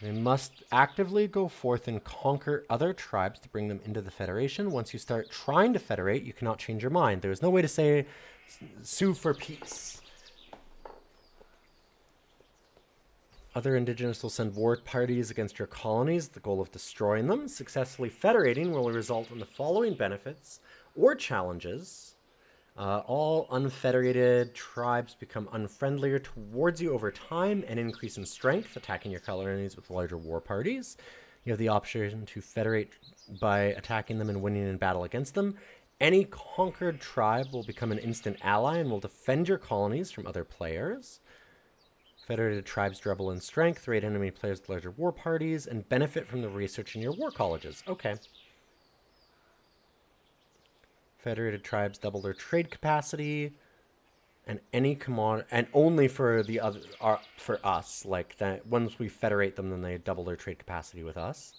They must actively go forth and conquer other tribes to bring them into the federation. Once you start trying to federate, you cannot change your mind. There is no way to say, sue for peace. Other indigenous will send war parties against your colonies with the goal of destroying them. Successfully federating will result in the following benefits or challenges. All unfederated tribes become unfriendlier towards you over time and increase in strength, attacking your colonies with larger war parties. You have the option to federate by attacking them and winning in battle against them. Any conquered tribe will become an instant ally and will defend your colonies from other players. Federated tribes double in strength, raid enemy players with larger war parties, and benefit from the research in your war colleges. Okay. Federated tribes double their trade capacity, and any commodity, and only for the other, for us, like that. Once we federate them, then they double their trade capacity with us.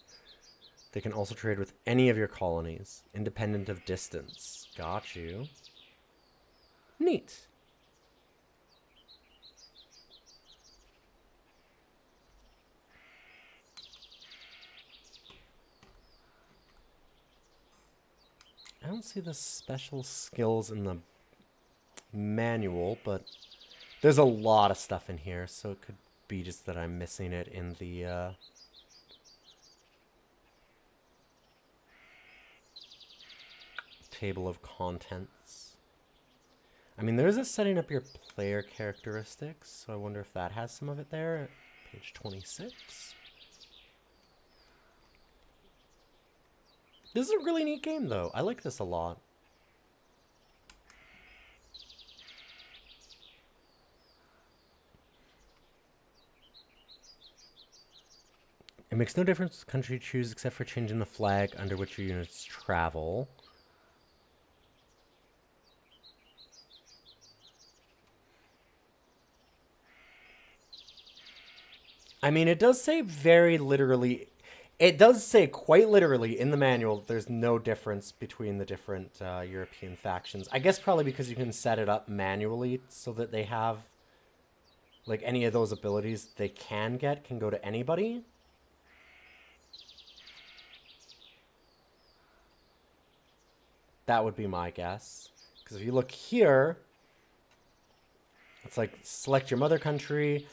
They can also trade with any of your colonies, independent of distance. Got you. Neat. I don't see the special skills in the manual, but there's a lot of stuff in here, so it could be just that I'm missing it in the table of contents. I mean, there is a setting up your player characteristics, so I wonder if that has some of it there at page 26. This is a really neat game, though. I like this a lot. It makes no difference which country you choose except for changing the flag under which your units travel. I mean, it does say very literally, it does say quite literally in the manual that there's no difference between the different European factions. I guess probably because you can set it up manually so that they have, like, any of those abilities they can get can go to anybody. That would be my guess. Because if you look here, it's like select your mother country.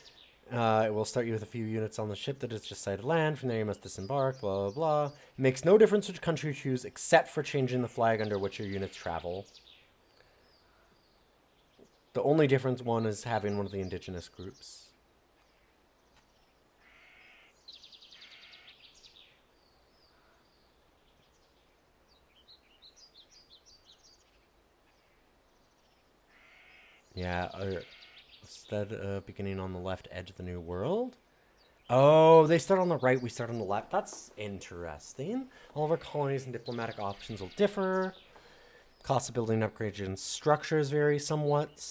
It will start you with a few units on the ship that has just sighted land. From there you must disembark, blah, blah, blah. It makes no difference which country you choose except for changing the flag under which your units travel. The only difference one is having one of the indigenous groups. Yeah, instead of beginning on the left edge of the new world. Oh, they start on the right, we start on the left. That's interesting. All of our colonies and diplomatic options will differ. Cost of building upgrades and structures vary somewhat.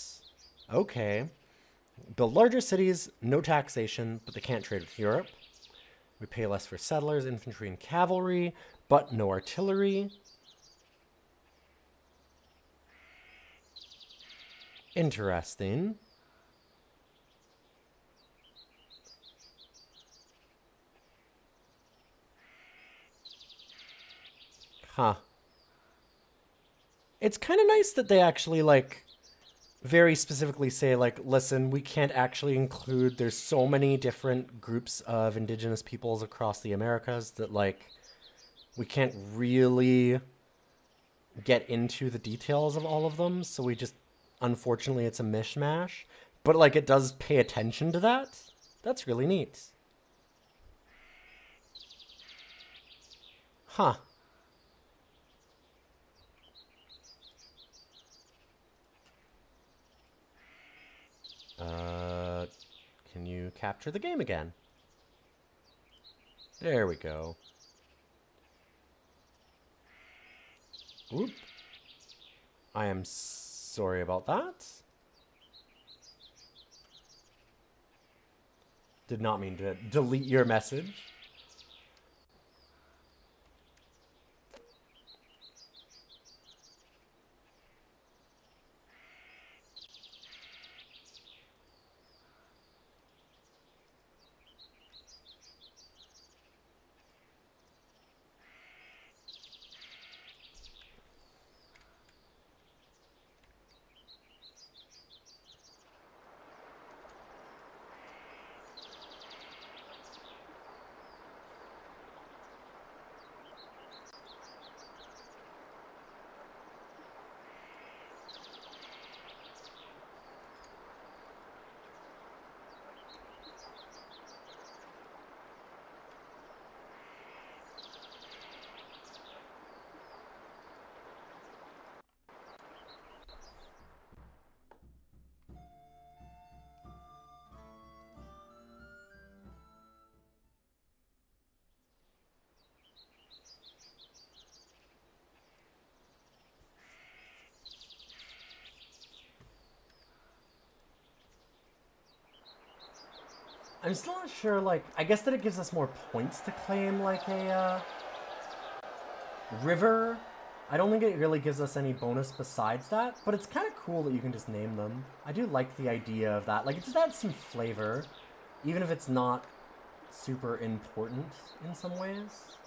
Okay. Build larger cities, no taxation, but they can't trade with Europe. We pay less for settlers, infantry, and cavalry, but no artillery. Interesting. Huh. It's kind of nice that they actually, like, very specifically say, like, listen, we can't actually include, there's so many different groups of indigenous peoples across the Americas that, like, we can't really get into the details of all of them, so we just, unfortunately, it's a mishmash. But, like, it does pay attention to that. That's really neat. Huh. Can you capture the game again? There we go. Whoop. I am sorry about that. Did not mean to delete your message. I'm still not sure, like, I guess that it gives us more points to claim, like, a River, I don't think it really gives us any bonus besides that, but it's kind of cool that you can just name them. I do like the idea of that. Like, it just adds some flavor, even if it's not super important in some ways.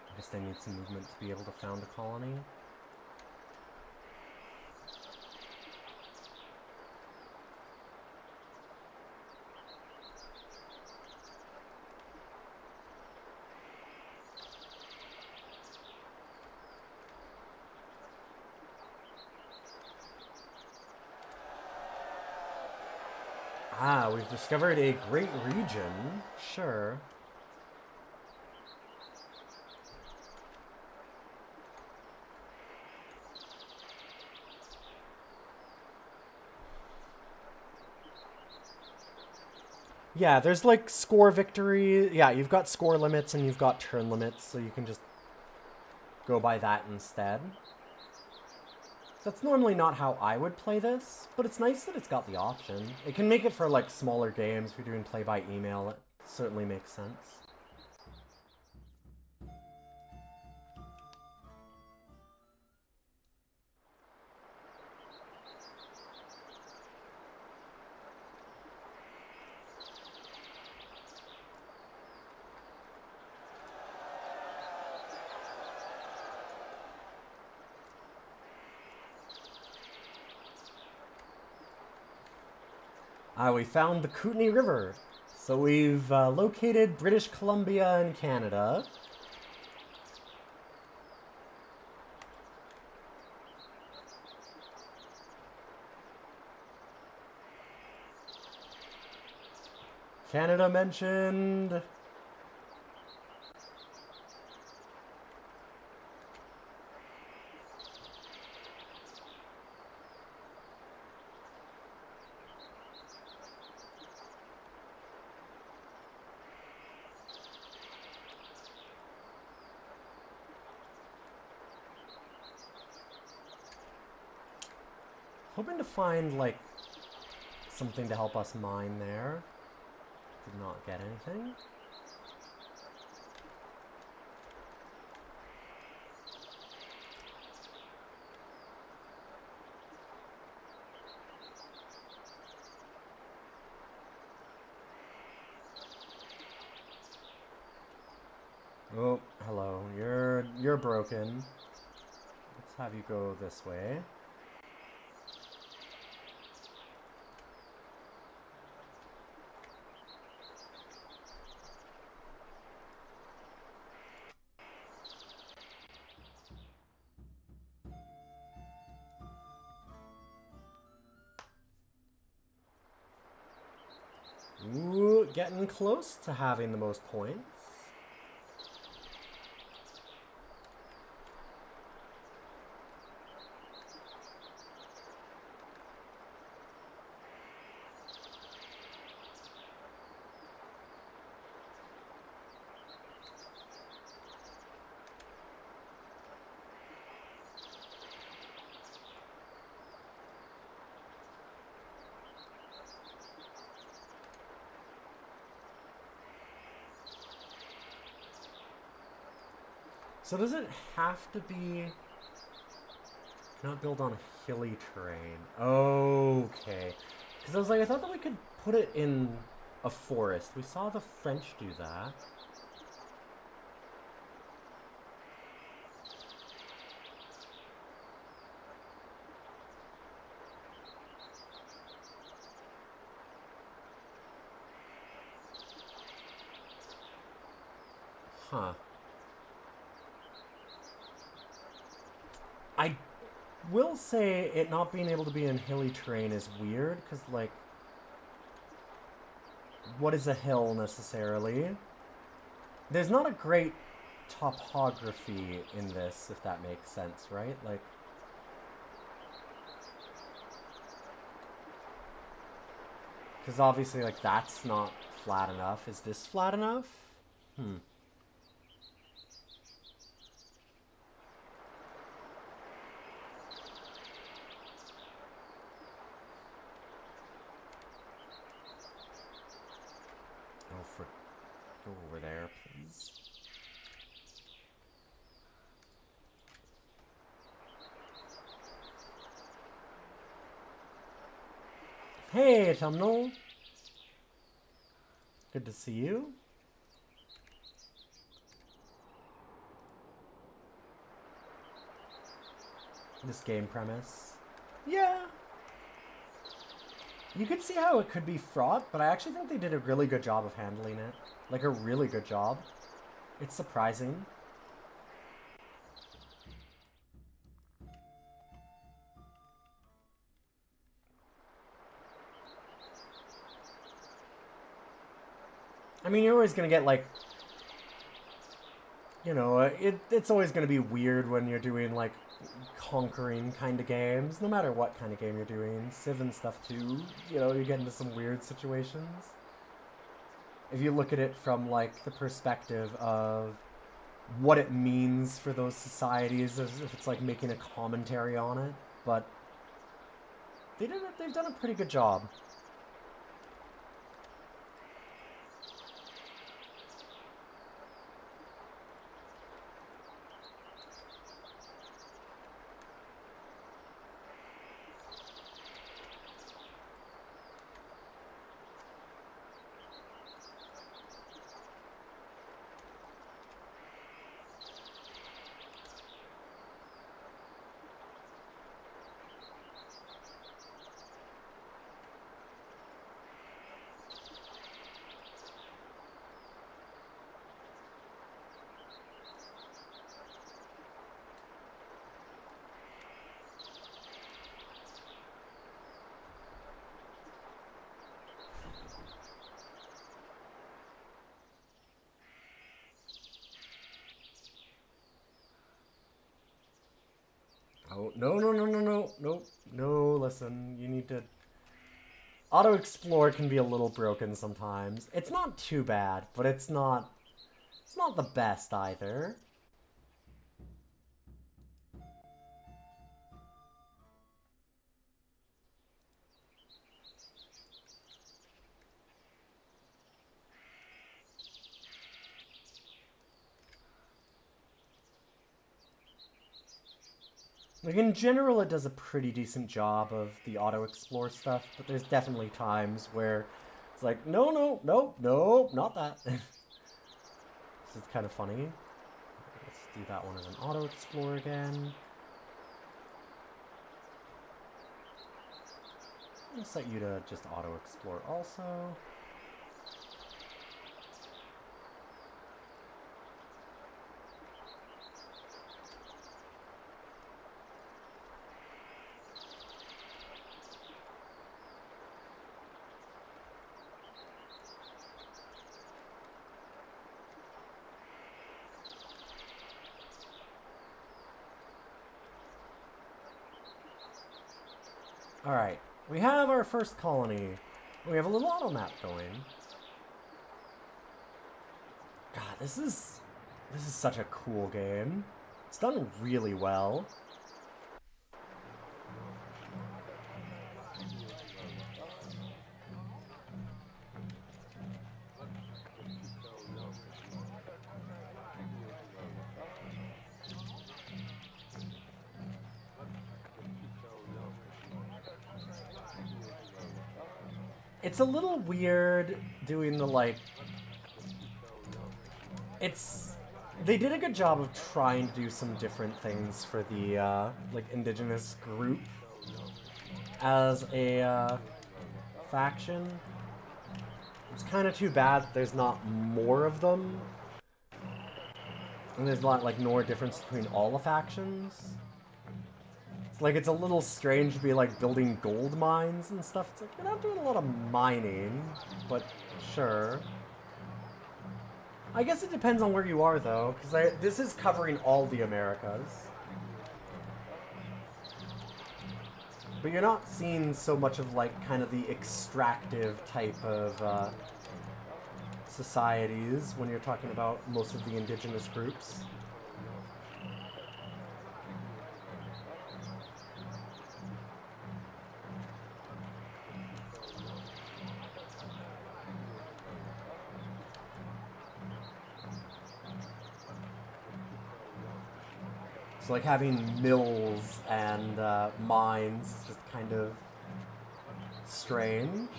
I guess they need some movement to be able to found a colony. Ah, we've discovered a great region. Sure. Yeah, there's like score victory. Yeah, you've got score limits and you've got turn limits, so you can just go by that instead. That's normally not how I would play this, but it's nice that it's got the option. It can make it for like smaller games. If you're doing play by email, it certainly makes sense. We found the Kootenay River. So we've located British Columbia and Canada. Canada mentioned. Hoping to find, like, something to help us mine there. Did not get anything. Oh, hello. You're broken. Let's have you go this way. Ooh, getting close to having the most points. So does it have to be... Cannot build on a hilly terrain. Okay. Because I was like, I thought that we could put it in a forest. We saw the French do that. Huh. I will say it not being able to be in hilly terrain is weird, because, like, what is a hill necessarily? There's not a great topography in this, if that makes sense, right? Like, because obviously, like, that's not flat enough. Is this flat enough? Hey, Autumnal. Good to see you. This game premise. Yeah. You could see how it could be fraught, but I actually think they did a really good job of handling it. Like, a really good job. It's surprising. I mean, you're always gonna get, like... You know, it's always gonna be weird when you're doing, like, conquering kind of games. No matter what kind of game you're doing. Civ and stuff, too. You know, you get into some weird situations. If you look at it from, like, the perspective of what it means for those societies, as if it's, like, making a commentary on it. But they've done a pretty good job. Oh, no, listen, you need to... Auto-explore can be a little broken sometimes. It's not too bad, but it's not the best either. Like, in general, it does a pretty decent job of the auto-explore stuff, but there's definitely times where it's like, no, not that. This is kind of funny. Let's do that one as an auto-explore again. I'll set you to just auto-explore also. Alright, we have our first colony. We have a little auto map going. God, this is such a cool game. It's done really well. It's a little weird doing the, like... They did a good job of trying to do some different things for the, like, indigenous group as a, faction. It's kind of too bad that there's not more of them. And there's not, like, more difference between all the factions. Like, it's a little strange to be, like, building gold mines and stuff. It's like, you're not doing a lot of mining, but sure. I guess it depends on where you are, though, because this is covering all the Americas. But you're not seeing so much of, like, kind of the extractive type of, societies when you're talking about most of the indigenous groups. So, like, having mills and mines is just kind of strange.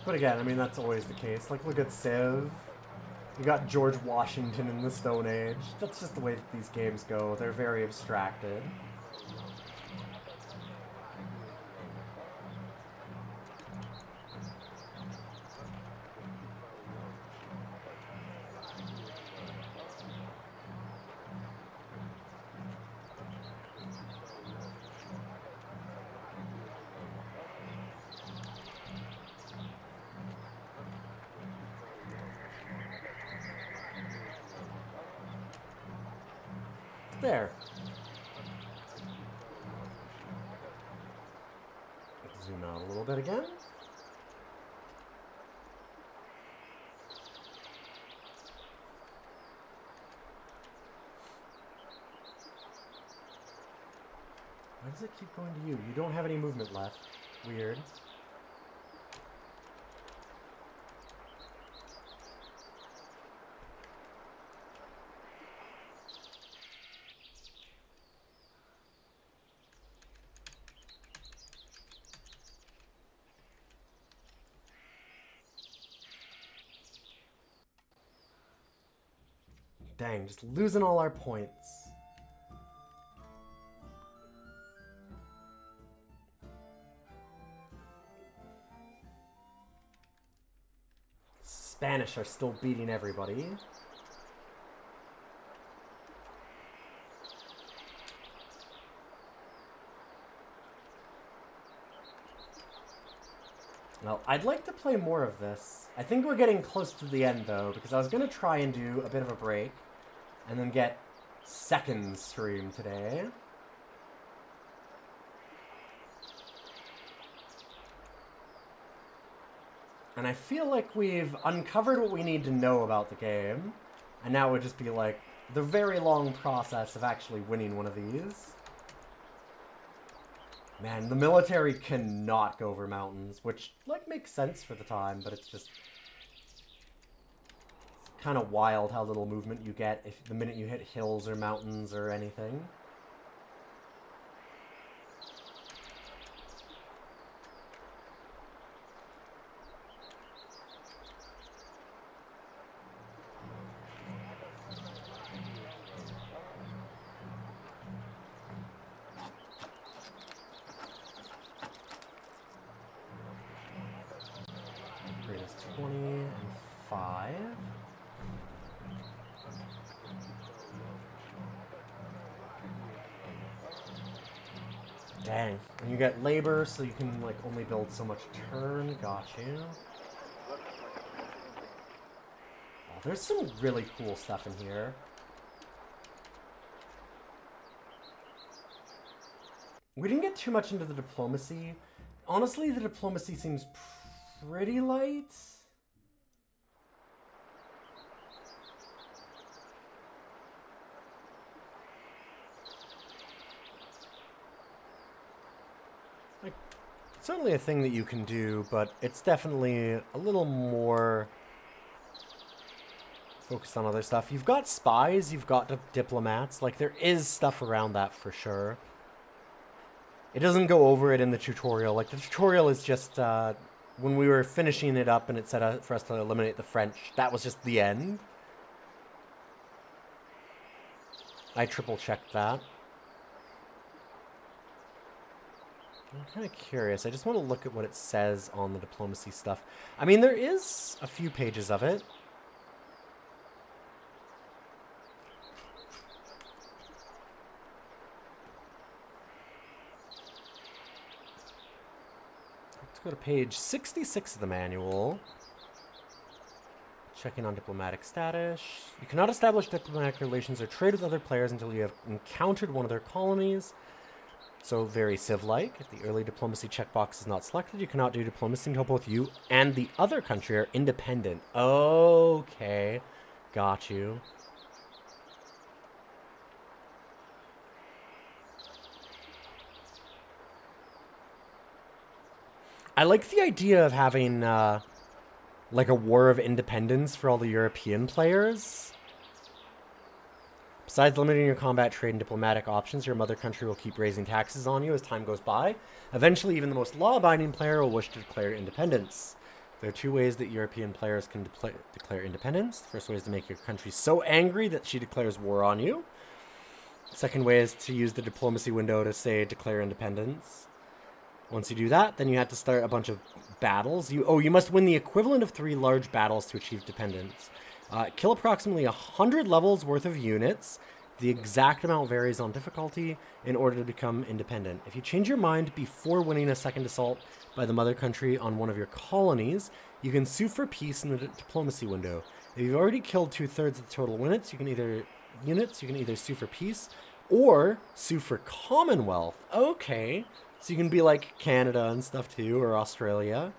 But again, I mean, that's always the case. Like, look at Civ. You got George Washington in the Stone Age. That's just the way that these games go. They're very abstracted. There. Zoom out a little bit again. Why does it keep going to you? You don't have any movement left. Weird. Dang, just losing all our points. Spanish are still beating everybody. Well, I'd like to play more of this. I think we're getting close to the end, though, because I was going to try and do a bit of a break and then get second stream today. And I feel like we've uncovered what we need to know about the game, and now it would just be like the very long process of actually winning one of these. Man, the military cannot go over mountains, which, like, makes sense for the time, but it's just... It's kind of wild how little movement you get if the minute you hit hills or mountains or anything. Greatest 20 and 5. Dang. And you get labor, so you can, like, only build so much turn. Got you. Oh, there's some really cool stuff in here. We didn't get too much into the diplomacy. Honestly, the diplomacy seems pretty light. Like, certainly a thing that you can do, but it's definitely a little more focused on other stuff. You've got spies, you've got diplomats. Like, there is stuff around that for sure. It doesn't go over it in the tutorial. Like, the tutorial is just, when we were finishing it up and it said for us to eliminate the French, that was just the end. I triple-checked that. I'm kind of curious. I just want to look at what it says on the diplomacy stuff. I mean, there is a few pages of it. Let's go to page 66 of the manual. Checking on diplomatic status. You cannot establish diplomatic relations or trade with other players until you have encountered one of their colonies. So very Civ-like. If the early diplomacy checkbox is not selected, you cannot do diplomacy until both you and the other country are independent. Okay. Got you. I like the idea of having like a war of independence for all the European players. Besides limiting your combat, trade, and diplomatic options, your mother country will keep raising taxes on you as time goes by. Eventually, even the most law-abiding player will wish to declare independence. There are two ways that European players can declare independence. The first way is to make your country so angry that she declares war on you. The second way is to use the diplomacy window to, say, declare independence. Once you do that, then you have to start a bunch of battles. You must win the equivalent of 3 large battles to achieve dependence. Kill approximately 100 levels worth of units. The exact amount varies on difficulty in order to become independent. If you change your mind before winning a second assault by the mother country on one of your colonies, you can sue for peace in the diplomacy window. If you've already killed 2/3 of the total units, you can either sue for peace or sue for Commonwealth. Okay, so you can be like Canada and stuff too, or Australia.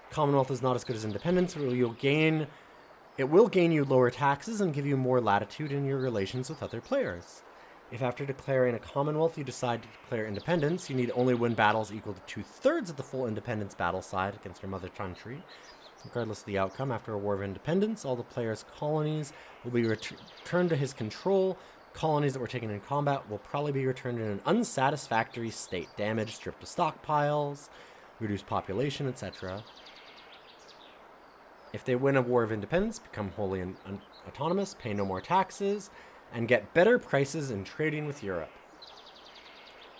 Commonwealth is not as good as independence, but it will gain you lower taxes and give you more latitude in your relations with other players. If after declaring a Commonwealth you decide to declare independence, you need only win battles equal to 2/3 of the full independence battle side against your mother country. Regardless of the outcome, after a war of independence, all the player's colonies will be returned to his control. Colonies that were taken in combat will probably be returned in an unsatisfactory state. Damaged, stripped of stockpiles, reduced population, etc. If they win a war of independence, become wholly autonomous, pay no more taxes, and get better prices in trading with Europe.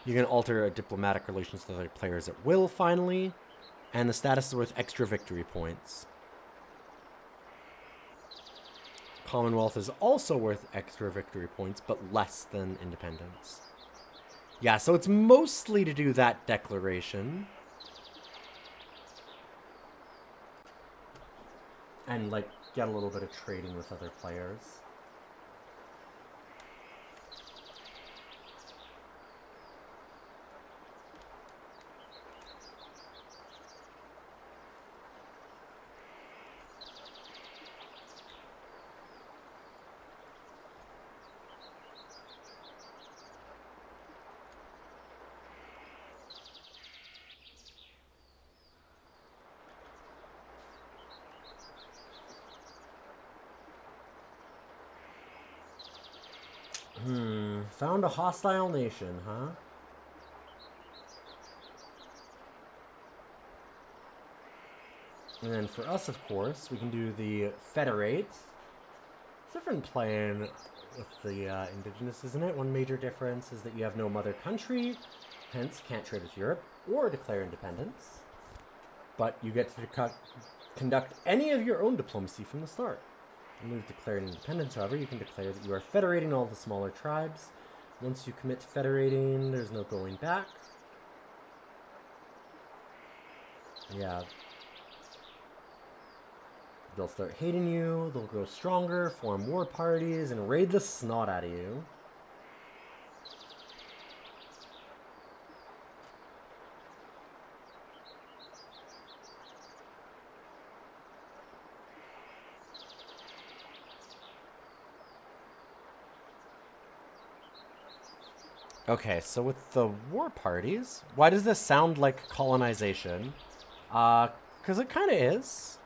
You can alter diplomatic relations with other players at will, finally, and the status is worth extra victory points. Commonwealth is also worth extra victory points, but less than independence. Yeah, so it's mostly to do that declaration. And, like, get a little bit of trading with other players. Found a hostile nation, huh? And then for us, of course, we can do the Federate. It's different playing with the Indigenous, isn't it? One major difference is that you have no mother country, hence can't trade with Europe or declare independence. But you get to conduct any of your own diplomacy from the start. When you've declared independence, however, you can declare that you are federating all the smaller tribes. Once you commit to federating, there's no going back. Yeah. They'll start hating you, they'll grow stronger, form war parties, and raid the snot out of you. Okay, so with the war parties, why does this sound like colonization? Because it kind of is.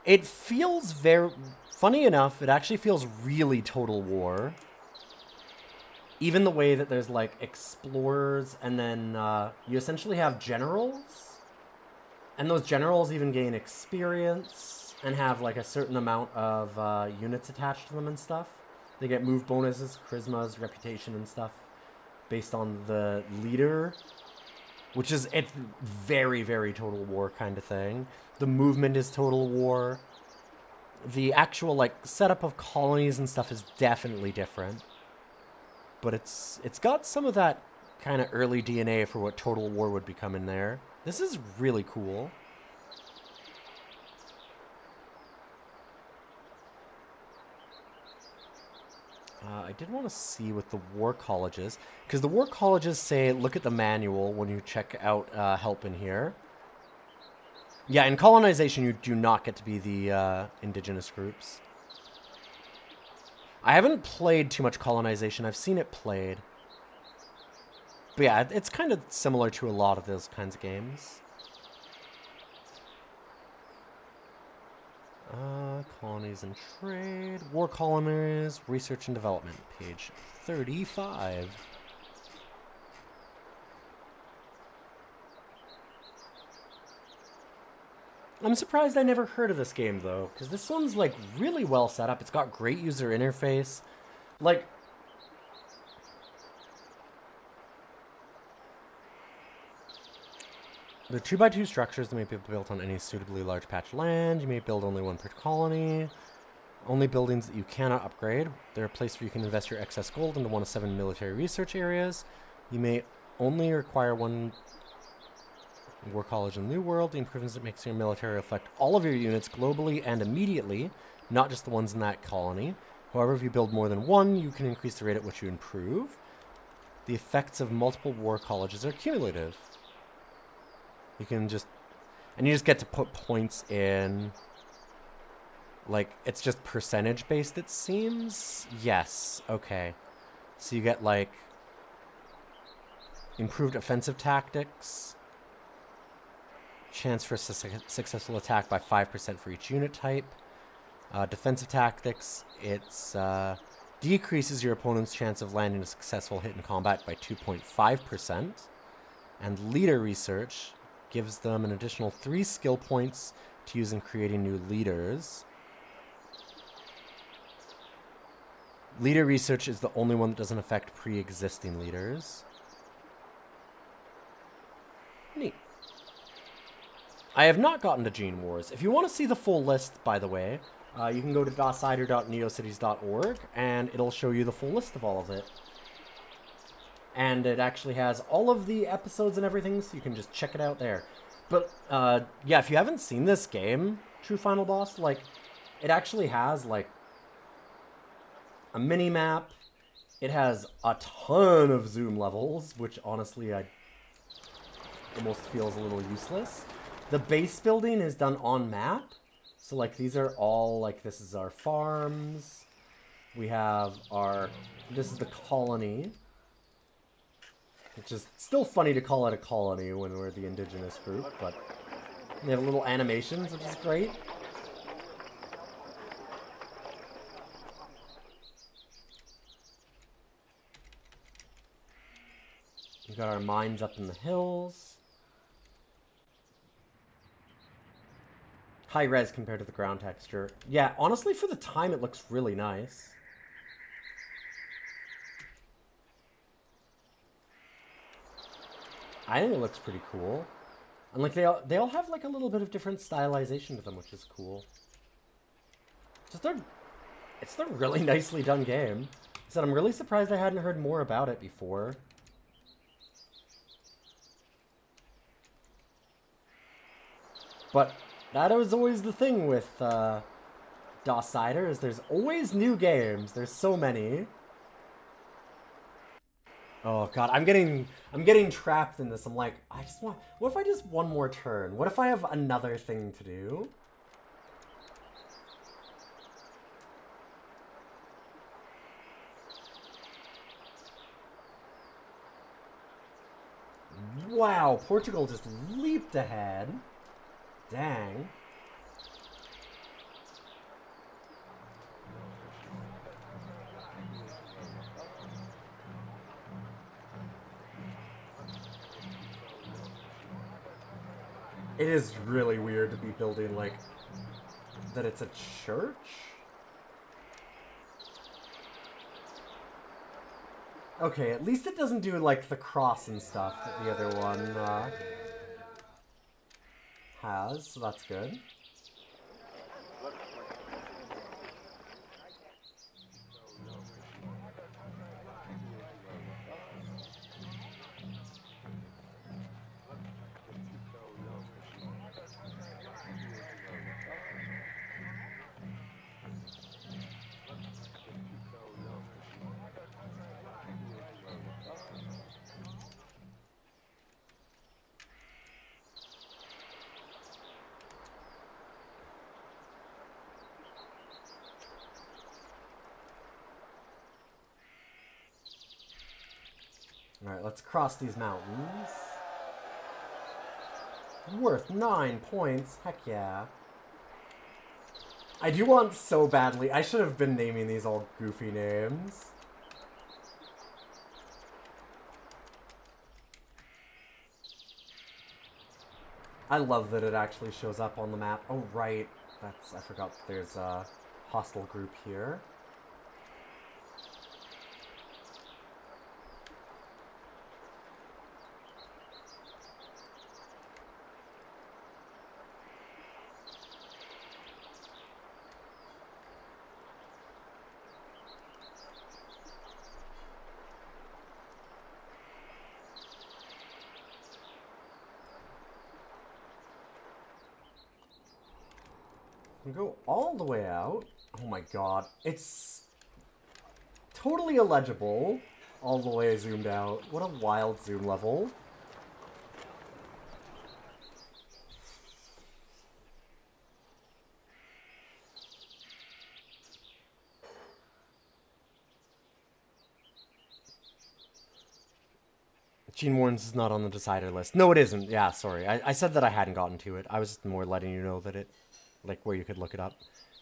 It feels very... Funny enough, it actually feels really Total War. Even the way that there's, like, explorers, and then you essentially have generals. And those generals even gain experience, and have, like, a certain amount of units attached to them and stuff. They get move bonuses, charismas, reputation, and stuff, based on the leader, which is, it's very, very Total War kind of thing. The movement is Total War. The actual, like, setup of colonies and stuff is definitely different. But it's got some of that kind of early DNA for what Total War would become in there. This is really cool. I did want to see with the war colleges, because the war colleges say, look at the manual when you check out help in here. Yeah, in colonization, you do not get to be the indigenous groups. I haven't played too much colonization. I've seen it played. But yeah, it's kind of similar to a lot of those kinds of games. Colonies and trade. War colonies. Research and development. Page 35. I'm surprised I never heard of this game, though, because this one's, like, really well set up. It's got great user interface. Like, they're 2x2 structures that may be built on any suitably large patch of land. You may build only one per colony. Only buildings that you cannot upgrade. They're a place where you can invest your excess gold into one of 7 military research areas. You may only require one War College in the New World. The improvements it makes in your military reflect all of your units globally and immediately, not just the ones in that colony. However, if you build more than one, you can increase the rate at which you improve. The effects of multiple war colleges are cumulative. You can just... And you just get to put points in... Like, it's just percentage based, it seems? Yes, okay. So you get, like... improved offensive tactics. Chance for a successful attack by 5% for each unit type. Defensive tactics, it's decreases your opponent's chance of landing a successful hit in combat by 2.5%. And leader research gives them an additional 3 skill points to use in creating new leaders. Leader research is the only one that doesn't affect pre-existing leaders. Neat. I have not gotten to Gene Wars. If you want to see the full list, by the way, you can go to DOScider.neocities.org, and it'll show you the full list of all of it. And it actually has all of the episodes and everything, so you can just check it out there. But, yeah, if you haven't seen this game, True Final Boss, like, it actually has, like, a mini-map. It has a ton of zoom levels, which, honestly, I almost feels a little useless. The base building is done on map. So, like, these are all, like, this is our farms. We have our, this is the colony. Which is still funny to call it a colony when we're the indigenous group, but they have little animations, which is great. We got our mines up in the hills. High res compared to the ground texture. Yeah, honestly, for the time, it looks really nice. I think it looks pretty cool. And like they all have like a little bit of different stylization to them, which is cool. It's a really nicely done game. I said I'm really surprised I hadn't heard more about it before. But that was always the thing with DOScider, is there's always new games. There's so many. Oh god, I'm getting trapped in this. I'm like, what if I just one more turn? What if I have another thing to do? Wow, Portugal just leaped ahead. Dang. It is really weird to be building, like, that it's a church? Okay, at least it doesn't do, like, the cross and stuff that the other one, has, so that's good. Alright, let's cross these mountains. Worth 9 points. Heck yeah. I do want so badly. I should have been naming these all goofy names. I love that it actually shows up on the map. Oh, right. I forgot there's a hostile group here. We go all the way out. Oh my god. It's totally illegible all the way zoomed out. What a wild zoom level. Gene Warren's is not on the DOScider list. No, it isn't. Yeah, sorry. I said that I hadn't gotten to it. I was just more letting you know that it, like, where you could look it up.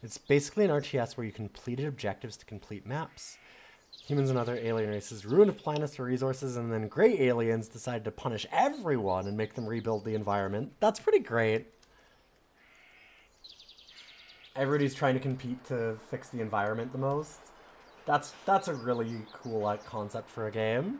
It's basically an RTS where you completed objectives to complete maps. Humans and other alien races ruined planets for resources, and then gray aliens decided to punish everyone and make them rebuild the environment. That's pretty great. Everybody's trying to compete to fix the environment the most. That's a really cool concept for a game.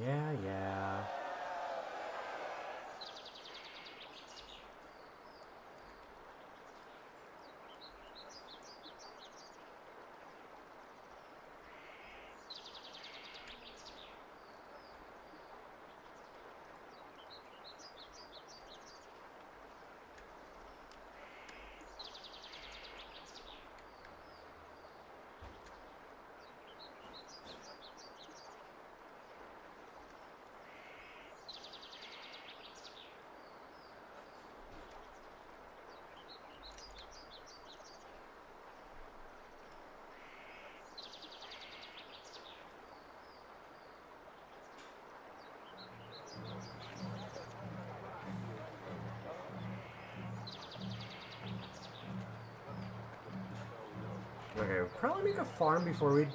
Yeah. Okay, we'll probably make a farm before we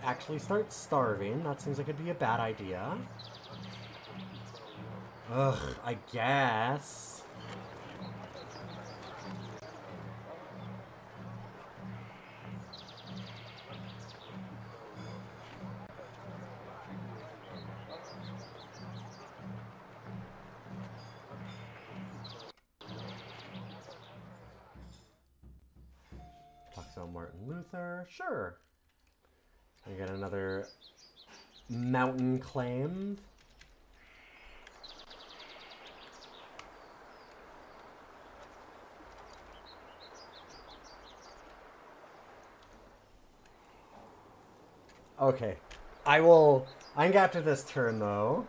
actually start starving. That seems like it'd be a bad idea. Ugh, I guess. Talks about Martin Luther. Sure. I get another mountain claimed. Okay. I can get after this turn, though.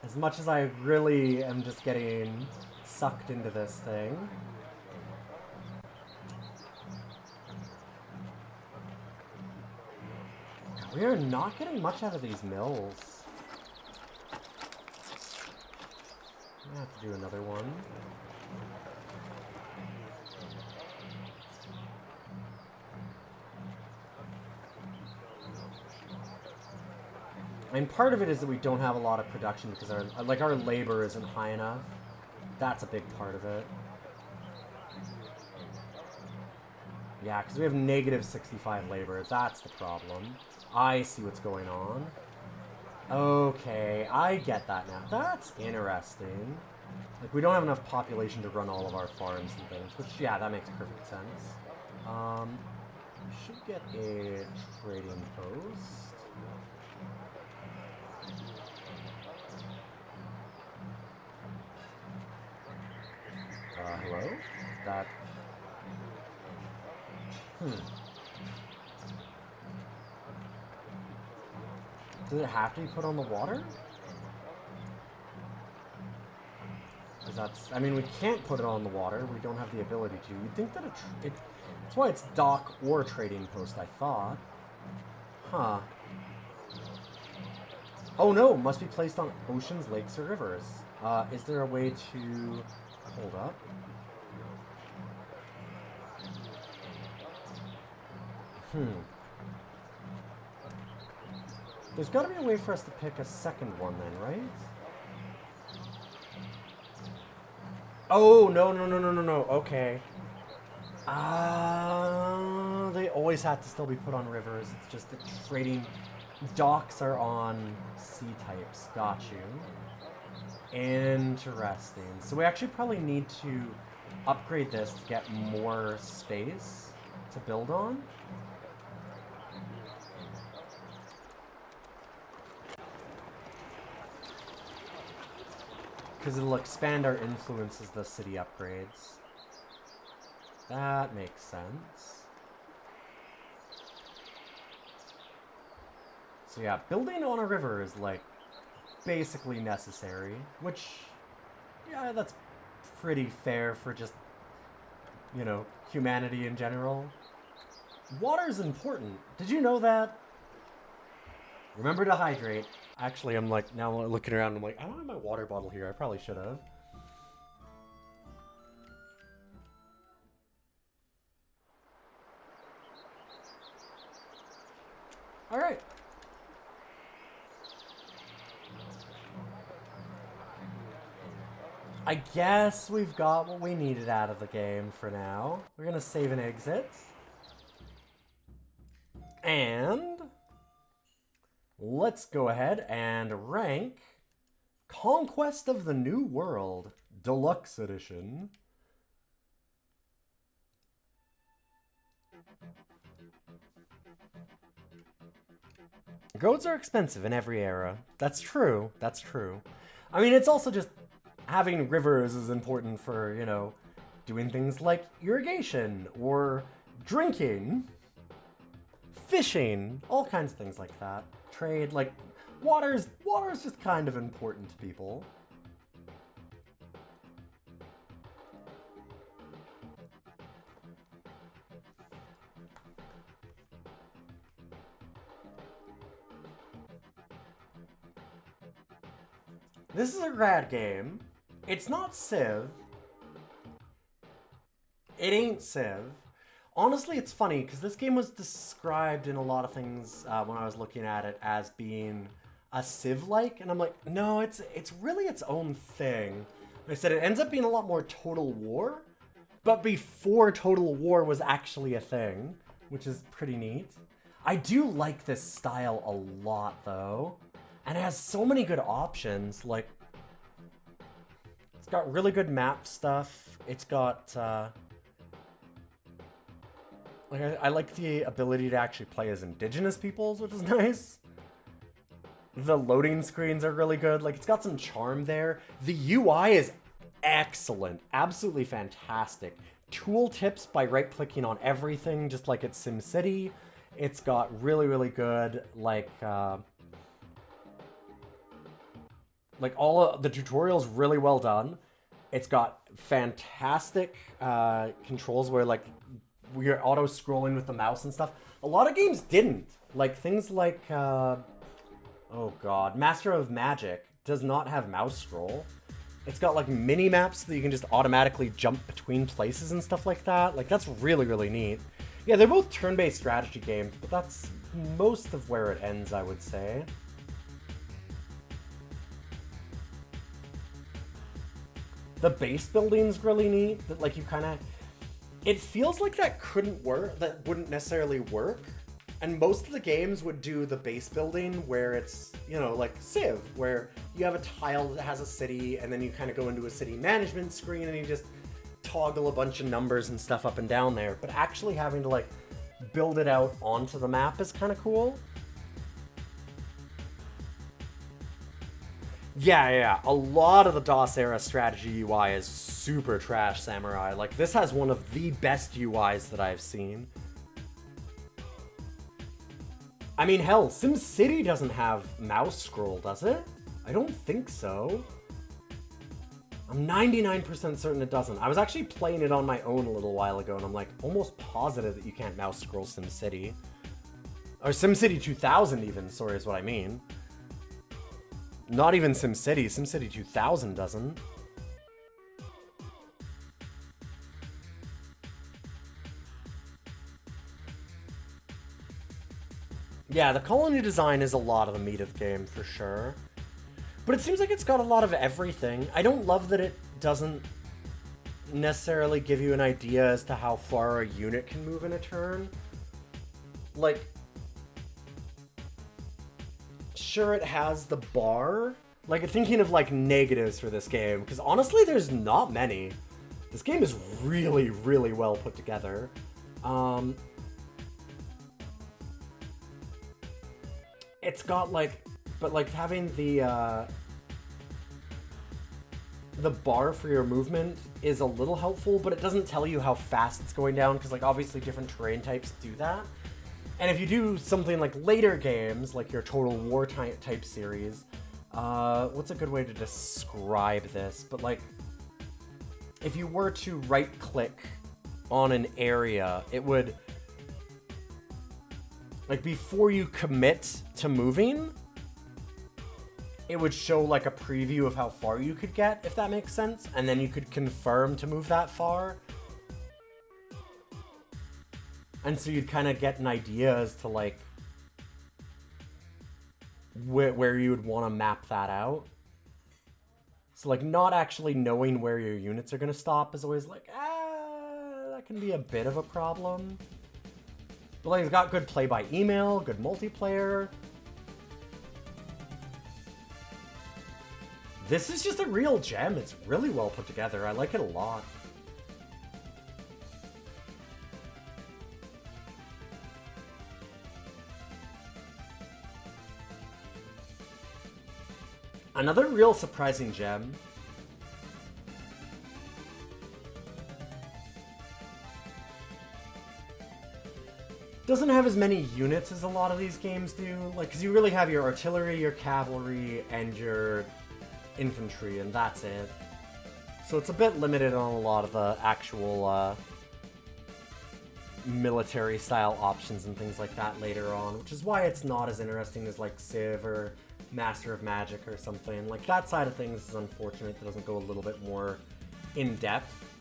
As much as I really am just getting sucked into this thing. We are not getting much out of these mills. I'm gonna have to do another one. I mean, part of it is that we don't have a lot of production because our labor isn't high enough. That's a big part of it. Yeah, because we have negative 65 labor. That's the problem. I see what's going on. Okay, I get that now. That's interesting. Like, we don't have enough population to run all of our farms and things, which, yeah, that makes perfect sense. We should get a trading post. Hello? That Does it have to be put on the water? Because that's... I mean, we can't put it on the water. We don't have the ability to. You'd think that that's why it's dock or trading post, I thought. Huh. Oh no, must be placed on oceans, lakes, or rivers. Is there a way to... Hold up. There's got to be a way for us to pick a second one then, right? Oh, no. Okay. They always have to still be put on rivers. It's just that trading docks are on sea types. Got you. Interesting. So we actually probably need to upgrade this to get more space to build on. Because it'll expand our influence as the city upgrades. That makes sense. So yeah, building on a river is like basically necessary, which, yeah, that's pretty fair for just, you know, humanity in general. Water's important. Did you know that? Remember to hydrate. Actually, I'm like, now looking around, I'm like, I don't have my water bottle here. I probably should have. All right. I guess we've got what we needed out of the game for now. We're gonna save and exit. And let's go ahead and rank Conquest of the New World Deluxe Edition. Goats are expensive in every era. That's true. That's true. I mean, it's also just having rivers is important for, you know, doing things like irrigation or drinking, fishing, all kinds of things like that. Trade, like, water's just kind of important to people. This is a rad game. It's not Civ. It ain't Civ. Honestly, it's funny, because this game was described in a lot of things when I was looking at it as being a Civ-like, and I'm like, no, it's really its own thing. Like I said, it ends up being a lot more Total War, but before Total War was actually a thing, which is pretty neat. I do like this style a lot, though, and it has so many good options. Like, it's got really good map stuff. It's got... I like the ability to actually play as indigenous peoples, which is nice. The loading screens are really good. Like, it's got some charm there. The UI is excellent. Absolutely fantastic. Tooltips by right-clicking on everything, just like it's SimCity. It's got really, really good, like all of the tutorials really well done. It's got fantastic controls where, like, we're auto-scrolling with the mouse and stuff. A lot of games didn't. Like, things like, oh god, Master of Magic does not have mouse scroll. It's got, like, mini-maps that you can just automatically jump between places and stuff like that. Like, that's really, really neat. Yeah, they're both turn-based strategy games, but that's most of where it ends, I would say. The base building's really neat. That, like, you kind of... It feels like that couldn't work, that wouldn't necessarily work. And most of the games would do the base building where it's, you know, like Civ, where you have a tile that has a city, and then you kind of go into a city management screen and you just toggle a bunch of numbers and stuff up and down there. But actually having to, like, build it out onto the map is kind of cool. Yeah. A lot of the DOS era strategy UI is super trash, Samurai. Like, this has one of the best UIs that I've seen. I mean, hell, SimCity doesn't have mouse scroll, does it? I don't think so. I'm 99% certain it doesn't. I was actually playing it on my own a little while ago, and I'm like almost positive that you can't mouse scroll SimCity. Or SimCity 2000 even, sorry, is what I mean. Not even SimCity. SimCity 2000 doesn't. Yeah, the colony design is a lot of the meat of the game, for sure. But it seems like it's got a lot of everything. I don't love that it doesn't necessarily give you an idea as to how far a unit can move in a turn. Like, sure, it has the bar. Like, thinking of, like, negatives for this game, because honestly, there's not many. This game is really, really well put together. It's got, like, but, like, having the bar for your movement is a little helpful, but it doesn't tell you how fast it's going down, because, like, obviously different terrain types do that. And if you do something like later games, like your Total War type series, what's a good way to describe this? But, like, if you were to right-click on an area, it would, like, before you commit to moving, it would show, like, a preview of how far you could get, if that makes sense, and then you could confirm to move that far. And so you'd kind of get an idea as to, like, where you would want to map that out. So, like, not actually knowing where your units are going to stop is always, like, that can be a bit of a problem. But, like, it's got good play by email, good multiplayer. This is just a real gem. It's really well put together. I like it a lot. Another real surprising gem. Doesn't have as many units as a lot of these games do. Like, because you really have your artillery, your cavalry, and your infantry, and that's it. So it's a bit limited on a lot of the actual military-style options and things like that later on, which is why it's not as interesting as, like, Civ or Master of Magic or something. Like, that side of things is unfortunate. That doesn't go a little bit more in-depth.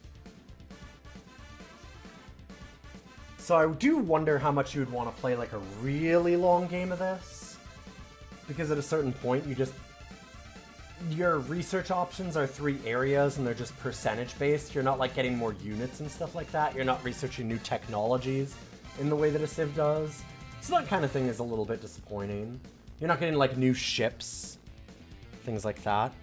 So I do wonder how much you would want to play, like, a really long game of this. Because at a certain point, your research options are 3 areas, and they're just percentage-based. You're not, like, getting more units and stuff like that. You're not researching new technologies in the way that a Civ does. So that kind of thing is a little bit disappointing. You're not getting, like, new ships, things like that.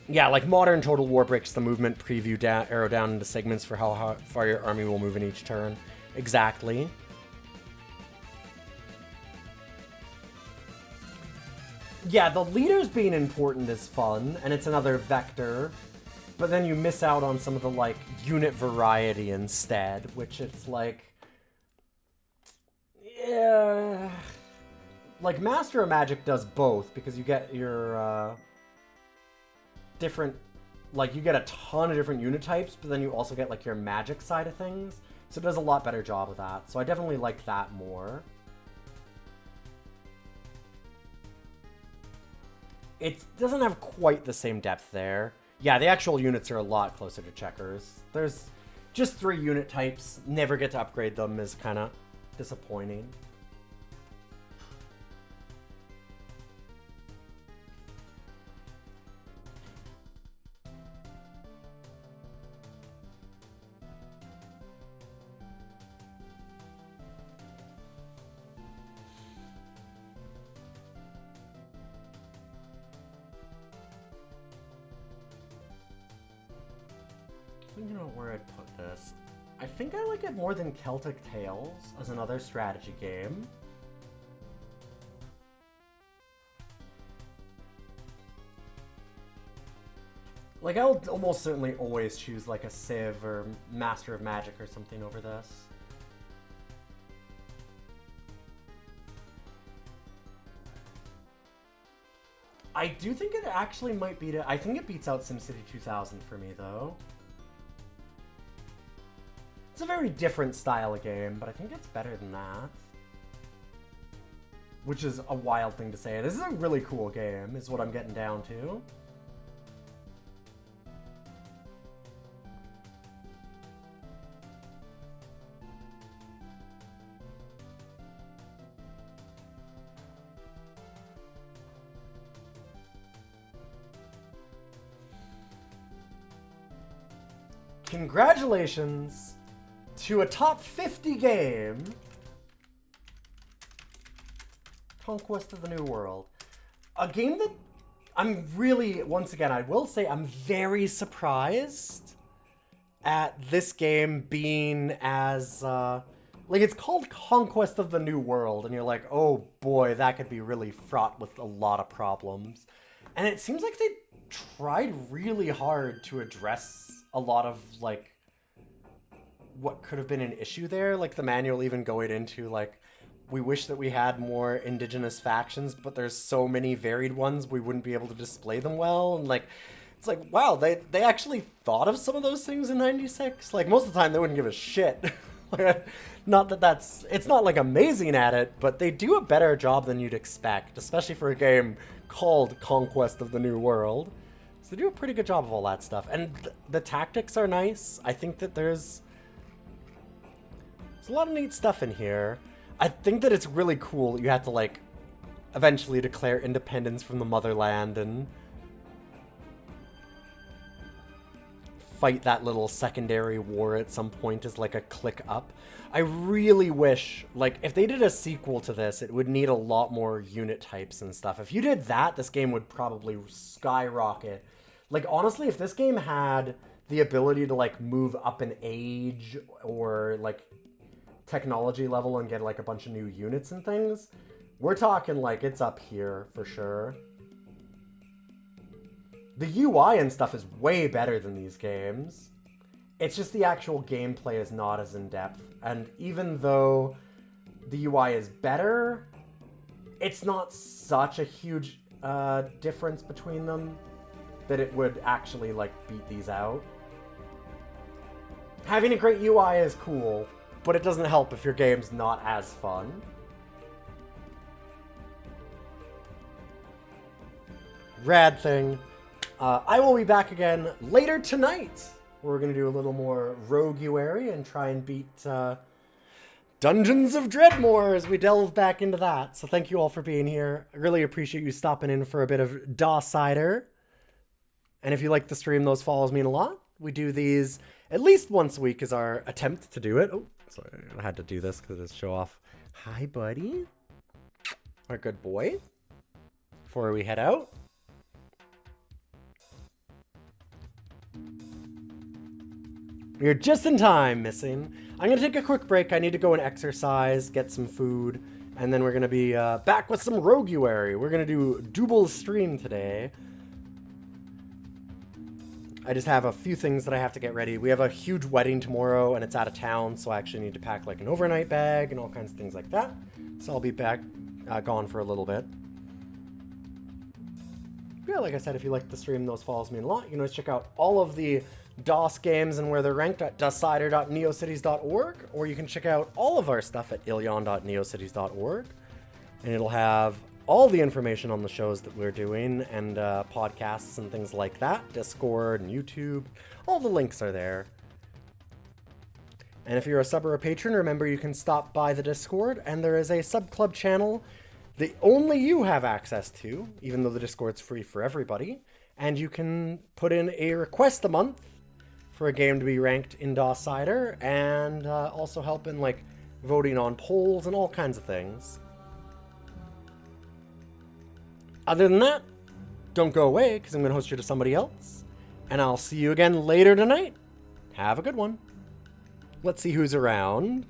Yeah, like, modern Total War breaks the movement preview arrow down into segments for how far your army will move in each turn. Exactly. Yeah, the leaders being important is fun, and it's another vector, but then you miss out on some of the, like, unit variety instead, which it's like... Yeah... Like, Master of Magic does both, because you get your, different... Like, you get a ton of different unit types, but then you also get, like, your magic side of things, so it does a lot better job of that, so I definitely like that more. It doesn't have quite the same depth there. Yeah, the actual units are a lot closer to checkers. There's just 3 unit types. Never get to upgrade them is kind of disappointing. Thinking about where I'd put this. I think I like it more than Celtic Tales as another strategy game. Like, I'll almost certainly always choose, like, a Civ or Master of Magic or something over this. I do think it actually might beat it. I think it beats out SimCity 2000 for me, though. It's a very different style of game, but I think it's better than that. Which is a wild thing to say. This is a really cool game, is what I'm getting down to. Congratulations to a top 50 game, Conquest of the New World. A game that I'm really, once again, I will say I'm very surprised at this game being as, like, it's called Conquest of the New World, and you're like, oh boy, that could be really fraught with a lot of problems. And it seems like they tried really hard to address a lot of, like, what could have been an issue there. Like, the manual even going into, like, we wish that we had more indigenous factions, but there's so many varied ones, we wouldn't be able to display them well. And, like, it's like, wow, they actually thought of some of those things in 96? Like, most of the time, they wouldn't give a shit. Not that that's... It's not, like, amazing at it, but they do a better job than you'd expect, especially for a game called Conquest of the New World. So they do a pretty good job of all that stuff. And the tactics are nice. I think that there's a lot of neat stuff in here. I think that it's really cool that you have to, like, eventually declare independence from the motherland and fight that little secondary war at some point as, like, a click up. I really wish, like, if they did a sequel to this, it would need a lot more unit types and stuff. If you did that, this game would probably skyrocket. Like, honestly, if this game had the ability to, like, move up in age or, like, technology level and get, like, a bunch of new units and things, we're talking, like, it's up here for sure. The UI and stuff is way better than these games. It's just the actual gameplay is not as in-depth. And even though the UI is better, it's not such a huge difference between them that it would actually, like, beat these out. Having a great UI is cool, but it doesn't help if your game's not as fun. Rad thing. I will be back again later tonight. We're going to do a little more roguery and try and beat Dungeons of Dreadmore as we delve back into that. So thank you all for being here. I really appreciate you stopping in for a bit of DOScider. And if you like the stream, those follows mean a lot. We do these at least once a week is our attempt to do it. Oh, sorry, I had to do this because it's show off. Hi, buddy. Our good boy. Before we head out. You're just in time, Missing. I'm going to take a quick break. I need to go and exercise, get some food, and then we're going to be back with some roguery. We're going to do double stream today. I just have a few things that I have to get ready. We have a huge wedding tomorrow, and it's out of town, so I actually need to pack, like, an overnight bag and all kinds of things like that. So I'll be back, gone for a little bit. Yeah, like I said, if you like the stream, those follows mean a lot. You can always check out all of the DOS games and where they're ranked at DOScider.neocities.org, or you can check out all of our stuff at ilion.neocities.org, and it'll have all the information on the shows that we're doing and podcasts and things like that, Discord and YouTube. All the links are there. And if you're a sub or a patron, remember you can stop by the Discord, and there is a sub club channel that only you have access to, even though the Discord's free for everybody. And you can put in a request a month for a game to be ranked in DOScider, and also help in, like, voting on polls and all kinds of things. Other than that, don't go away, because I'm going to host you to somebody else. And I'll see you again later tonight. Have a good one. Let's see who's around.